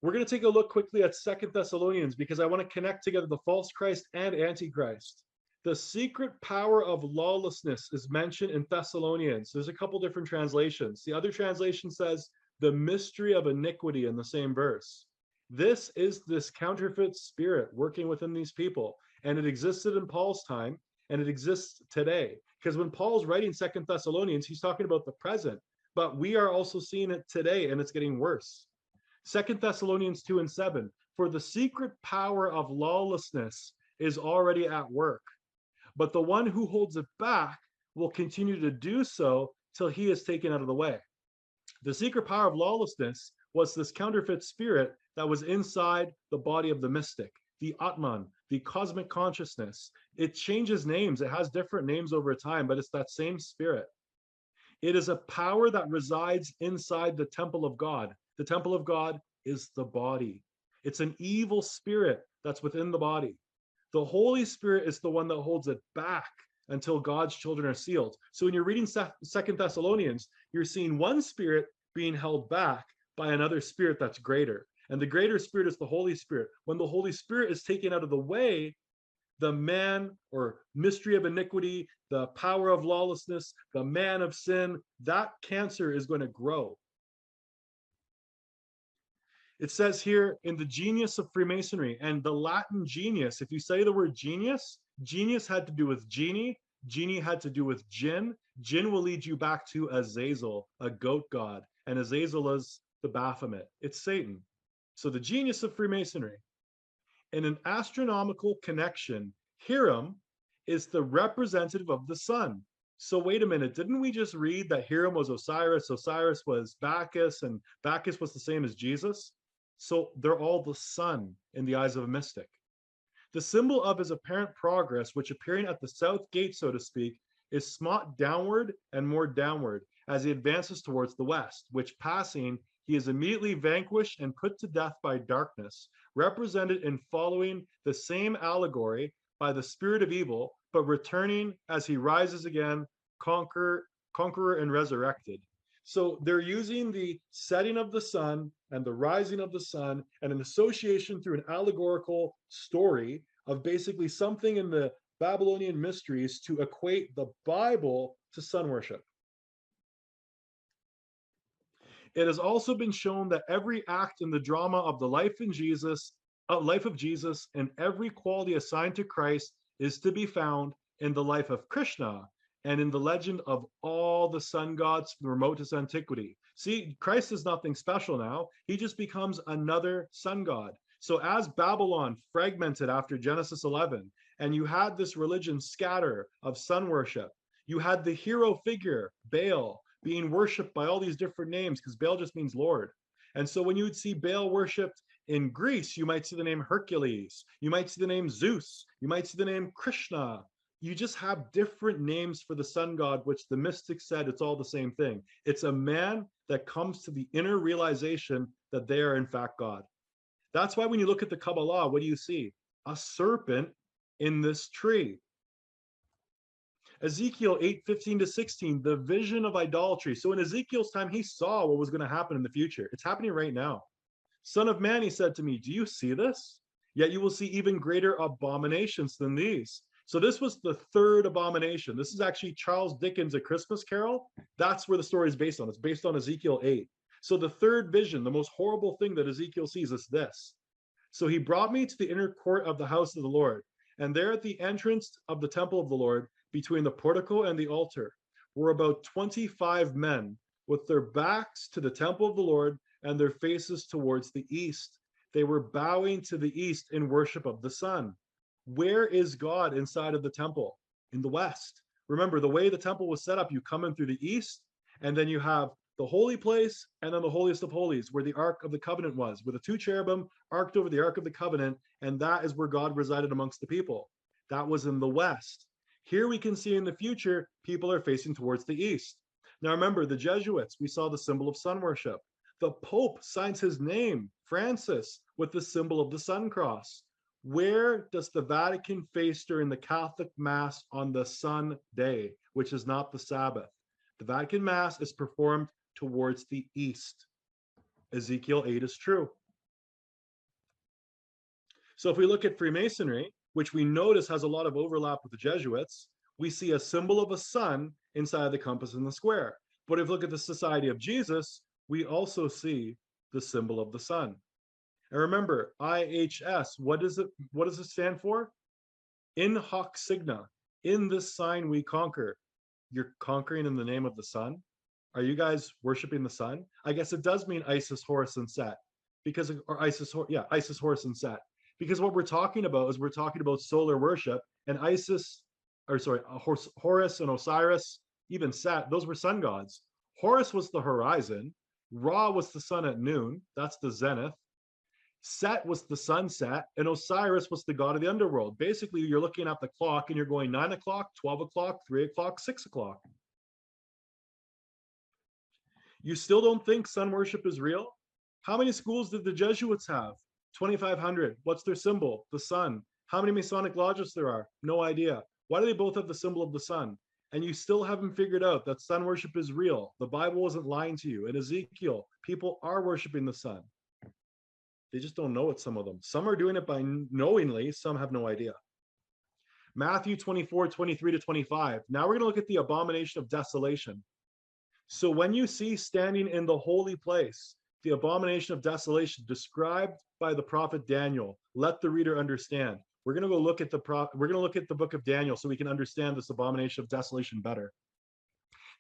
We're going to take a look quickly at 2 Thessalonians because I want to connect together the false Christ and Antichrist. The secret power of lawlessness is mentioned in Thessalonians. There's a couple different translations. The other translation says the mystery of iniquity in the same verse. This is this counterfeit spirit working within these people. And it existed in Paul's time, and it exists today. Because when Paul's writing 2 Thessalonians, he's talking about the present. But we are also seeing it today, and it's getting worse. 2 Thessalonians 2:7, for the secret power of lawlessness is already at work. But the one who holds it back will continue to do so till he is taken out of the way. The secret power of lawlessness was this counterfeit spirit that was inside the body of the mystic, the Atman, the cosmic consciousness. It changes names. It has different names over time, but it's that same spirit. It is a power that resides inside the temple of God. The temple of God is the body. It's an evil spirit that's within the body. The Holy Spirit is the one that holds it back until God's children are sealed. So when you're reading 2 Thessalonians, you're seeing one spirit being held back by another spirit that's greater. And the greater spirit is the Holy Spirit. When the Holy Spirit is taken out of the way, the man or mystery of iniquity, the power of lawlessness, the man of sin, that cancer is going to grow. It says here in the genius of Freemasonry, and the Latin genius, if you say the word genius, genius had to do with genie, genie had to do with jinn. Jinn will lead you back to Azazel, a goat god, and Azazel is the Baphomet. It's Satan. So the genius of Freemasonry. In an astronomical connection, Hiram is the representative of the sun. So wait a minute, didn't we just read that Hiram was Osiris, Osiris was Bacchus, and Bacchus was the same as Jesus? So they're all the sun in the eyes of a mystic. The symbol of his apparent progress, which appearing at the south gate, so to speak, is smote downward and more downward as he advances towards the west, which passing, he is immediately vanquished and put to death by darkness, represented in following the same allegory by the spirit of evil, but returning as he rises again, conqueror and resurrected. So they're using the setting of the sun and the rising of the sun and an association through an allegorical story of basically something in the Babylonian mysteries to equate the Bible to sun worship. It has also been shown that every act in the drama of the life of Jesus and every quality assigned to Christ is to be found in the life of Krishna and in the legend of all the sun gods from remotest antiquity. See, Christ is nothing special now. He just becomes another sun god. So as Babylon fragmented after Genesis 11, and you had this religion scatter of sun worship, you had the hero figure, Baal, being worshipped by all these different names, because Baal just means Lord. And so when you would see Baal worshipped in Greece, you might see the name Hercules, you might see the name Zeus, you might see the name Krishna. You just have different names for the sun god, which the mystics said it's all the same thing. It's a man that comes to the inner realization that they are in fact God. That's why when you look at the Kabbalah, what do you see? A serpent in this tree. Ezekiel 8:15-16, the vision of idolatry. So in Ezekiel's time, he saw what was going to happen in the future. It's happening right now. Son of man, he said to me, do you see this? Yet you will see even greater abominations than these. So this was the third abomination. This is actually Charles Dickens' A Christmas Carol. That's where the story is based on. It's based on Ezekiel 8. So the third vision, the most horrible thing that Ezekiel sees is this. So he brought me to the inner court of the house of the Lord. And there at the entrance of the temple of the Lord, between the portico and the altar, were about 25 men with their backs to the temple of the Lord and their faces towards the east. They were bowing to the east in worship of the sun. Where is God inside of the temple? In the west. Remember, the way the temple was set up, you come in through the east, and then you have the holy place, and then the holiest of holies, where the Ark of the Covenant was, with the two cherubim arced over the Ark of the Covenant, and that is where God resided amongst the people. That was in the west. Here we can see in the future, people are facing towards the east. Now remember, the Jesuits, we saw the symbol of sun worship. The Pope signs his name, Francis, with the symbol of the sun cross. Where does the Vatican face during the Catholic Mass on the sun day, which is not the Sabbath? The Vatican Mass is performed towards the east. Ezekiel 8 is true. So if we look at Freemasonry, which we notice has a lot of overlap with the Jesuits, we see a symbol of a sun inside the compass in the square. But if we look at the Society of Jesus, we also see the symbol of the sun. And remember, IHS, what does it stand for? In hoc signa. In this sign we conquer. You're conquering in the name of the sun? Are you guys worshiping the sun? I guess it does mean Isis, Horus, and Set. Isis, Horus, and Set. Because what we're talking about is we're talking about solar worship, and Horus and Osiris, even Set, those were sun gods. Horus was the horizon. Ra was the sun at noon. That's the zenith. Set was the sunset, and Osiris was the god of the underworld. Basically, you're looking at the clock and you're going 9 o'clock, 12 o'clock, 3 o'clock, 6 o'clock. You still don't think sun worship is real? How many schools did the Jesuits have? 2,500. What's their symbol? The sun. How many Masonic lodges there are? No idea. Why do they both have the symbol of the sun? And you still haven't figured out that sun worship is real. The Bible wasn't lying to you. In Ezekiel, people are worshiping the sun. They just don't know it, some of them. Some are doing it by knowingly, some have no idea. Matthew 24:23-25. Now we're going to look at the abomination of desolation. So when you see standing in the holy place, the abomination of desolation described by the prophet Daniel, let the reader understand. We're going to go look at the book of Daniel so we can understand this abomination of desolation better.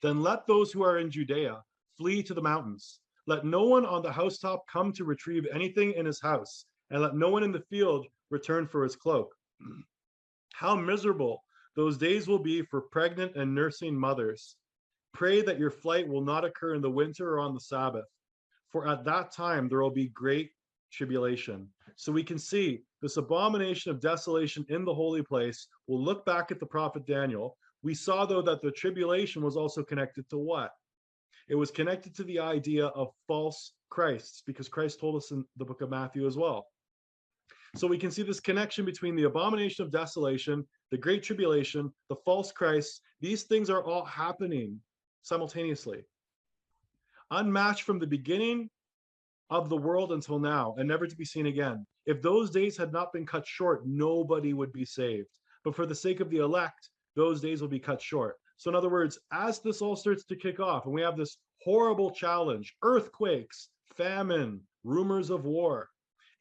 Then let those who are in Judea flee to the mountains. Let no one on the housetop come to retrieve anything in his house, and let no one in the field return for his cloak. How miserable those days will be for pregnant and nursing mothers. Pray that your flight will not occur in the winter or on the Sabbath, for at that time there will be great tribulation. So we can see this abomination of desolation in the holy place. We'll look back at the prophet Daniel. We saw, though, that the tribulation was also connected to what? It was connected to the idea of false Christs, because Christ told us in the book of Matthew as well. So we can see this connection between the abomination of desolation, the great tribulation, the false Christs. These things are all happening simultaneously. Unmatched from the beginning of the world until now, and never to be seen again. If those days had not been cut short, nobody would be saved. But for the sake of the elect, those days will be cut short. So in other words, as this all starts to kick off, and we have this horrible challenge, earthquakes, famine, rumors of war,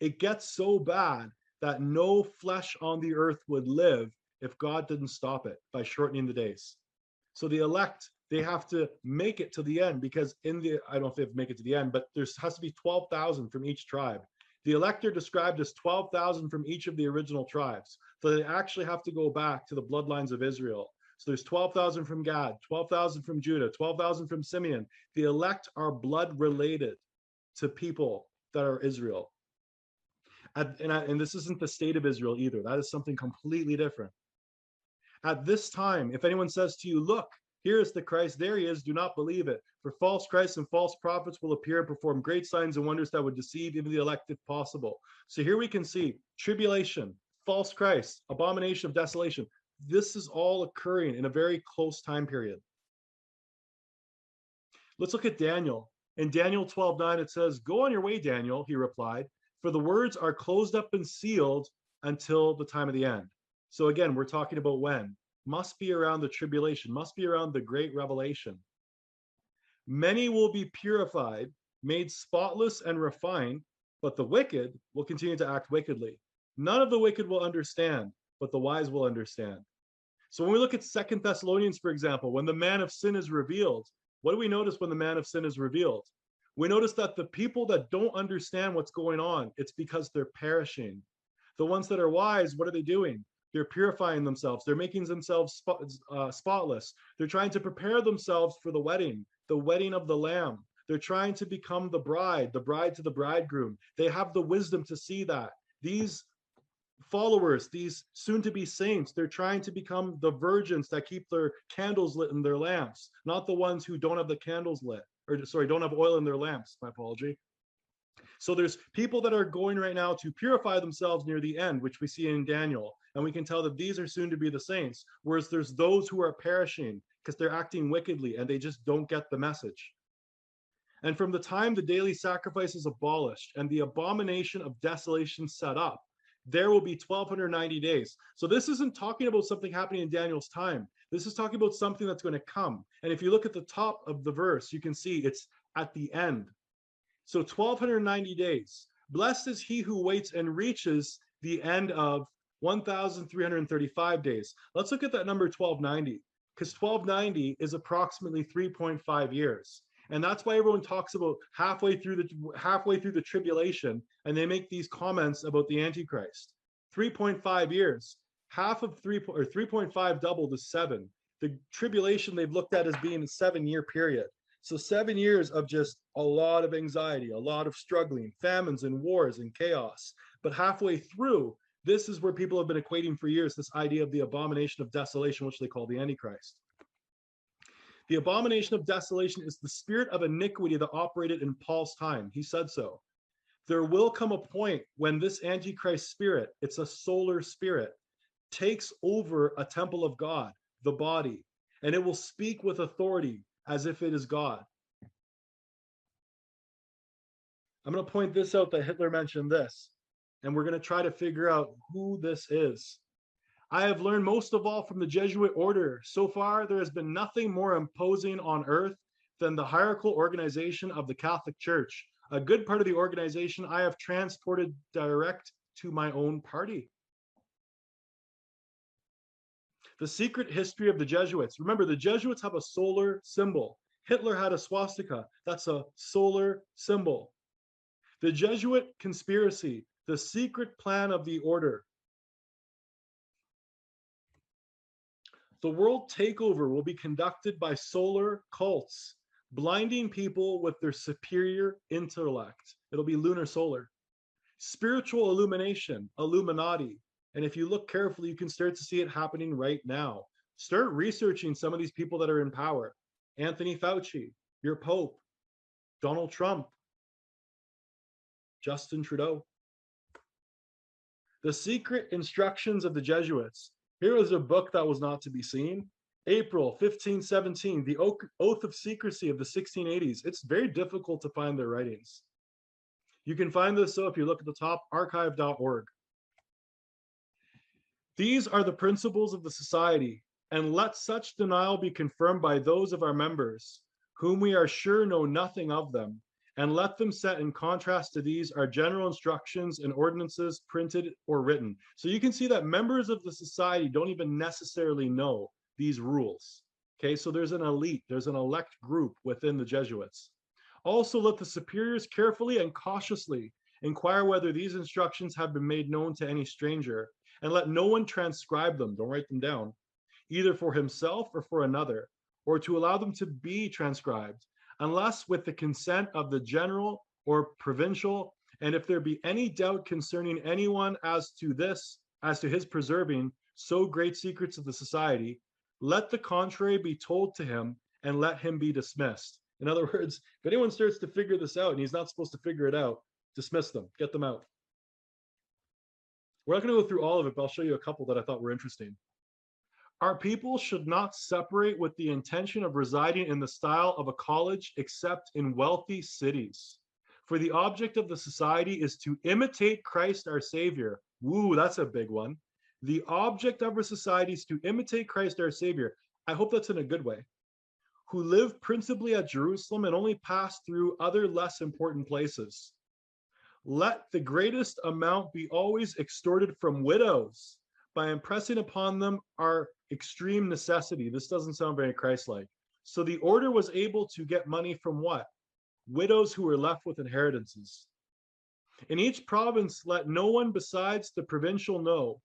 it gets so bad that no flesh on the earth would live if God didn't stop it by shortening the days. So the elect, they have to make it to the end, because I don't know if they have to make it to the end, but there has to be 12,000 from each tribe. The elect are described as 12,000 from each of the original tribes. So they actually have to go back to the bloodlines of Israel. So there's 12,000 from Gad, 12,000 from Judah, 12,000 from Simeon. The elect are blood related to people that are Israel. And this isn't the state of Israel either. That is something completely different. At this time, if anyone says to you, look, here is the Christ, there he is, do not believe it. For false Christs and false prophets will appear and perform great signs and wonders that would deceive even the elect if possible. So here we can see tribulation, false Christ, abomination of desolation. This is all occurring in a very close time period. Let's look at Daniel. In Daniel 12:9, it says, go on your way, Daniel, he replied, for the words are closed up and sealed until the time of the end. So again, we're talking about when. Must be around the tribulation, must be around the great revelation. Many will be purified, made spotless and refined, but the wicked will continue to act wickedly. None of the wicked will understand, but the wise will understand. So when we look at 2 Thessalonians, for example, when the man of sin is revealed, what do we notice when the man of sin is revealed? We notice that the people that don't understand what's going on, it's because they're perishing. The ones that are wise, what are they doing? They're purifying themselves. They're making themselves spotless. They're trying to prepare themselves for the wedding of the Lamb. They're trying to become the bride to the bridegroom. They have the wisdom to see that. These followers, these soon-to-be saints, they're trying to become the virgins that keep their candles lit in their lamps, not the ones who don't have the candles lit, or sorry, don't have oil in their lamps, my apology. So there's people that are going right now to purify themselves near the end, which we see in Daniel, and we can tell that these are soon to be the saints, whereas there's those who are perishing because they're acting wickedly and they just don't get the message. And from the time the daily sacrifice is abolished and the abomination of desolation set up, there will be 1290 days. So this isn't talking about something happening in Daniel's time. This is talking about something that's going to come. And if you look at the top of the verse, you can see it's at the end. So 1290 days. Blessed is he who waits and reaches the end of 1335 days. Let's look at that number 1290, because 1290 is approximately 3.5 years. And that's why everyone talks about halfway through the tribulation, and they make these comments about the Antichrist. 3.5 years, half of 3.5 doubled is 7. The tribulation they've looked at as being a 7-year period. So 7 years of just a lot of anxiety, a lot of struggling, famines and wars and chaos. But halfway through, this is where people have been equating for years, this idea of the abomination of desolation, which they call the Antichrist. The abomination of desolation is the spirit of iniquity that operated in Paul's time. He said so. There will come a point when this Antichrist spirit, it's a solar spirit, takes over a temple of God, the body, and it will speak with authority as if it is God. I'm going to point this out that Hitler mentioned this, and we're going to try to figure out who this is. I have learned most of all from the Jesuit order. So far, there has been nothing more imposing on earth than the hierarchical organization of the Catholic Church. A good part of the organization I have transported direct to my own party. The secret history of the Jesuits. Remember, the Jesuits have a solar symbol. Hitler had a swastika. That's a solar symbol. The Jesuit conspiracy, the secret plan of the order. The world takeover will be conducted by solar cults, blinding people with their superior intellect. It'll be lunar solar. Spiritual illumination, Illuminati. And if you look carefully, you can start to see it happening right now. Start researching some of these people that are in power. Anthony Fauci, your Pope, Donald Trump, Justin Trudeau. The Secret Instructions of the Jesuits. Here is a book that was not to be seen. April 1517, the Oath of Secrecy of the 1680s. It's very difficult to find their writings. You can find this, so if you look at the top, archive.org. These are the principles of the society, and let such denial be confirmed by those of our members, whom we are sure know nothing of them, and let them set in contrast to these our general instructions and ordinances printed or written. So you can see that members of the society don't even necessarily know these rules. Okay, so there's an elite, there's an elect group within the Jesuits. Also, let the superiors carefully and cautiously inquire whether these instructions have been made known to any stranger, and let no one transcribe them, don't write them down, either for himself or for another, or to allow them to be transcribed, unless with the consent of the general or provincial, and if there be any doubt concerning anyone as to his preserving, so great secrets of the society, let the contrary be told to him, and let him be dismissed. In other words, if anyone starts to figure this out and he's not supposed to figure it out, dismiss them, get them out. We're not going to go through all of it, but I'll show you a couple that I thought were interesting. Our people should not separate with the intention of residing in the style of a college except in wealthy cities. For the object of the society is to imitate Christ our Savior. Woo, that's a big one. The object of our society is to imitate Christ our Savior. I hope that's in a good way. Who live principally at Jerusalem and only pass through other less important places. Let the greatest amount be always extorted from widows by impressing upon them our extreme necessity. This doesn't sound very Christ-like. So the order was able to get money from what? Widows who were left with inheritances. In each province, let no one besides the provincial know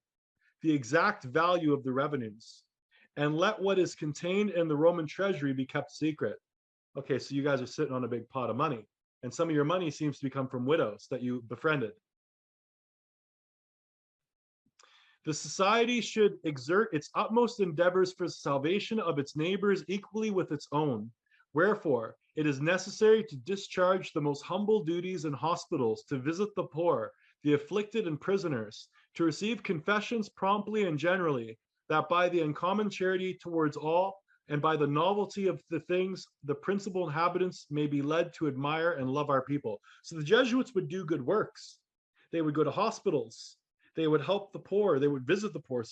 the exact value of the revenues, and let what is contained in the Roman treasury be kept secret. Okay, so you guys are sitting on a big pot of money, and some of your money seems to come from widows that you befriended. The society should exert its utmost endeavors for the salvation of its neighbors equally with its own. Wherefore, it is necessary to discharge the most humble duties in hospitals, to visit the poor, the afflicted, and prisoners, to receive confessions promptly and generally, that by the uncommon charity towards all, and by the novelty of the things, the principal inhabitants may be led to admire and love our people. So the Jesuits would do good works. They would go to hospitals. They would help the poor. They would visit the poor,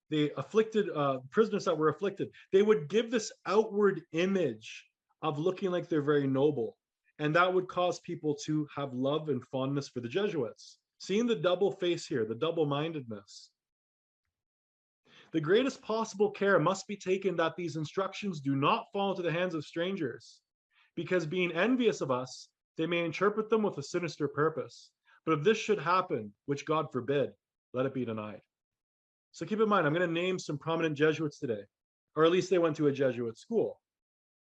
They afflicted prisoners that were afflicted. They would give this outward image of looking like they're very noble. And that would cause people to have love and fondness for the Jesuits. Seeing the double face here, the double-mindedness. The greatest possible care must be taken that these instructions do not fall into the hands of strangers, because being envious of us, they may interpret them with a sinister purpose. But if this should happen, which God forbid, let it be denied. So keep in mind, I'm going to name some prominent Jesuits today, or at least they went to a Jesuit school.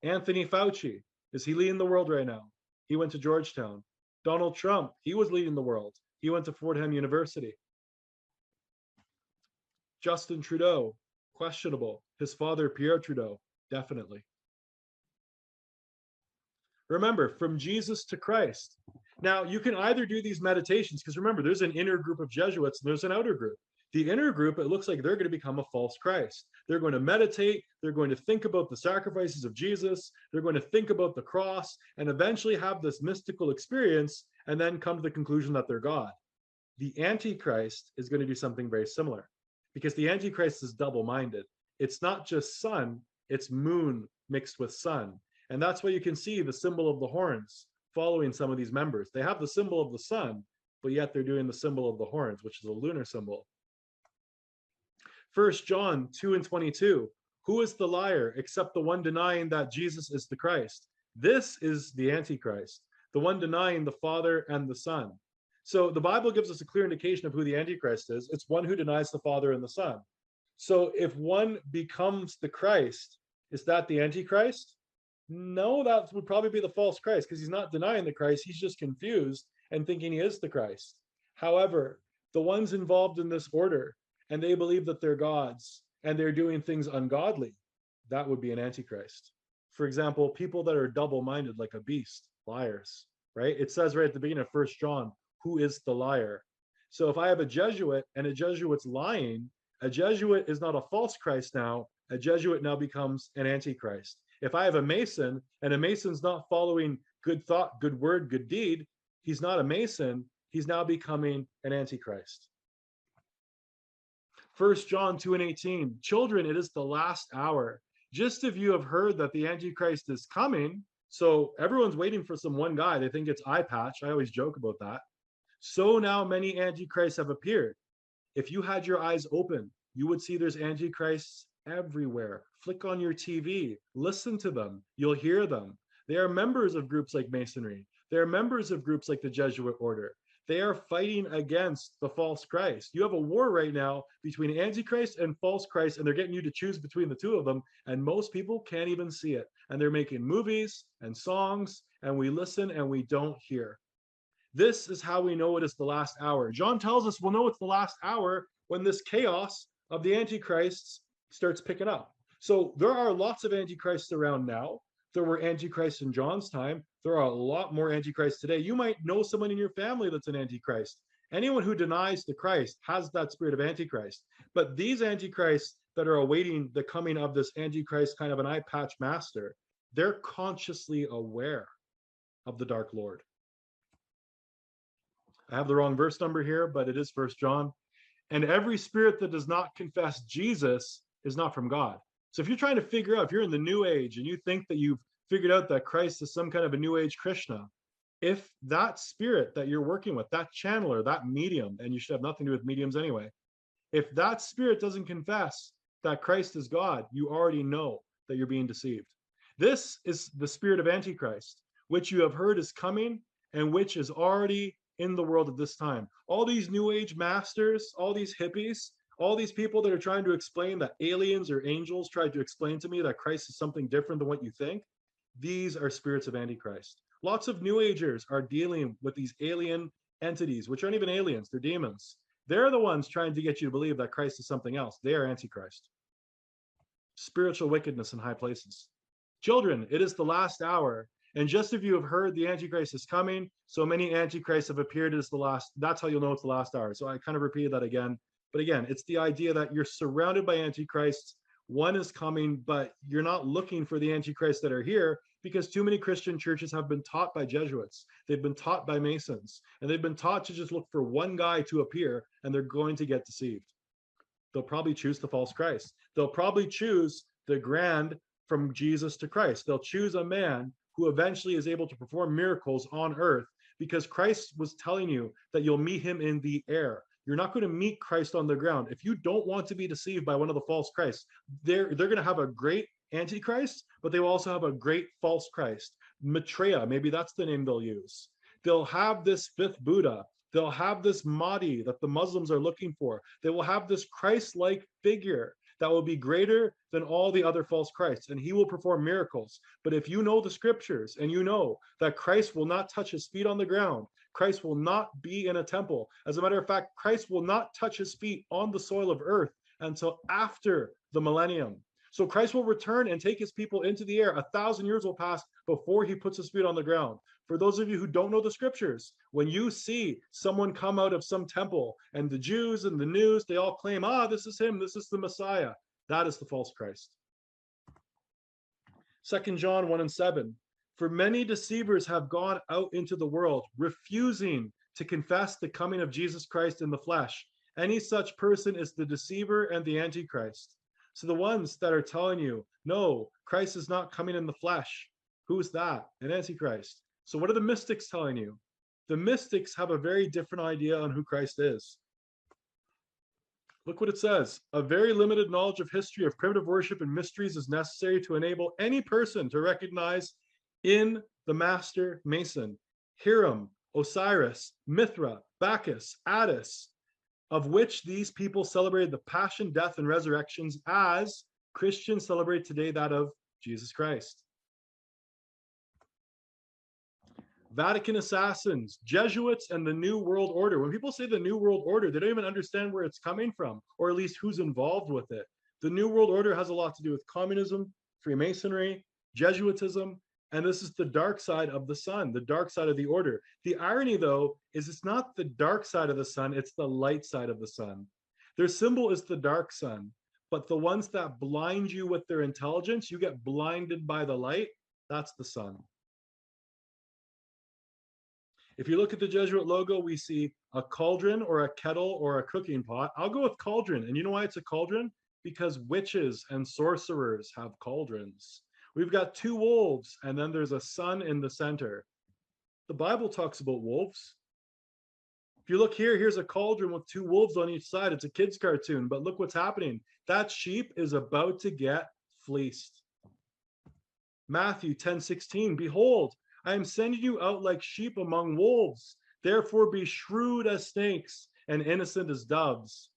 Anthony Fauci, is he leading the world right now? He went to Georgetown. Donald Trump, he was leading the world. He went to Fordham University. Justin Trudeau, questionable. His father, Pierre Trudeau, definitely. Remember, from Jesus to Christ. Now, you can either do these meditations, because remember, there's an inner group of Jesuits and there's an outer group. The inner group, it looks like they're going to become a false Christ. They're going to meditate. They're going to think about the sacrifices of Jesus. They're going to think about the cross and eventually have this mystical experience and then come to the conclusion that they're God. The Antichrist is going to do something very similar, because the Antichrist is double-minded. It's not just sun, it's moon mixed with sun. And that's why you can see the symbol of the horns following some of these members. They have the symbol of the sun, but yet they're doing the symbol of the horns, which is a lunar symbol. 1 John 2:22, who is the liar except the one denying that Jesus is the Christ? This is the Antichrist, the one denying the Father and the Son. So the Bible gives us a clear indication of who the Antichrist is. It's one who denies the Father and the Son. So if one becomes the Christ, is that the Antichrist? No, that would probably be the false Christ, because he's not denying the Christ. He's just confused and thinking he is the Christ. However, the ones involved in this order, and they believe that they're gods and they're doing things ungodly, that would be an Antichrist. For example, people that are double-minded like a beast, liars, right? It says right at the beginning of 1 John, who is the liar? So if I have a Jesuit and a Jesuit's lying, a Jesuit is not a false Christ now. A Jesuit now becomes an Antichrist. If I have a Mason and a Mason's not following good thought, good word, good deed, he's not a Mason. He's now becoming an Antichrist. 1 John 2:18, children, it is the last hour. Just if you have heard that the Antichrist is coming, so everyone's waiting for some one guy. They think it's eye patch. I always joke about that. So now many Antichrists have appeared. If you had your eyes open, you would see there's Antichrists everywhere. Flick on your TV, listen to them. You'll hear them. They are members of groups like Masonry. They are members of groups like the Jesuit Order. They are fighting against the false Christ. You have a war right now between Antichrist and false Christ, and they're getting you to choose between the two of them, and most people can't even see it. And they're making movies and songs, and we listen and we don't hear. This is how we know it is the last hour. John tells us we'll know it's the last hour when this chaos of the Antichrists starts picking up. So there are lots of Antichrists around now. There were Antichrists in John's time. There are a lot more Antichrists today. You might know someone in your family that's an Antichrist. Anyone who denies the Christ has that spirit of Antichrist. But these Antichrists that are awaiting the coming of this Antichrist, kind of an eye patch master, they're consciously aware of the Dark Lord. I have the wrong verse number here, but it is 1 John. And every spirit that does not confess Jesus is not from God. So if you're trying to figure out, if you're in the New Age and you think that you've figured out that Christ is some kind of a New Age Krishna, if that spirit that you're working with, that channeler, that medium, and you should have nothing to do with mediums anyway, if that spirit doesn't confess that Christ is God, you already know that you're being deceived. This is the spirit of Antichrist, which you have heard is coming and which is already in the world at this time. All these New Age masters, all these hippies, all these people that are trying to explain that aliens or angels tried to explain to me that Christ is something different than what you think, these are spirits of Antichrist. Lots of New Agers are dealing with these alien entities, which aren't even aliens, they're demons. They're the ones trying to get you to believe that Christ is something else. They are Antichrist. Spiritual wickedness in high places. Children, it is the last hour. And just if you have heard the Antichrist is coming, so many Antichrists have appeared as the last, that's how you'll know it's the last hour. So I kind of repeated that again. But again, it's the idea that you're surrounded by Antichrists. One is coming, but you're not looking for the Antichrists that are here because too many Christian churches have been taught by Jesuits. They've been taught by Masons, and they've been taught to just look for one guy to appear, and they're going to get deceived. They'll probably choose the false Christ. They'll probably choose the grand from Jesus to Christ. They'll choose a man who eventually is able to perform miracles on earth because Christ was telling you that you'll meet him in the air. You're not going to meet Christ on the ground. If you don't want to be deceived by one of the false Christs, they're going to have a great Antichrist, but they will also have a great false Christ. Maitreya, maybe that's the name they'll use. They'll have this fifth Buddha. They'll have this Mahdi that the Muslims are looking for. They will have this Christ-like figure that will be greater than all the other false Christs, and he will perform miracles. But if you know the scriptures and you know that Christ will not touch his feet on the ground, Christ will not be in a temple. As a matter of fact, Christ will not touch his feet on the soil of earth until after the millennium. So Christ will return and take his people into the air. 1,000 years will pass before he puts his feet on the ground. For those of you who don't know the scriptures, when you see someone come out of some temple and the Jews and the news, they all claim, this is him, this is the Messiah. That is the false Christ. 2 John 1:7. For many deceivers have gone out into the world, refusing to confess the coming of Jesus Christ in the flesh. Any such person is the deceiver and the Antichrist. So the ones that are telling you, no, Christ is not coming in the flesh. Who's that? An Antichrist. So what are the mystics telling you? The mystics have a very different idea on who Christ is. Look what it says. A very limited knowledge of history of primitive worship and mysteries is necessary to enable any person to recognize in the master mason, Hiram, Osiris, Mithra, Bacchus, Attis, of which these people celebrated the passion, death, and resurrections as Christians celebrate today that of Jesus Christ. Vatican assassins, Jesuits, and the New World Order. When people say the New World Order, they don't even understand where it's coming from, or at least who's involved with it. The New World Order has a lot to do with communism, Freemasonry, Jesuitism, and this is the dark side of the sun, the dark side of the order. The irony, though, is it's not the dark side of the sun, it's the light side of the sun. Their symbol is the dark sun, but the ones that blind you with their intelligence, you get blinded by the light, that's the sun. If you look at the Jesuit logo, we see a cauldron or a kettle or a cooking pot. I'll go with cauldron. And you know why it's a cauldron? Because witches and sorcerers have cauldrons. We've got two wolves, and then there's a sun in the center. The Bible talks about wolves. If you look here, here's a cauldron with two wolves on each side. It's a kid's cartoon, but look what's happening. That sheep is about to get fleeced. Matthew 10:16, behold, I am sending you out like sheep among wolves. Therefore be shrewd as snakes and innocent as doves.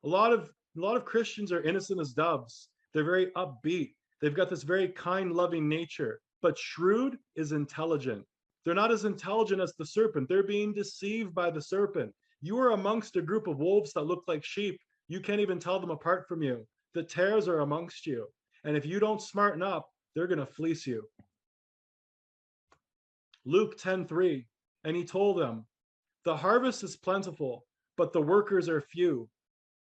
A lot of Christians are innocent as doves. They're very upbeat. They've got this very kind, loving nature. But shrewd is intelligent. They're not as intelligent as the serpent. They're being deceived by the serpent. You are amongst a group of wolves that look like sheep. You can't even tell them apart from you. The tares are amongst you. And if you don't smarten up, they're going to fleece you. Luke 10:3, and he told them, the harvest is plentiful, but the workers are few.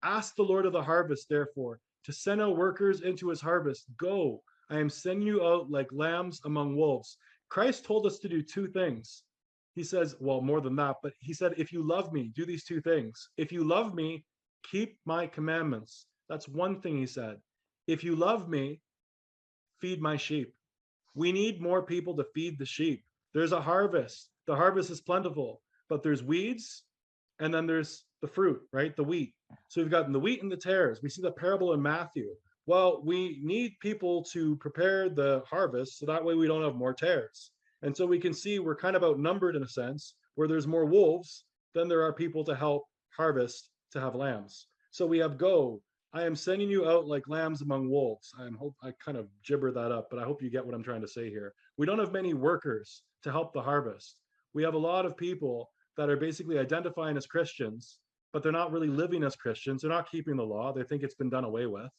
Ask the Lord of the harvest, therefore, to send out workers into his harvest. Go, I am sending you out like lambs among wolves. Christ told us to do two things. He says, well, more than that, but he said, if you love me, do these two things. If you love me, keep my commandments. That's one thing he said. If you love me, feed my sheep. We need more people to feed the sheep. There's a harvest. The harvest is plentiful, but there's weeds, and then there's the fruit, right? The wheat. So we've got the wheat and the tares. We see the parable in Matthew. Well, we need people to prepare the harvest so that way we don't have more tares. And so we can see we're kind of outnumbered in a sense, where there's more wolves than there are people to help harvest to have lambs. So we have go. I am sending you out like lambs among wolves. I kind of gibber that up, but I hope you get what I'm trying to say here. We don't have many workers to help the harvest. We have a lot of people that are basically identifying as Christians, but they're not really living as Christians. They're not keeping the law. They think it's been done away with.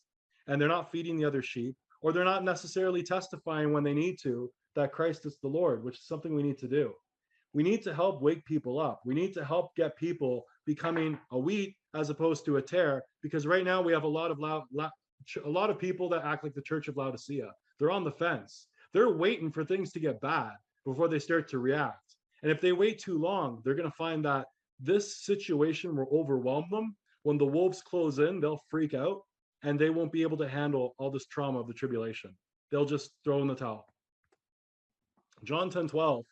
And they're not feeding the other sheep, or they're not necessarily testifying when they need to that Christ is the Lord, which is something we need to do. We need to help wake people up. We need to help get people becoming a wheat as opposed to a tare, because right now we have a lot of people that act like the Church of Laodicea. They're on the fence. They're waiting for things to get bad before they start to react. And if they wait too long, they're going to find that this situation will overwhelm them. When the wolves close in, they'll freak out and they won't be able to handle all this trauma of the tribulation. They'll just throw in the towel. John 10:12,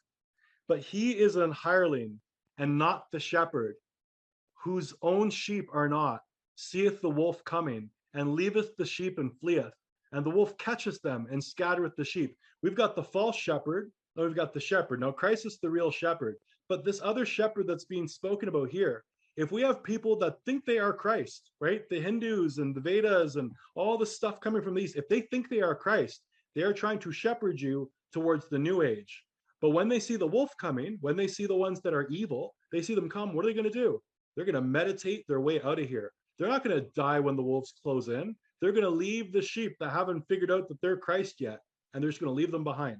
but he is an hireling and not the shepherd, whose own sheep are not, seeth the wolf coming, and leaveth the sheep and fleeth. And the wolf catcheth them and scattereth the sheep. We've got the false shepherd, and we've got the shepherd. Now, Christ is the real shepherd, but this other shepherd that's being spoken about here, if we have people that think they are Christ, right? The Hindus and the Vedas and all the stuff coming from these, if they think they are Christ, they are trying to shepherd you towards the new age. But when they see the wolf coming, when they see the ones that are evil, they see them come, what are they going to do? They're going to meditate their way out of here. They're not going to die when the wolves close in. They're going to leave the sheep that haven't figured out that they're Christ yet, and they're just going to leave them behind.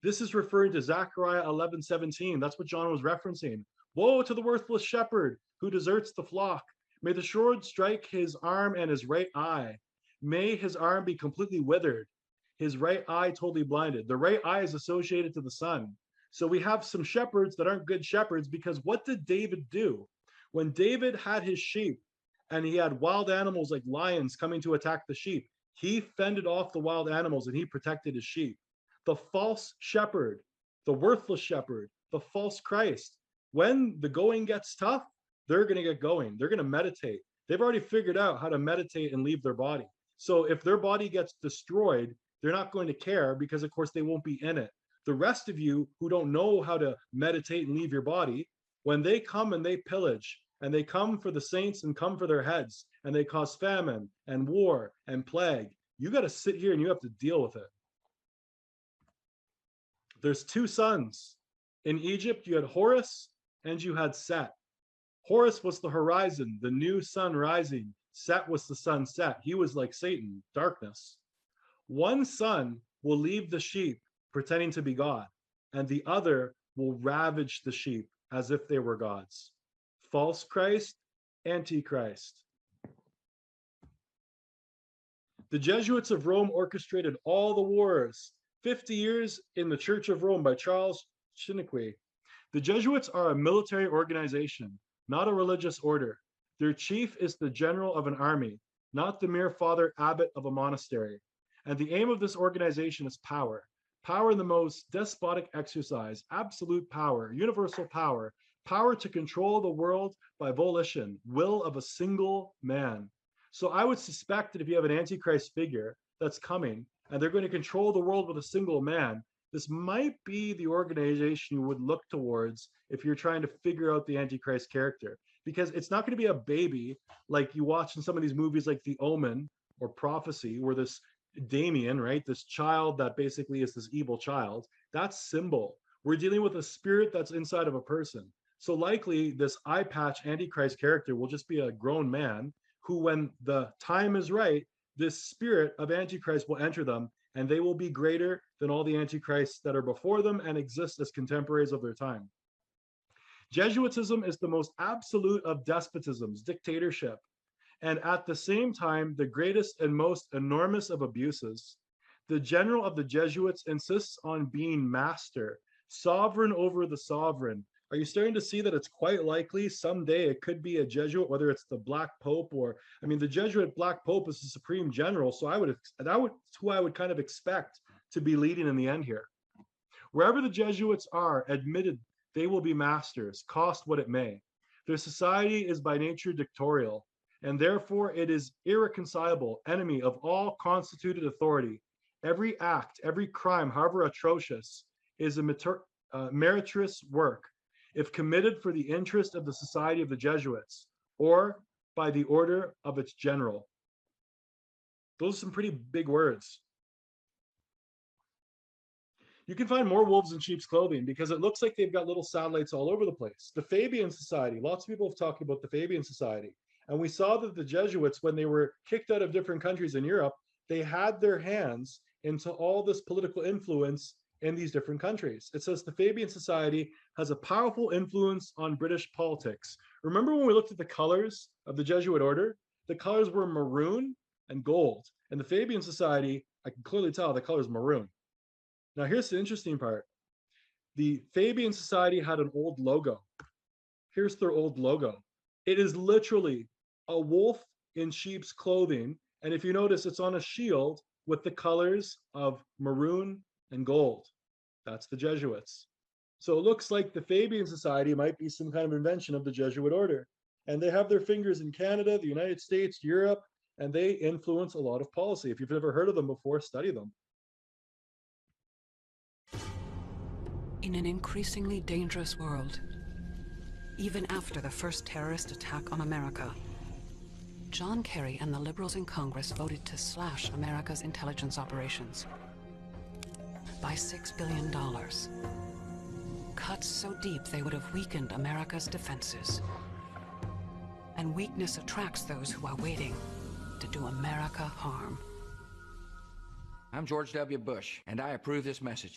This is referring to Zechariah 11:17. That's what John was referencing. Woe to the worthless shepherd who deserts the flock. May the sword strike his arm and his right eye. May his arm be completely withered, his right eye totally blinded. The right eye is associated to the sun. So we have some shepherds that aren't good shepherds, because what did David do? When David had his sheep and he had wild animals like lions coming to attack the sheep, he fended off the wild animals and he protected his sheep. The false shepherd, the worthless shepherd, the false Christ, when the going gets tough, they're going to get going. They're going to meditate. They've already figured out how to meditate and leave their body. So if their body gets destroyed, they're not going to care, because of course they won't be in it. The rest of you who don't know how to meditate and leave your body, when they come and they pillage, and they come for the saints and come for their heads, and they cause famine and war and plague, you got to sit here and you have to deal with it. There's two sons. In Egypt, you had Horus and you had Set. Horus was the horizon, the new sun rising. Set was the sunset. He was like Satan, darkness. One son will leave the sheep pretending to be God, and the other will ravage the sheep as if they were gods. False Christ, Antichrist. The Jesuits of Rome orchestrated all the wars. 50 years in the Church of Rome by Charles Chiniquy. The Jesuits are a military organization, not a religious order. Their chief is the general of an army, not the mere father abbot of a monastery. And the aim of this organization is power. Power in the most despotic exercise, absolute power, universal power, power to control the world by volition, will of a single man. So I would suspect that if you have an Antichrist figure that's coming, and they're going to control the world with a single man, this might be the organization you would look towards if you're trying to figure out the Antichrist character. Because it's not going to be a baby like you watch in some of these movies like The Omen or Prophecy, where this Damien, right, this child that basically is this evil child, that's symbol. We're dealing with a spirit that's inside of a person. So likely this eye patch Antichrist character will just be a grown man, who, when the time is right, this spirit of Antichrist will enter them, and they will be greater than all the Antichrists that are before them and exist as contemporaries of their time. Jesuitism is the most absolute of despotisms, dictatorship, and at the same time, the greatest and most enormous of abuses. The general of the Jesuits insists on being master, sovereign over the sovereign. Are you starting to see that it's quite likely someday it could be a Jesuit, whether it's the Black Pope or, I mean, the Jesuit Black Pope is the supreme general, so that's who I would kind of expect to be leading in the end here. Wherever the Jesuits are, admitted they will be masters, cost what it may. Their society is by nature dictatorial, and therefore it is irreconcilable enemy of all constituted authority. Every act, every crime, however atrocious, is a meritorious work, if committed for the interest of the Society of the Jesuits, or by the order of its general. Those are some pretty big words. You can find more wolves in sheep's clothing because it looks like they've got little satellites all over the place. The Fabian Society, lots of people have talked about the Fabian Society. And we saw that the Jesuits, when they were kicked out of different countries in Europe, they had their hands into all this political influence in these different countries. It says the Fabian Society has a powerful influence on British politics. Remember when we looked at the colors of the Jesuit order? The colors were maroon and gold. And the Fabian Society, I can clearly tell the color is maroon. Now here's the interesting part. The Fabian Society had an old logo. Here's their old logo. It is literally a wolf in sheep's clothing. And if you notice, it's on a shield with the colors of maroon and gold. That's the Jesuits. So it looks like the Fabian Society might be some kind of invention of the Jesuit order. And they have their fingers in Canada, the United States, Europe, and they influence a lot of policy. If you've never heard of them before, study them. In an increasingly dangerous world, even after the first terrorist attack on America, John Kerry and the liberals in Congress voted to slash America's intelligence operations by $6 billion. Cuts so deep they would have weakened America's defenses. And weakness attracts those who are waiting to do America harm. I'm George W. Bush, and I approve this message.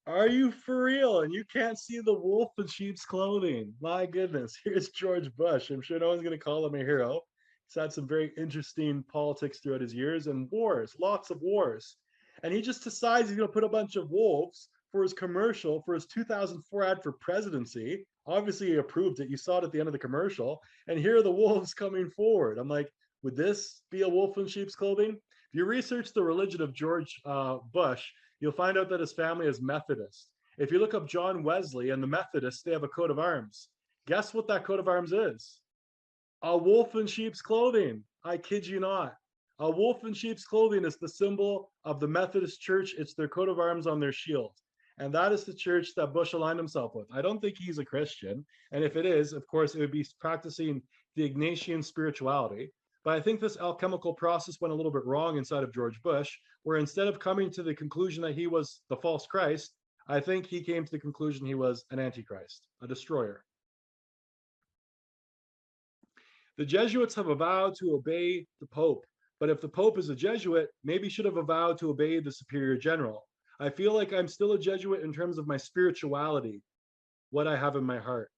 Are you for real? And you can't see the wolf in sheep's clothing. My goodness, here's George Bush. I'm sure no one's going to call him a hero. He's had some very interesting politics throughout his years and wars, lots of wars. And he just decides he's going to put a bunch of wolves for his commercial, for his 2004 ad for presidency. Obviously, he approved it. You saw it at the end of the commercial. And here are the wolves coming forward. I'm like, would this be a wolf in sheep's clothing? If you research the religion of George Bush, you'll find out that his family is Methodist. If you look up John Wesley and the Methodists, they have a coat of arms. Guess what that coat of arms is? A wolf in sheep's clothing. I kid you not. A wolf in sheep's clothing is the symbol of the Methodist Church. It's their coat of arms on their shield. And that is the church that Bush aligned himself with. I don't think he's a Christian. And if it is, of course, it would be practicing the Ignatian spirituality. But I think this alchemical process went a little bit wrong inside of George Bush, where instead of coming to the conclusion that he was the false Christ, I think he came to the conclusion he was an antichrist, a destroyer. The Jesuits have vowed to obey the Pope, but if the Pope is a Jesuit, maybe should have vowed to obey the superior general. I feel like I'm still a Jesuit in terms of my spirituality, what I have in my heart.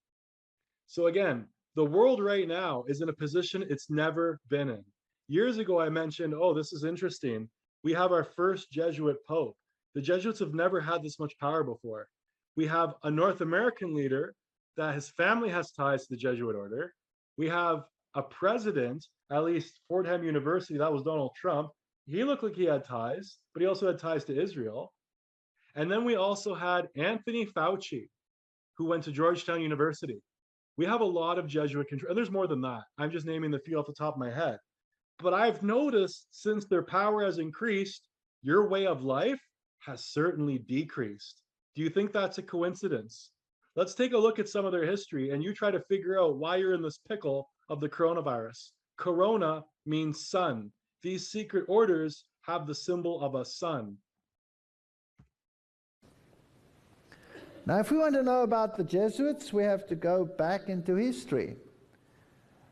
So again, the world right now is in a position it's never been in. Years ago, I mentioned, oh, this is interesting. We have our first Jesuit Pope. The Jesuits have never had this much power before. We have a North American leader that his family has ties to the Jesuit order. We have a president, at least Fordham University, that was Donald Trump. He looked like he had ties, but he also had ties to Israel. And then we also had Anthony Fauci, who went to Georgetown University. We have a lot of Jesuit control, and there's more than that. I'm just naming the few off the top of my head. But I've noticed since their power has increased, your way of life has certainly decreased. Do you think that's a coincidence? Let's take a look at some of their history, and you try to figure out why you're in this pickle of the coronavirus. Corona means sun. These secret orders have the symbol of a sun. Now, if we want to know about the Jesuits, we have to go back into history.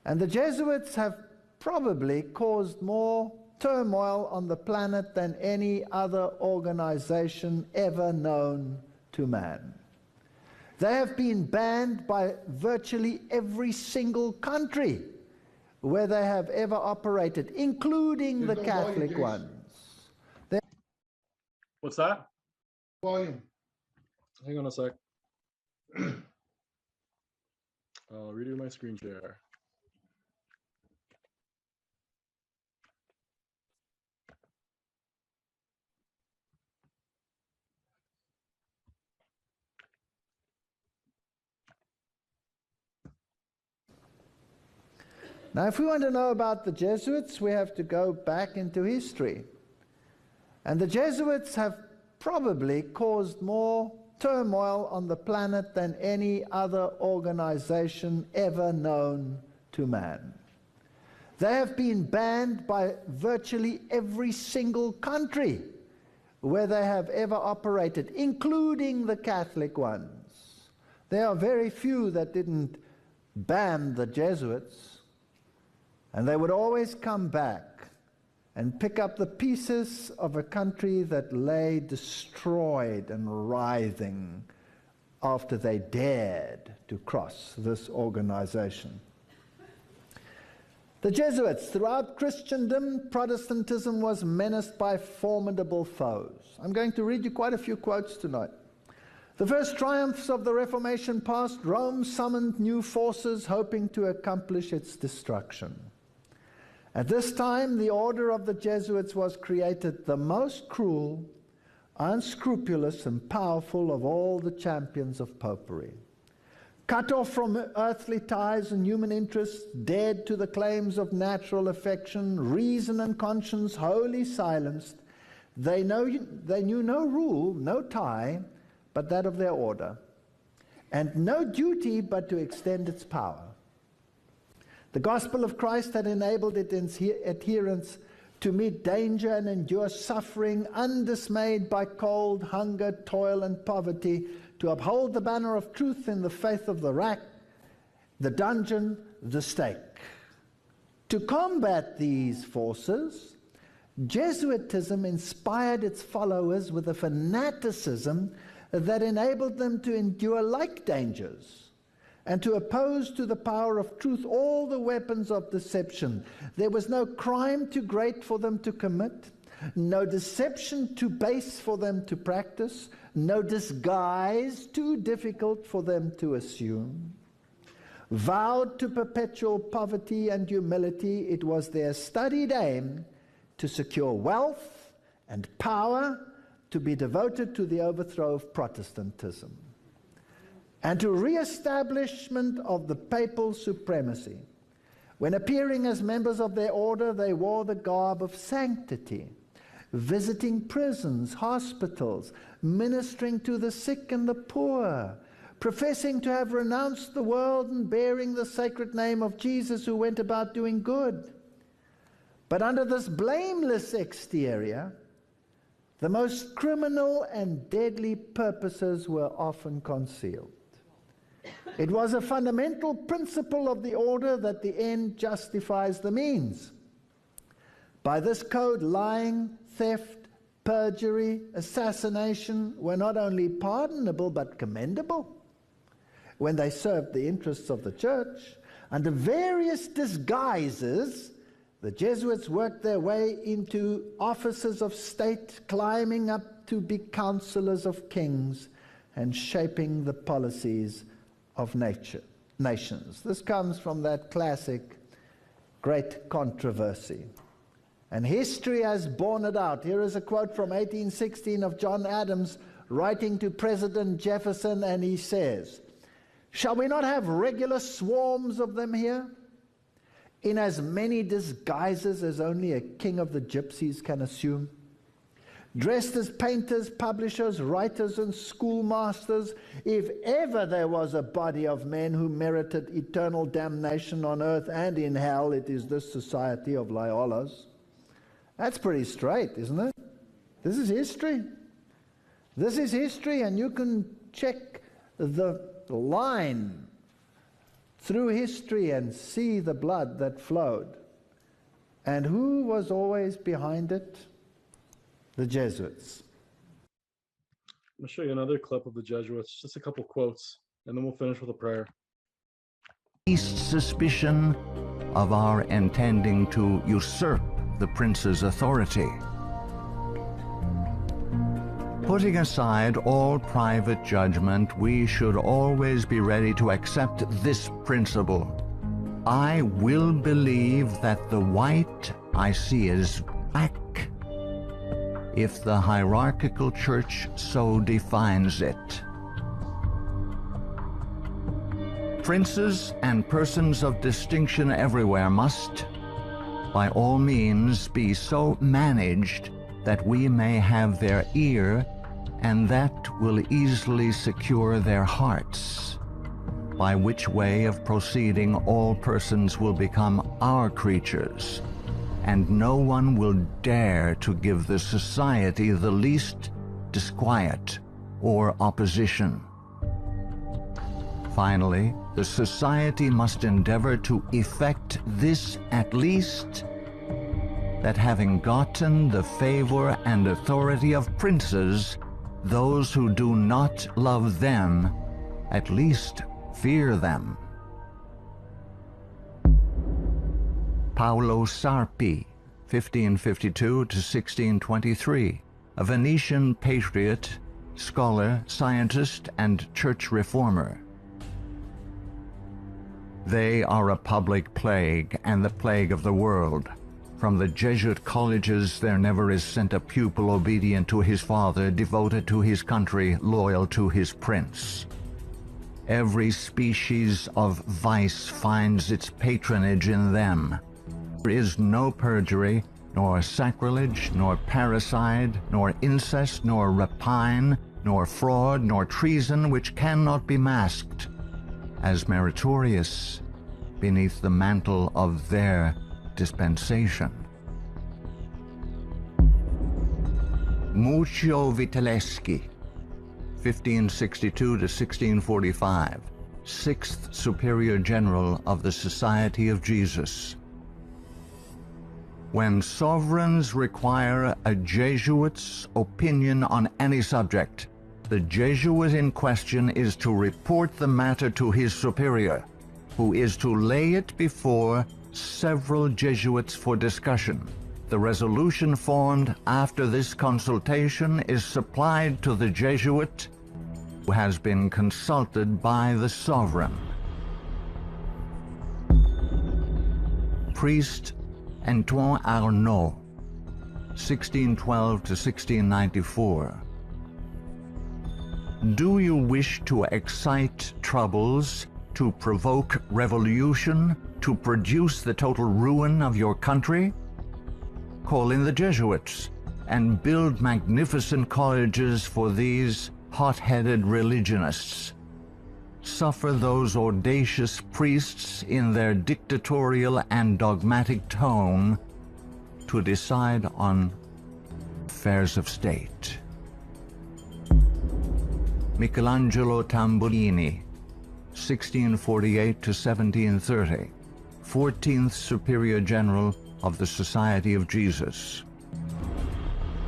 And the Jesuits have probably caused more turmoil on the planet than any other organization ever known to man. They have been banned by virtually every single country where they have ever operated, including the Catholic ones. What's that? Volume. Hang on a sec. I'll redo my screen share. Now, if we want to know about the Jesuits, we have to go back into history. And the Jesuits have probably caused more turmoil on the planet than any other organization ever known to man. They have been banned by virtually every single country where they have ever operated, including the Catholic ones. There are very few that didn't ban the Jesuits. And they would always come back and pick up the pieces of a country that lay destroyed and writhing after they dared to cross this organization. The Jesuits, throughout Christendom, Protestantism was menaced by formidable foes. I'm going to read you quite a few quotes tonight. The first triumphs of the Reformation past, Rome summoned new forces hoping to accomplish its destruction. At this time, the order of the Jesuits was created the most cruel, unscrupulous, and powerful of all the champions of popery. Cut off from earthly ties and human interests, dead to the claims of natural affection, reason and conscience wholly silenced, they knew no rule, no tie, but that of their order, and no duty but to extend its power. The gospel of Christ had enabled its adherents to meet danger and endure suffering, undismayed by cold, hunger, toil, and poverty, to uphold the banner of truth in the faith of the rack, the dungeon, the stake. To combat these forces, Jesuitism inspired its followers with a fanaticism that enabled them to endure like dangers and to oppose to the power of truth all the weapons of deception. There was no crime too great for them to commit, no deception too base for them to practice, no disguise too difficult for them to assume. Vowed to perpetual poverty and humility, it was their studied aim to secure wealth and power to be devoted to the overthrow of Protestantism and to re-establishment of the papal supremacy. When appearing as members of their order, they wore the garb of sanctity, visiting prisons, hospitals, ministering to the sick and the poor, professing to have renounced the world and bearing the sacred name of Jesus, who went about doing good. But under this blameless exterior, the most criminal and deadly purposes were often concealed. It was a fundamental principle of the order that the end justifies the means. By this code, lying, theft, perjury, assassination were not only pardonable but commendable. When they served the interests of the church, under various disguises, the Jesuits worked their way into offices of state, climbing up to be counselors of kings and shaping the policies of nations. This comes from that classic Great Controversy. And history has borne it out. Here is a quote from 1816 of John Adams writing to President Jefferson, and he says, "Shall we not have regular swarms of them here, in as many disguises as only a king of the gypsies can assume? Dressed as painters, publishers, writers, and schoolmasters, if ever there was a body of men who merited eternal damnation on earth and in hell, it is this society of Loyolas." That's pretty straight, isn't it? This is history. This is history, and you can check the line through history and see the blood that flowed. And who was always behind it? The Jesuits. I'm going to show you another clip of the Jesuits, just a couple quotes, and then we'll finish with a prayer. Least suspicion of our intending to usurp the prince's authority. Putting aside all private judgment, we should always be ready to accept this principle. I will believe that the white I see is black, if the hierarchical church so defines it. Princes and persons of distinction everywhere must, by all means, be so managed that we may have their ear, and that will easily secure their hearts, by which way of proceeding all persons will become our creatures, and no one will dare to give the society the least disquiet or opposition. Finally, the society must endeavor to effect this at least, that having gotten the favor and authority of princes, those who do not love them at least fear them. Paolo Sarpi, 1552 to 1623, a Venetian patriot, scholar, scientist, and church reformer. They are a public plague, and the plague of the world. From the Jesuit colleges there never is sent a pupil obedient to his father, devoted to his country, loyal to his prince. Every species of vice finds its patronage in them. There is no perjury, nor sacrilege, nor parricide, nor incest, nor rapine, nor fraud, nor treason, which cannot be masked as meritorious beneath the mantle of their dispensation. Muccio Vitelleschi, 1562 to 1645, 6th Superior General of the Society of Jesus. When sovereigns require a Jesuit's opinion on any subject, the Jesuit in question is to report the matter to his superior, who is to lay it before several Jesuits for discussion. The resolution formed after this consultation is supplied to the Jesuit, who has been consulted by the sovereign. Priest Antoine Arnaud, 1612 to 1694. Do you wish to excite troubles, to provoke revolution, to produce the total ruin of your country? Call in the Jesuits and build magnificent colleges for these hot-headed religionists. Suffer those audacious priests in their dictatorial and dogmatic tone to decide on affairs of state. Michelangelo Tamburini, 1648 to 1730, 14th Superior General of the Society of Jesus.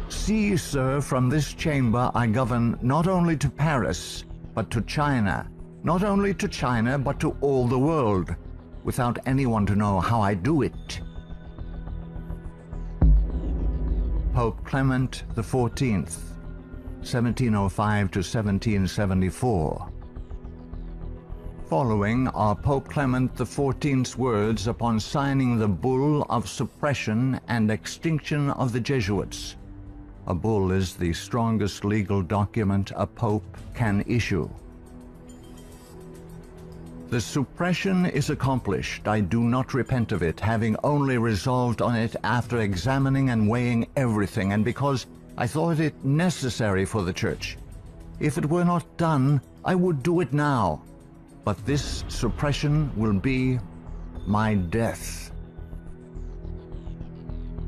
See, sir, from this chamber I govern not only to Paris, but to China, not only to China, but to all the world, without anyone to know how I do it. Pope Clement XIV, 1705 to 1774. Following are Pope Clement XIV's words upon signing the bull of suppression and extinction of the Jesuits. A bull is the strongest legal document a pope can issue. The suppression is accomplished. I do not repent of it, having only resolved on it after examining and weighing everything, and because I thought it necessary for the Church. If it were not done, I would do it now. But this suppression will be my death.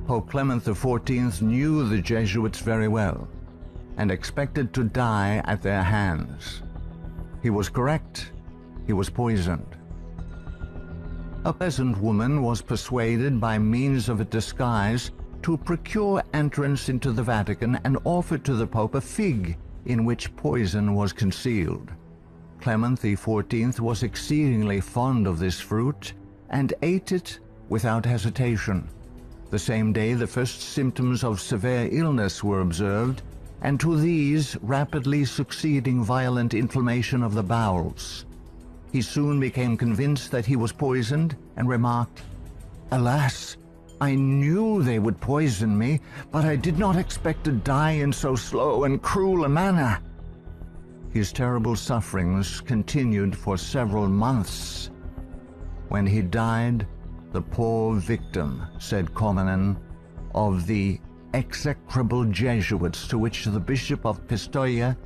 Pope Clement XIV knew the Jesuits very well and expected to die at their hands. He was correct. He was poisoned. a peasant woman was persuaded by means of a disguise to procure entrance into the Vatican and offered to the Pope a fig in which poison was concealed. Clement XIV was exceedingly fond of this fruit and ate it without hesitation. The same day the first symptoms of severe illness were observed, and to these rapidly succeeding violent inflammation of the bowels. He soon became convinced that he was poisoned and remarked, "Alas, I knew they would poison me, but I did not expect to die in so slow and cruel a manner." His terrible sufferings continued for several months. When he died, the poor victim, said Comenin, of the execrable Jesuits to which the Bishop of Pistoia,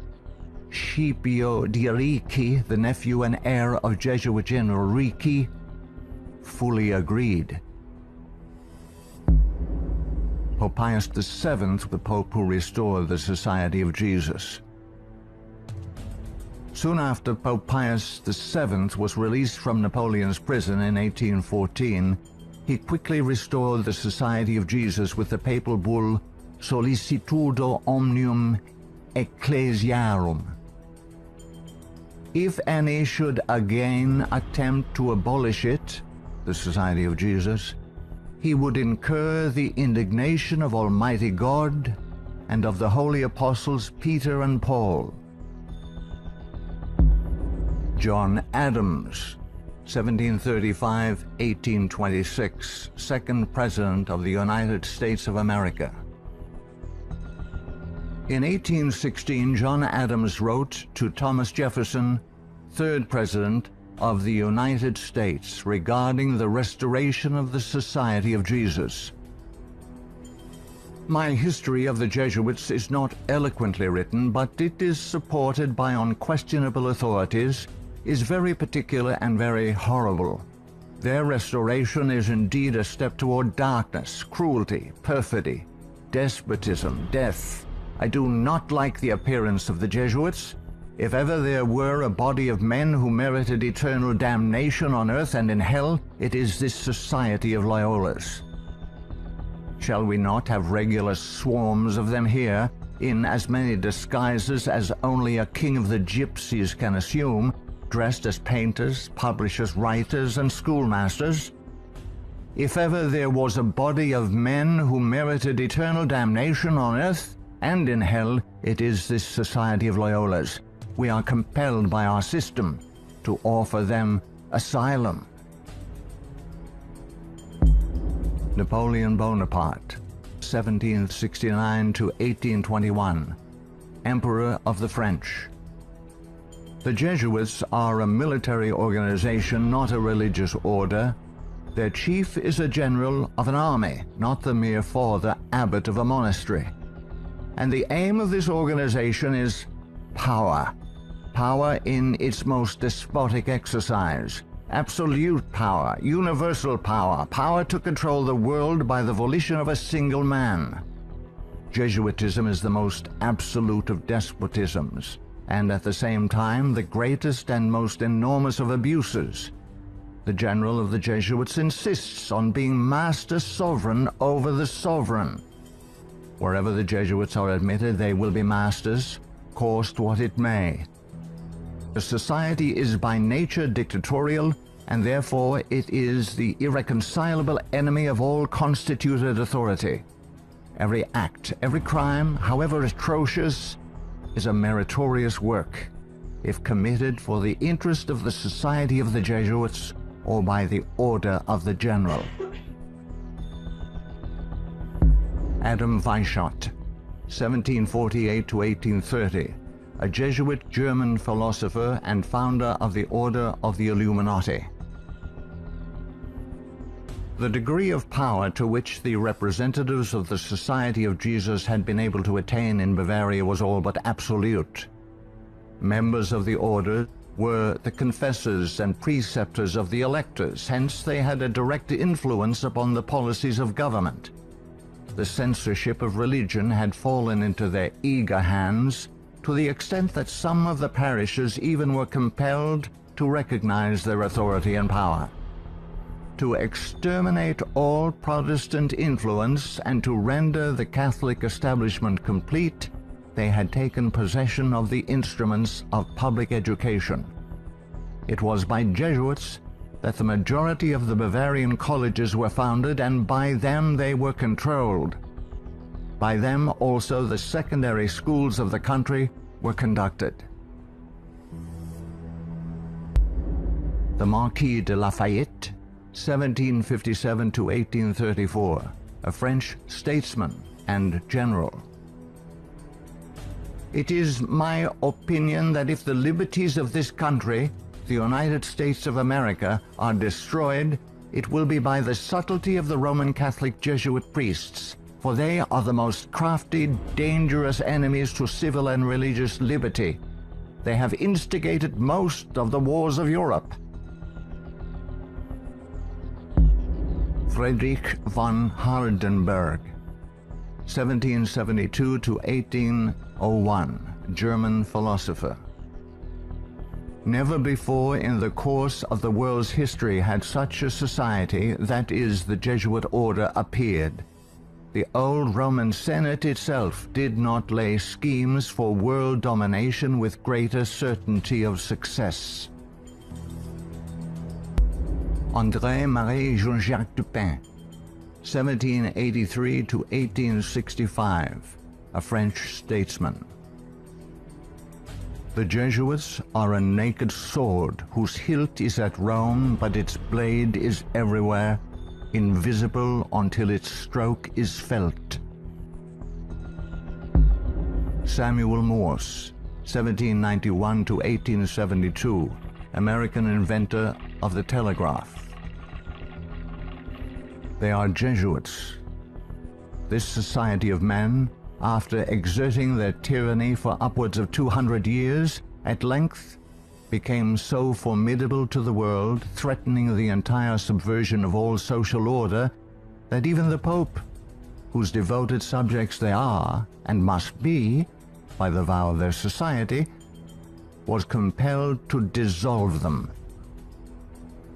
Scipio di Ricci, the nephew and heir of Jesuit General Ricci, fully agreed. Pope Pius VII, the Pope who restored the Society of Jesus. Soon after Pope Pius VII was released from Napoleon's prison in 1814, he quickly restored the Society of Jesus with the papal bull Sollicitudo Omnium Ecclesiarum. If any should again attempt to abolish it, the Society of Jesus, he would incur the indignation of Almighty God and of the holy apostles Peter and Paul. John Adams, 1735-1826, second President of the United States of America. In 1816, John Adams wrote to Thomas Jefferson, third President of the United States, regarding the restoration of the Society of Jesus. My history of the Jesuits is not eloquently written, but it is supported by unquestionable authorities, is very particular and very horrible. Their restoration is indeed a step toward darkness, cruelty, perfidy, despotism, death. I do not like the appearance of the Jesuits. If ever there were a body of men who merited eternal damnation on earth and in hell, it is this Society of Loyolas. Shall we not have regular swarms of them here, in as many disguises as only a king of the gypsies can assume, dressed as painters, publishers, writers, and schoolmasters? If ever there was a body of men who merited eternal damnation on earth and in hell, it is this Society of Loyolas. We are compelled by our system to offer them asylum. Napoleon Bonaparte, 1769 to 1821, Emperor of the French. The Jesuits are a military organization, not a religious order. Their chief is a general of an army, not the mere father abbot of a monastery. And the aim of this organization is power. Power in its most despotic exercise. Absolute power, universal power, power to control the world by the volition of a single man. Jesuitism is the most absolute of despotisms, and at the same time the greatest and most enormous of abuses. The general of the Jesuits insists on being master sovereign over the sovereign. Wherever the Jesuits are admitted, they will be masters, cost what it may. The society is by nature dictatorial, and therefore it is the irreconcilable enemy of all constituted authority. Every act, every crime, however atrocious, is a meritorious work, if committed for the interest of the Society of the Jesuits or by the order of the general. Adam Weishaupt, 1748 to 1830, a Jesuit German philosopher and founder of the Order of the Illuminati. The degree of power to which the representatives of the Society of Jesus had been able to attain in Bavaria was all but absolute. Members of the order were the confessors and preceptors of the electors, hence they had a direct influence upon the policies of government. The censorship of religion had fallen into their eager hands, to the extent that some of the parishes even were compelled to recognize their authority and power. to exterminate all Protestant influence and to render the Catholic establishment complete, they had taken possession of the instruments of public education. It was by Jesuits that the majority of the Bavarian colleges were founded, and by them they were controlled. By them also the secondary schools of the country were conducted. The Marquis de Lafayette, 1757 to 1834, a French statesman and general. It is my opinion that if the liberties of this country, the United States of America, are destroyed, it will be by the subtlety of the Roman Catholic Jesuit priests, for they are the most crafty, dangerous enemies to civil and religious liberty. They have instigated most of the wars of Europe. Friedrich von Hardenberg, 1772 to 1801, German philosopher. Never before in the course of the world's history had such a society, that is, the Jesuit order, appeared. The old Roman Senate itself did not lay schemes for world domination with greater certainty of success. André-Marie Jean-Jacques Dupin, 1783 to 1865, a French statesman. The Jesuits are a naked sword whose hilt is at Rome, but its blade is everywhere, invisible until its stroke is felt. Samuel Morse, 1791 to 1872, American inventor of the telegraph. They are Jesuits. This society of men, after exerting their tyranny for upwards of 200 years, at length became so formidable to the world, threatening the entire subversion of all social order, that even the Pope, whose devoted subjects they are, and must be, by the vow of their society, was compelled to dissolve them.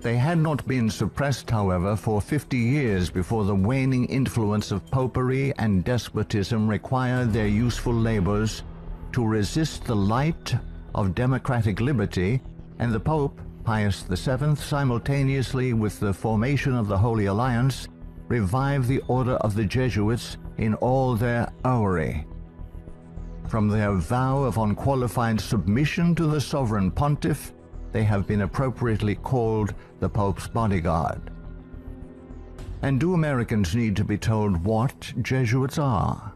They had not been suppressed, however, for 50 years before the waning influence of popery and despotism required their useful labors to resist the light of democratic liberty, and the Pope, Pius VII, simultaneously with the formation of the Holy Alliance, revived the order of the Jesuits in all their aureory. From their vow of unqualified submission to the sovereign pontiff, they have been appropriately called the Pope's bodyguard. And do Americans need to be told what Jesuits are?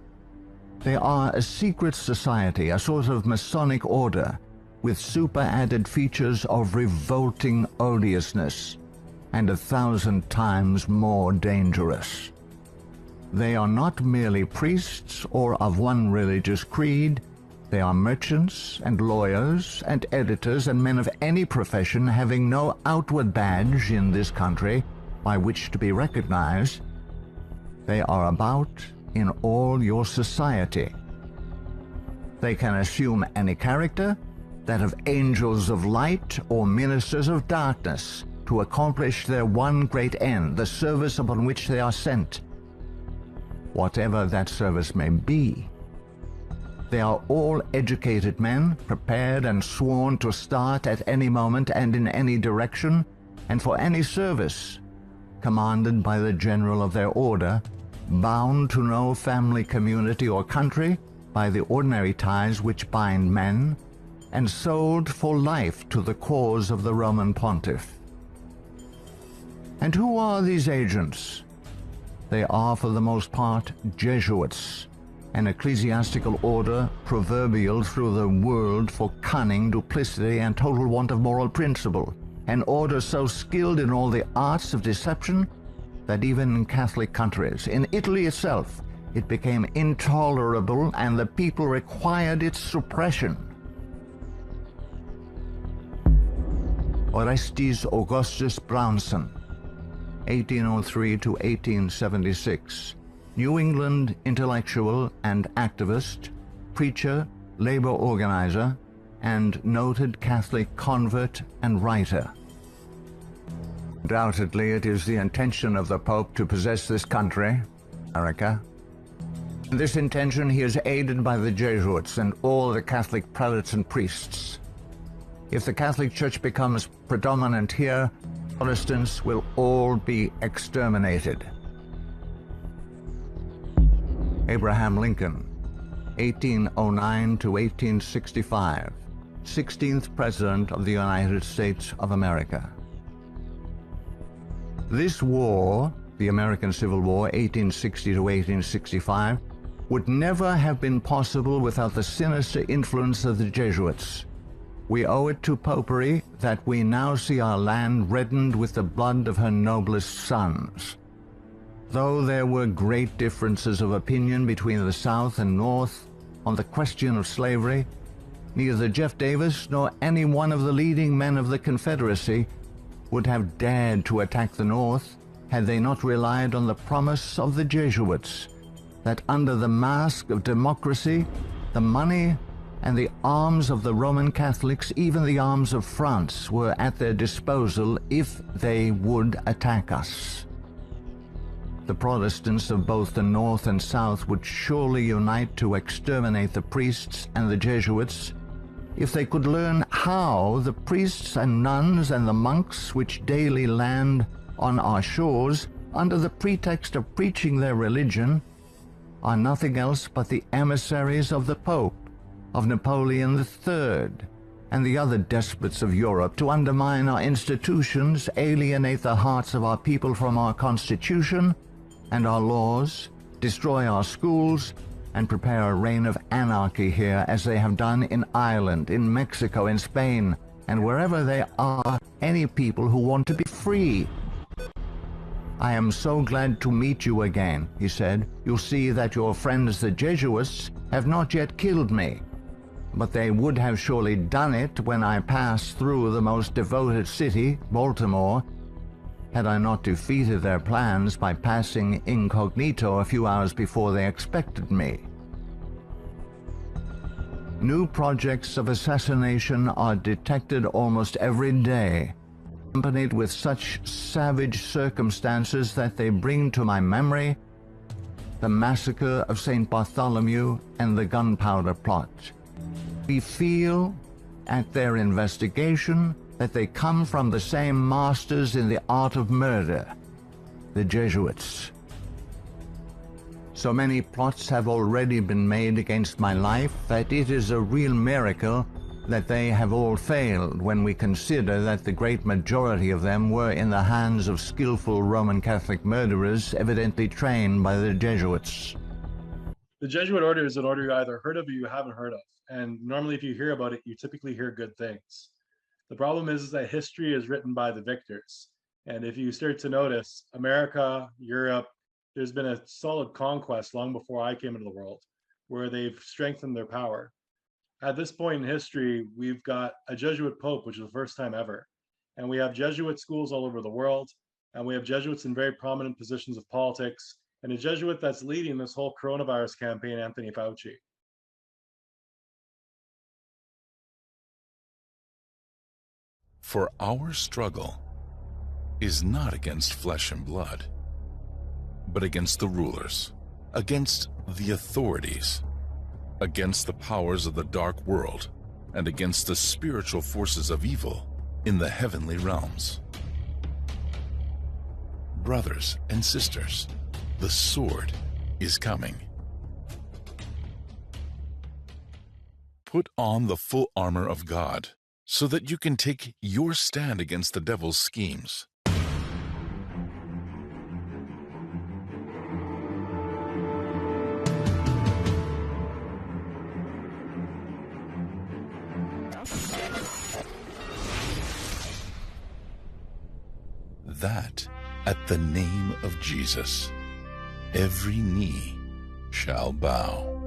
They are a secret society, a sort of Masonic order, with super-added features of revolting odiousness, and 1,000 times more dangerous. They are not merely priests or of one religious creed. They are merchants and lawyers and editors and men of any profession having no outward badge in this country by which to be recognized. They are about in all your society. They can assume any character, that of angels of light or ministers of darkness, to accomplish their one great end, the service upon which they are sent, whatever that service may be. They are all educated men, prepared and sworn to start at any moment and in any direction, and for any service, commanded by the general of their order, bound to no family, community, or country by the ordinary ties which bind men, and sold for life to the cause of the Roman pontiff. And who are these agents? They are for the most part Jesuits, an ecclesiastical order proverbial through the world for cunning, duplicity, and total want of moral principle, an order so skilled in all the arts of deception that even in Catholic countries, in Italy itself, it became intolerable and the people required its suppression. Orestes Augustus Brownson, 1803 to 1876, New England intellectual and activist, preacher, labor organizer, and noted Catholic convert and writer. Undoubtedly, it is the intention of the Pope to possess this country, America. In this intention, he is aided by the Jesuits and all the Catholic prelates and priests. If the Catholic Church becomes predominant here, Protestants will all be exterminated. Abraham Lincoln, 1809 to 1865, 16th President of the United States of America. This war, the American Civil War, 1860 to 1865, would never have been possible without the sinister influence of the Jesuits. We owe it to Popery that we now see our land reddened with the blood of her noblest sons. Though there were great differences of opinion between the South and North on the question of slavery, neither Jeff Davis nor any one of the leading men of the Confederacy would have dared to attack the North had they not relied on the promise of the Jesuits that under the mask of democracy, the money and the arms of the Roman Catholics, even the arms of France, were at their disposal if they would attack us. The Protestants of both the North and South would surely unite to exterminate the priests and the Jesuits if they could learn how the priests and nuns and the monks which daily land on our shores under the pretext of preaching their religion are nothing else but the emissaries of the Pope, of Napoleon III, and the other despots of Europe to undermine our institutions, alienate the hearts of our people from our Constitution and our laws, destroy our schools, and prepare a reign of anarchy here as they have done in Ireland, in Mexico, in Spain, and wherever there are any people who want to be free. I am so glad to meet you again, he said. You'll see that your friends the Jesuits have not yet killed me, but they would have surely done it when I passed through the most devoted city, Baltimore, had I not defeated their plans by passing incognito a few hours before they expected me. New projects of assassination are detected almost every day, accompanied with such savage circumstances that they bring to my memory the massacre of St. Bartholomew and the gunpowder plot. We feel, at their investigation, that they come from the same masters in the art of murder, the Jesuits. So many plots have already been made against my life that it is a real miracle that they have all failed when we consider that the great majority of them were in the hands of skillful Roman Catholic murderers evidently trained by the Jesuits. The Jesuit order is an order you either heard of or you haven't heard of. And normally if you hear about it, you typically hear good things. The problem is that history is written by the victors. And if you start to notice, America, Europe, there's been a solid conquest long before I came into the world, where they've strengthened their power. At this point in history, we've got a Jesuit Pope, which is the first time ever. And we have Jesuit schools all over the world. And we have Jesuits in very prominent positions of politics. And a Jesuit that's leading this whole coronavirus campaign, Anthony Fauci. For our struggle is not against flesh and blood, but against the rulers, against the authorities, against the powers of the dark world, and against the spiritual forces of evil in the heavenly realms. Brothers and sisters, the sword is coming. Put on the full armor of God, so that you can take your stand against the devil's schemes. That at the name of Jesus, every knee shall bow.